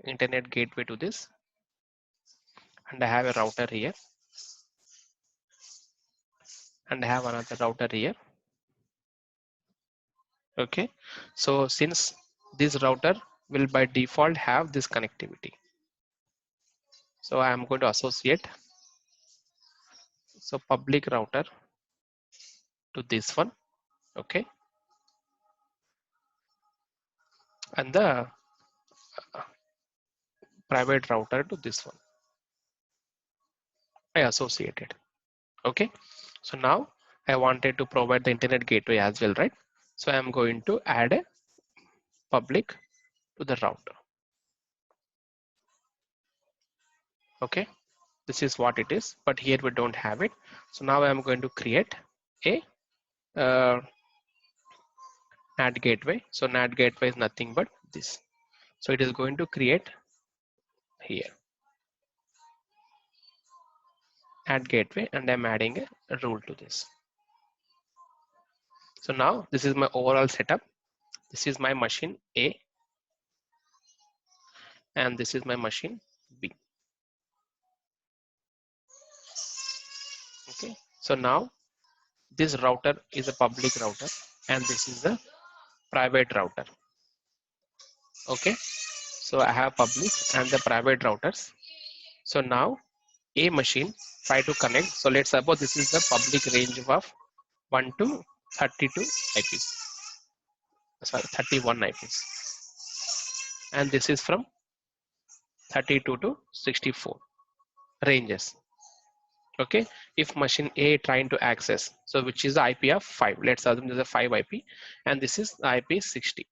Speaker 1: internet gateway to this, and I have a router here, and I have another router here. Okay, so since this router will by default have this connectivity, so I am going to associate, so public router to this one. Okay, and the private router to this one. I associated. Okay. So now I wanted to provide the internet gateway as well, right? So I'm going to add a public to the router. Okay. This is what it is, but here we don't have it. So now I'm going to create a NAT gateway. So NAT gateway is nothing but this. So it is going to create here NAT gateway, and I'm adding a rule to this. So now this is my overall setup. This is my machine A, and this is my machine B. Okay. So now this router is a public router, and this is a private router. Okay. So I have public and the private routers. So now a machine try to connect. So let's suppose this is the public range of 1 to 32 IPs. Sorry, 31 IPs. And this is from 32 to 64 ranges. Okay. If machine A trying to access, so which is the IP of 5. Let's assume there's a 5 IP, and this is the IP 60.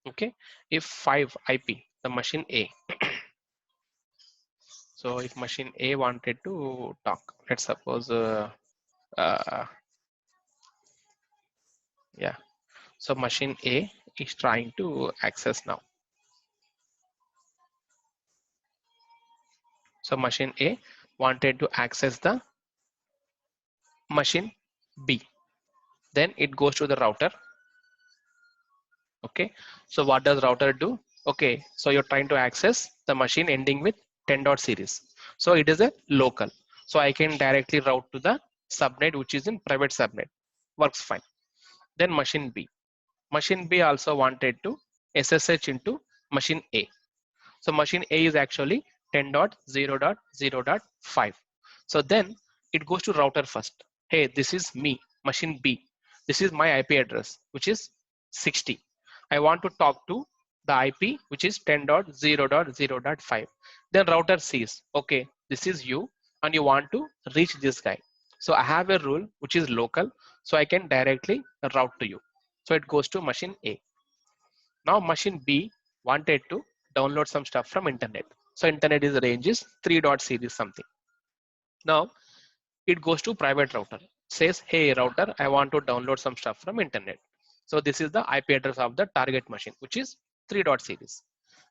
Speaker 1: Okay. If 5 IP, the machine A. So if machine A wanted to talk, let's suppose, yeah. So machine A is trying to access now. So machine A wanted to access the machine B. Then it goes to the router. Okay. So what does router do? Okay. So you're trying to access the machine ending with 10 dot series. So it is a local. So I can directly route to the subnet, which is in private subnet. Works fine. Then machine B. Machine B also wanted to SSH into machine A. So machine A is actually 10.0.0.5. So then it goes to router first. Hey, this is me, machine B. This is my IP address, which is 60. I want to talk to the IP, which is 10.0.0.5. Then router sees, okay, this is you, and you want to reach this guy. So I have a rule which is local, so I can directly route to you. So it goes to machine A. Now machine B wanted to download some stuff from internet. So internet is range is 3 dot series something. Now it goes to private router. Says, hey router, I want to download some stuff from internet. So this is the IP address of the target machine, which is 3 dot series.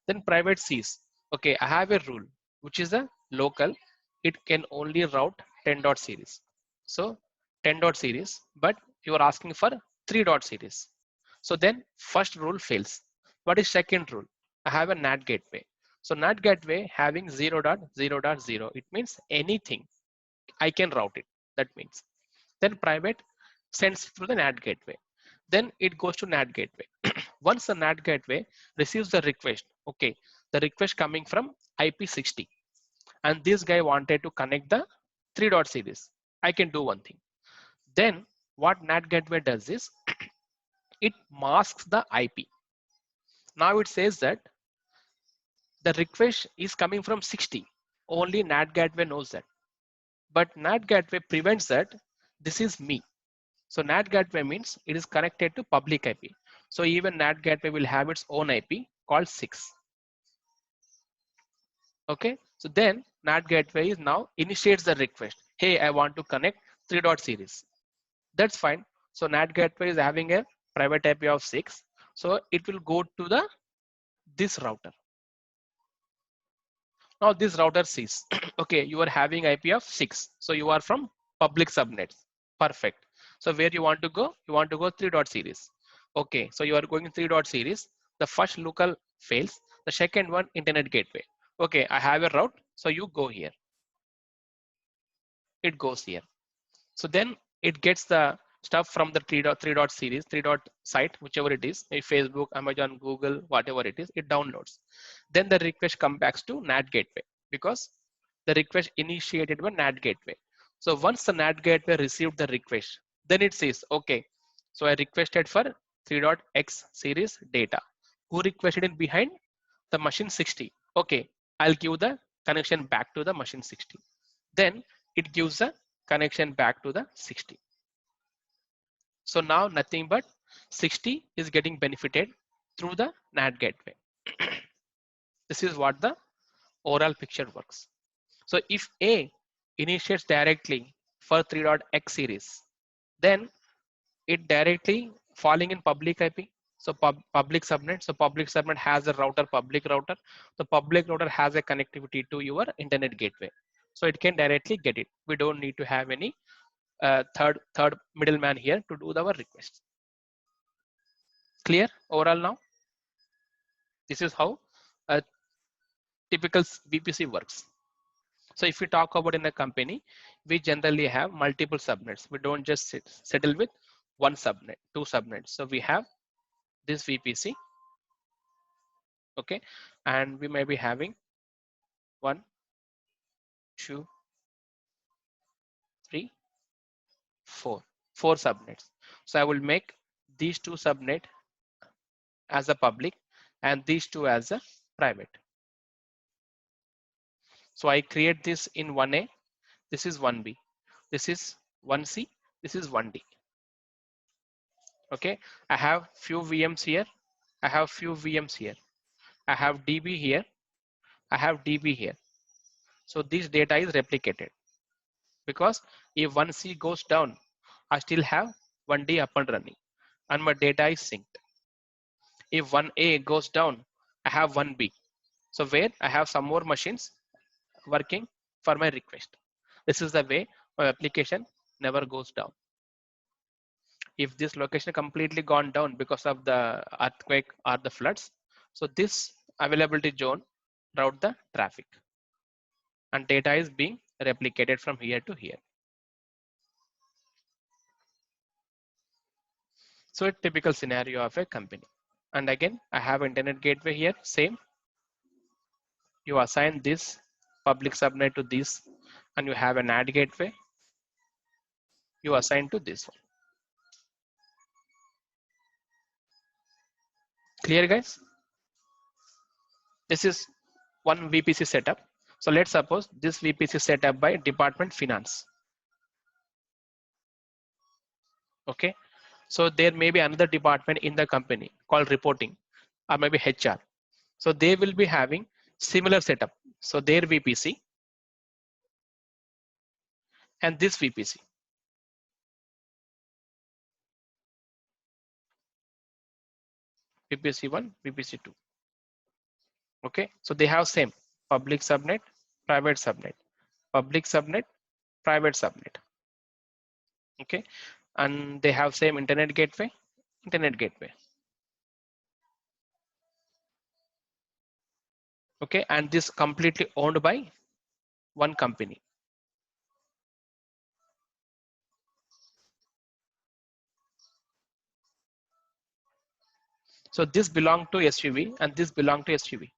Speaker 1: Then private sees, okay, I have a rule, which is a local. It can only route 10 dot series. So 10 dot series, but you are asking for 3 dot series. So then first rule fails. What is second rule? I have a NAT gateway. So NAT gateway having 0.0.0, it means anything I can route it. That means then private sends through the NAT gateway. Then it goes to NAT gateway. Once the NAT gateway receives the request, okay, the request coming from IP60, and this guy wanted to connect the 3 dot series. I can do one thing. Then what NAT gateway does is it masks the IP. Now it says that the request is coming from 60. Only NAT gateway knows that. But NAT gateway prevents that. This is me. So NAT gateway means it is connected to public IP. So even NAT gateway will have its own IP called 6. Okay. So then NAT gateway is now initiates the request. Hey, I want to connect 3 dot series. That's fine. So NAT gateway is having a private IP of 6. So it will go to the this router. Now this router sees, okay, you are having IP of 6. So you are from public subnets. Perfect. So where you want to go? You want to go 3 dot series. Okay, so you are going 3 dot series. The first local fails. The second one, internet gateway. Okay, I have a route. So you go here. It goes here. So then it gets the stuff from the 3 dot series, 3 dot site, whichever it is, maybe Facebook, Amazon, Google, whatever it is, it downloads. Then the request comes back to NAT gateway because the request initiated by NAT gateway. So once the NAT gateway received the request, then it says, okay, so I requested for 3.x series data. Who requested it behind? The machine 60. Okay, I'll give the connection back to the machine 60. Then it gives the connection back to the 60. So now nothing but 60 is getting benefited through the NAT gateway. This is what the overall picture works. So if A initiates directly for 3.x series, then it directly falling in public IP. So public subnet. So public subnet has a router, public router. The public router has a connectivity to your internet gateway. So it can directly get it. We don't need to have any third middleman here to do our request. Clear overall now? This is how a typical VPC works. So if we talk about in a company, we generally have multiple subnets. We don't just settle with one subnet, two subnets. So we have this VPC, okay, and we may be having 1, 2, 3, 4 subnets. So I will make these two subnet as a public and these two as a private. So I create this in 1A, this is 1B, this is 1C, this is 1D. Okay, I have few VMs here, I have few VMs here, I have DB here, I have DB here. So this data is replicated because if 1C goes down, I still have 1D up and running and my data is synced. If 1A goes down, I have 1B. So where I have some more machines working for my request. This is the way my application never goes down. If this location completely gone down because of the earthquake or the floods, so this availability zone route the traffic and data is being replicated from here to here. So a typical scenario of a company. And again, I have internet gateway here, same. You assign this public subnet to this and you have an NAT gateway. You assign to this one. Clear guys? This is one VPC setup. So let's suppose this VPC setup by department finance. Okay. So there may be another department in the company called reporting or maybe HR. So they will be having similar setup. So their VPC and this VPC. VPC 1, VPC 2. Okay, so they have same public subnet, private subnet, public subnet, private subnet. Okay, and they have same internet gateway, internet gateway. Okay, and this completely owned by one company. So this belong to SUV and this belong to SUV,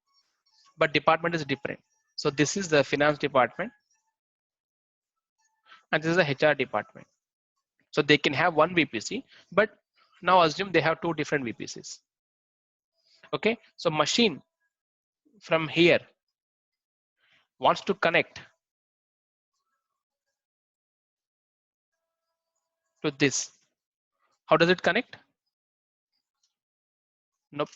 Speaker 1: but department is different. So this is the finance department and this is the HR department. So they can have one VPC, but now assume they have two different VPCs. Okay, so machine from here wants to connect to this. How does it connect? Nope,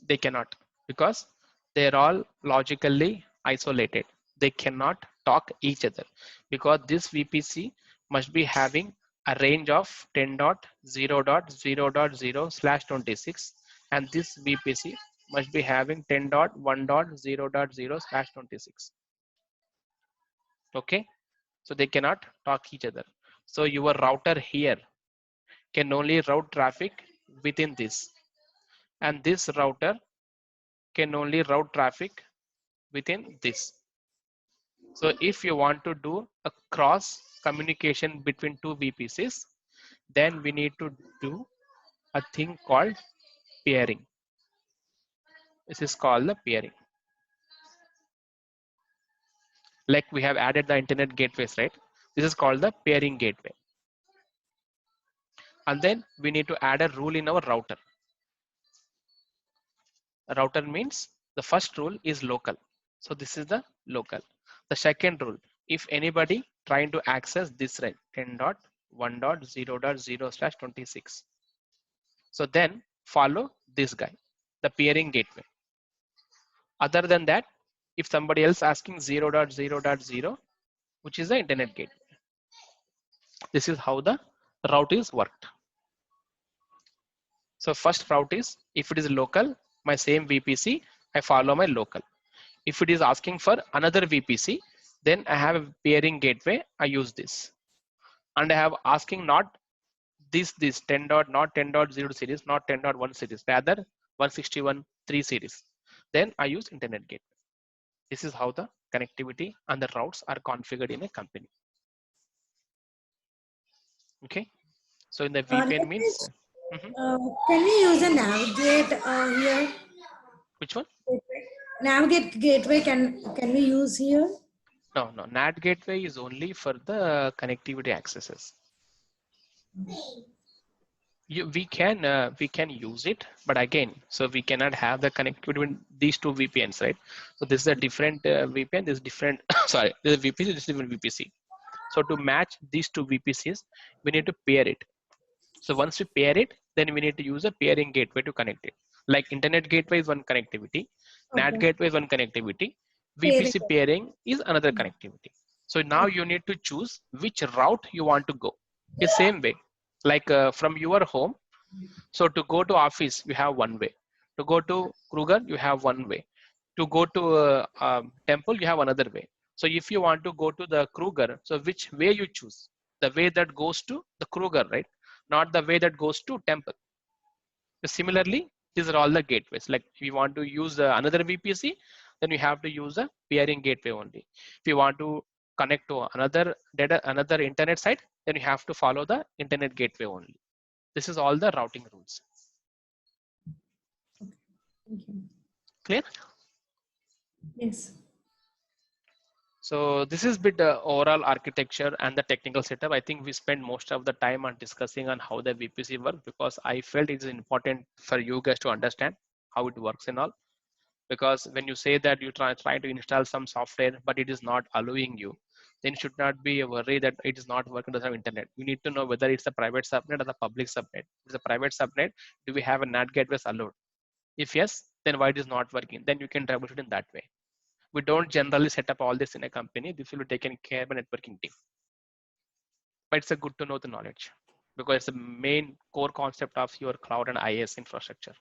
Speaker 1: they cannot because they're all logically isolated. They cannot talk each other because this VPC must be having a range of 10.0.0.0/26 and this VPC must be having 10.1.0.0/26. Okay, so they cannot talk each other. So your router here can only route traffic within this, and this router can only route traffic within this. So if you want to do a cross communication between two VPCs, then we need to do a thing called peering. This is called the peering. Like we have added the internet gateways, right? This is called the peering gateway. And then we need to add a rule in our router. Router means the first rule is local. So this is the local. The second rule, if anybody trying to access this range 10.1.0.0/26, so then follow this guy, the peering gateway. Other than that, if somebody else asking 0.0.0, which is the internet gateway, this is how the route is worked. So first route is, if it is local, my same VPC, I follow my local. If it is asking for another VPC, then I have a peering gateway, I use this. And I have asking not this 10 dot, not 10.0 series, not 10.1 series, rather 161.3 series. Then I use internet gateway. This is how the connectivity and the routes are configured in a company. Okay. So in the VPN means,
Speaker 4: Can we use a navigate here?
Speaker 1: which one?
Speaker 4: Navigate gateway can we use here?
Speaker 1: No, NAT gateway is only for the connectivity accesses. We can use it, but again, so we cannot have the connectivity between these two VPNs, right? So this is a different VPN. This is different. Sorry, this is VPC. This is different VPC. So to match these two VPCs, we need to pair it. So once we pair it, then we need to use a pairing gateway to connect it. Like internet gateway is one connectivity, NAT
Speaker 4: Okay.
Speaker 1: gateway is one connectivity,
Speaker 4: Pairing.
Speaker 1: VPC pairing is another connectivity. So now you need to choose which route you want to go. The same way, like from your home. So to go to office, you have one way. To go to Kruger, you have one way. To go to temple, you have another way. So if you want to go to the Kruger, so which way you choose? The way that goes to the Kruger, right? Not the way that goes to temple. So similarly, these are all the gateways. Like if you want to use another VPC, then you have to use a peering gateway only. If you want to connect to another internet site, then you have to follow the internet gateway only. This is all the routing rules.
Speaker 4: Thank you.
Speaker 1: Clear?
Speaker 4: Yes.
Speaker 1: So this is bit overall architecture and the technical setup. I think we spent most of the time on discussing on how the VPC work, because I felt it is important for you guys to understand how it works and all. Because when you say that you try to install some software, but it is not allowing you, then should not be a worry that it is not working, doesn't have internet. You need to know whether it's a private subnet or the public subnet. If it's a private subnet, do we have a NAT gateways allowed? If yes, then why it is not working? Then you can troubleshoot in that way. We don't generally set up all this in a company. This will be taken care by networking team. But it's a good to know the knowledge, because it's the main core concept of your cloud and IaaS infrastructure.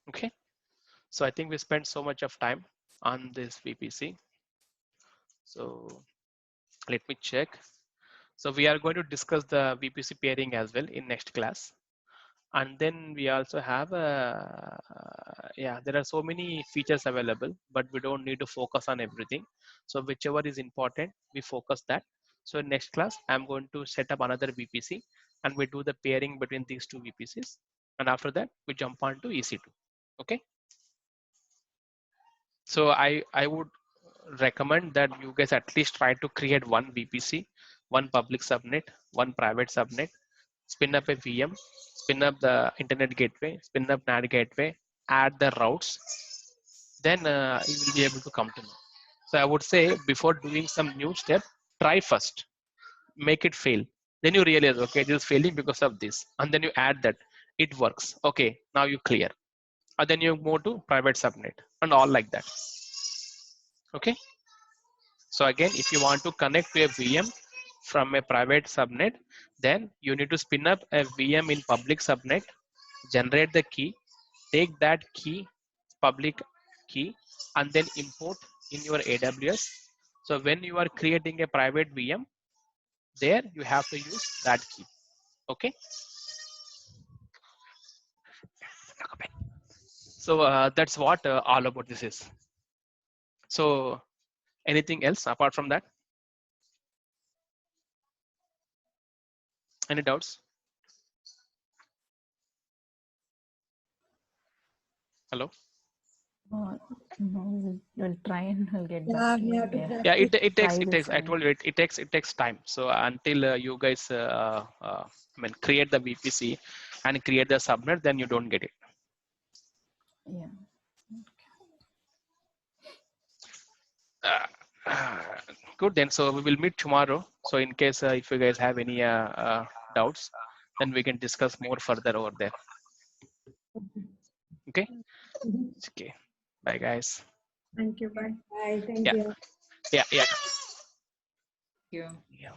Speaker 1: Okay. So I think we spent so much of time on this VPC. So let me check. So we are going to discuss the VPC pairing as well in next class. And then we also have yeah, there are so many features available, but we don't need to focus on everything. So whichever is important, we focus that. So in next class, I'm going to set up another VPC and we do the pairing between these two VPCs. And after that, we jump on to EC2. Okay. So I would recommend that you guys at least try to create one VPC, one public subnet, one private subnet, spin up a VM, spin up the internet gateway, spin up NAT gateway, add the routes, then you will be able to come to know. So I would say before doing some new step, try first, make it fail. Then you realize, okay, this is failing because of this. And then you add that, it works. Okay, now you clear. And then you move to private subnet and all like that. Okay. So again, if you want to connect to a VM from a private subnet, then you need to spin up a VM in public subnet, generate the key, take that key, public key, and then import in your AWS. So when you are creating a private VM, there you have to use that key. Okay. So that's what all about this is. So anything else apart from that? Any doubts? Hello?
Speaker 3: No, we'll try and we'll get
Speaker 4: Yeah,
Speaker 3: back to
Speaker 4: we
Speaker 3: you.
Speaker 4: have to
Speaker 3: Yeah.
Speaker 1: Yeah,
Speaker 4: practice.
Speaker 1: it takes I told you it takes time. So until you guys I mean create the VPC and create the subnet, then you don't get it.
Speaker 3: Yeah.
Speaker 1: Good then. So we will meet tomorrow. So in case if you guys have any doubts, then we can discuss more further over there. Okay.
Speaker 4: Mhm.
Speaker 1: Okay. Bye guys.
Speaker 2: Thank you. Bye.
Speaker 4: Bye. Thank
Speaker 1: Yeah.
Speaker 4: you.
Speaker 1: Yeah. Yeah.
Speaker 3: You.
Speaker 1: Yeah.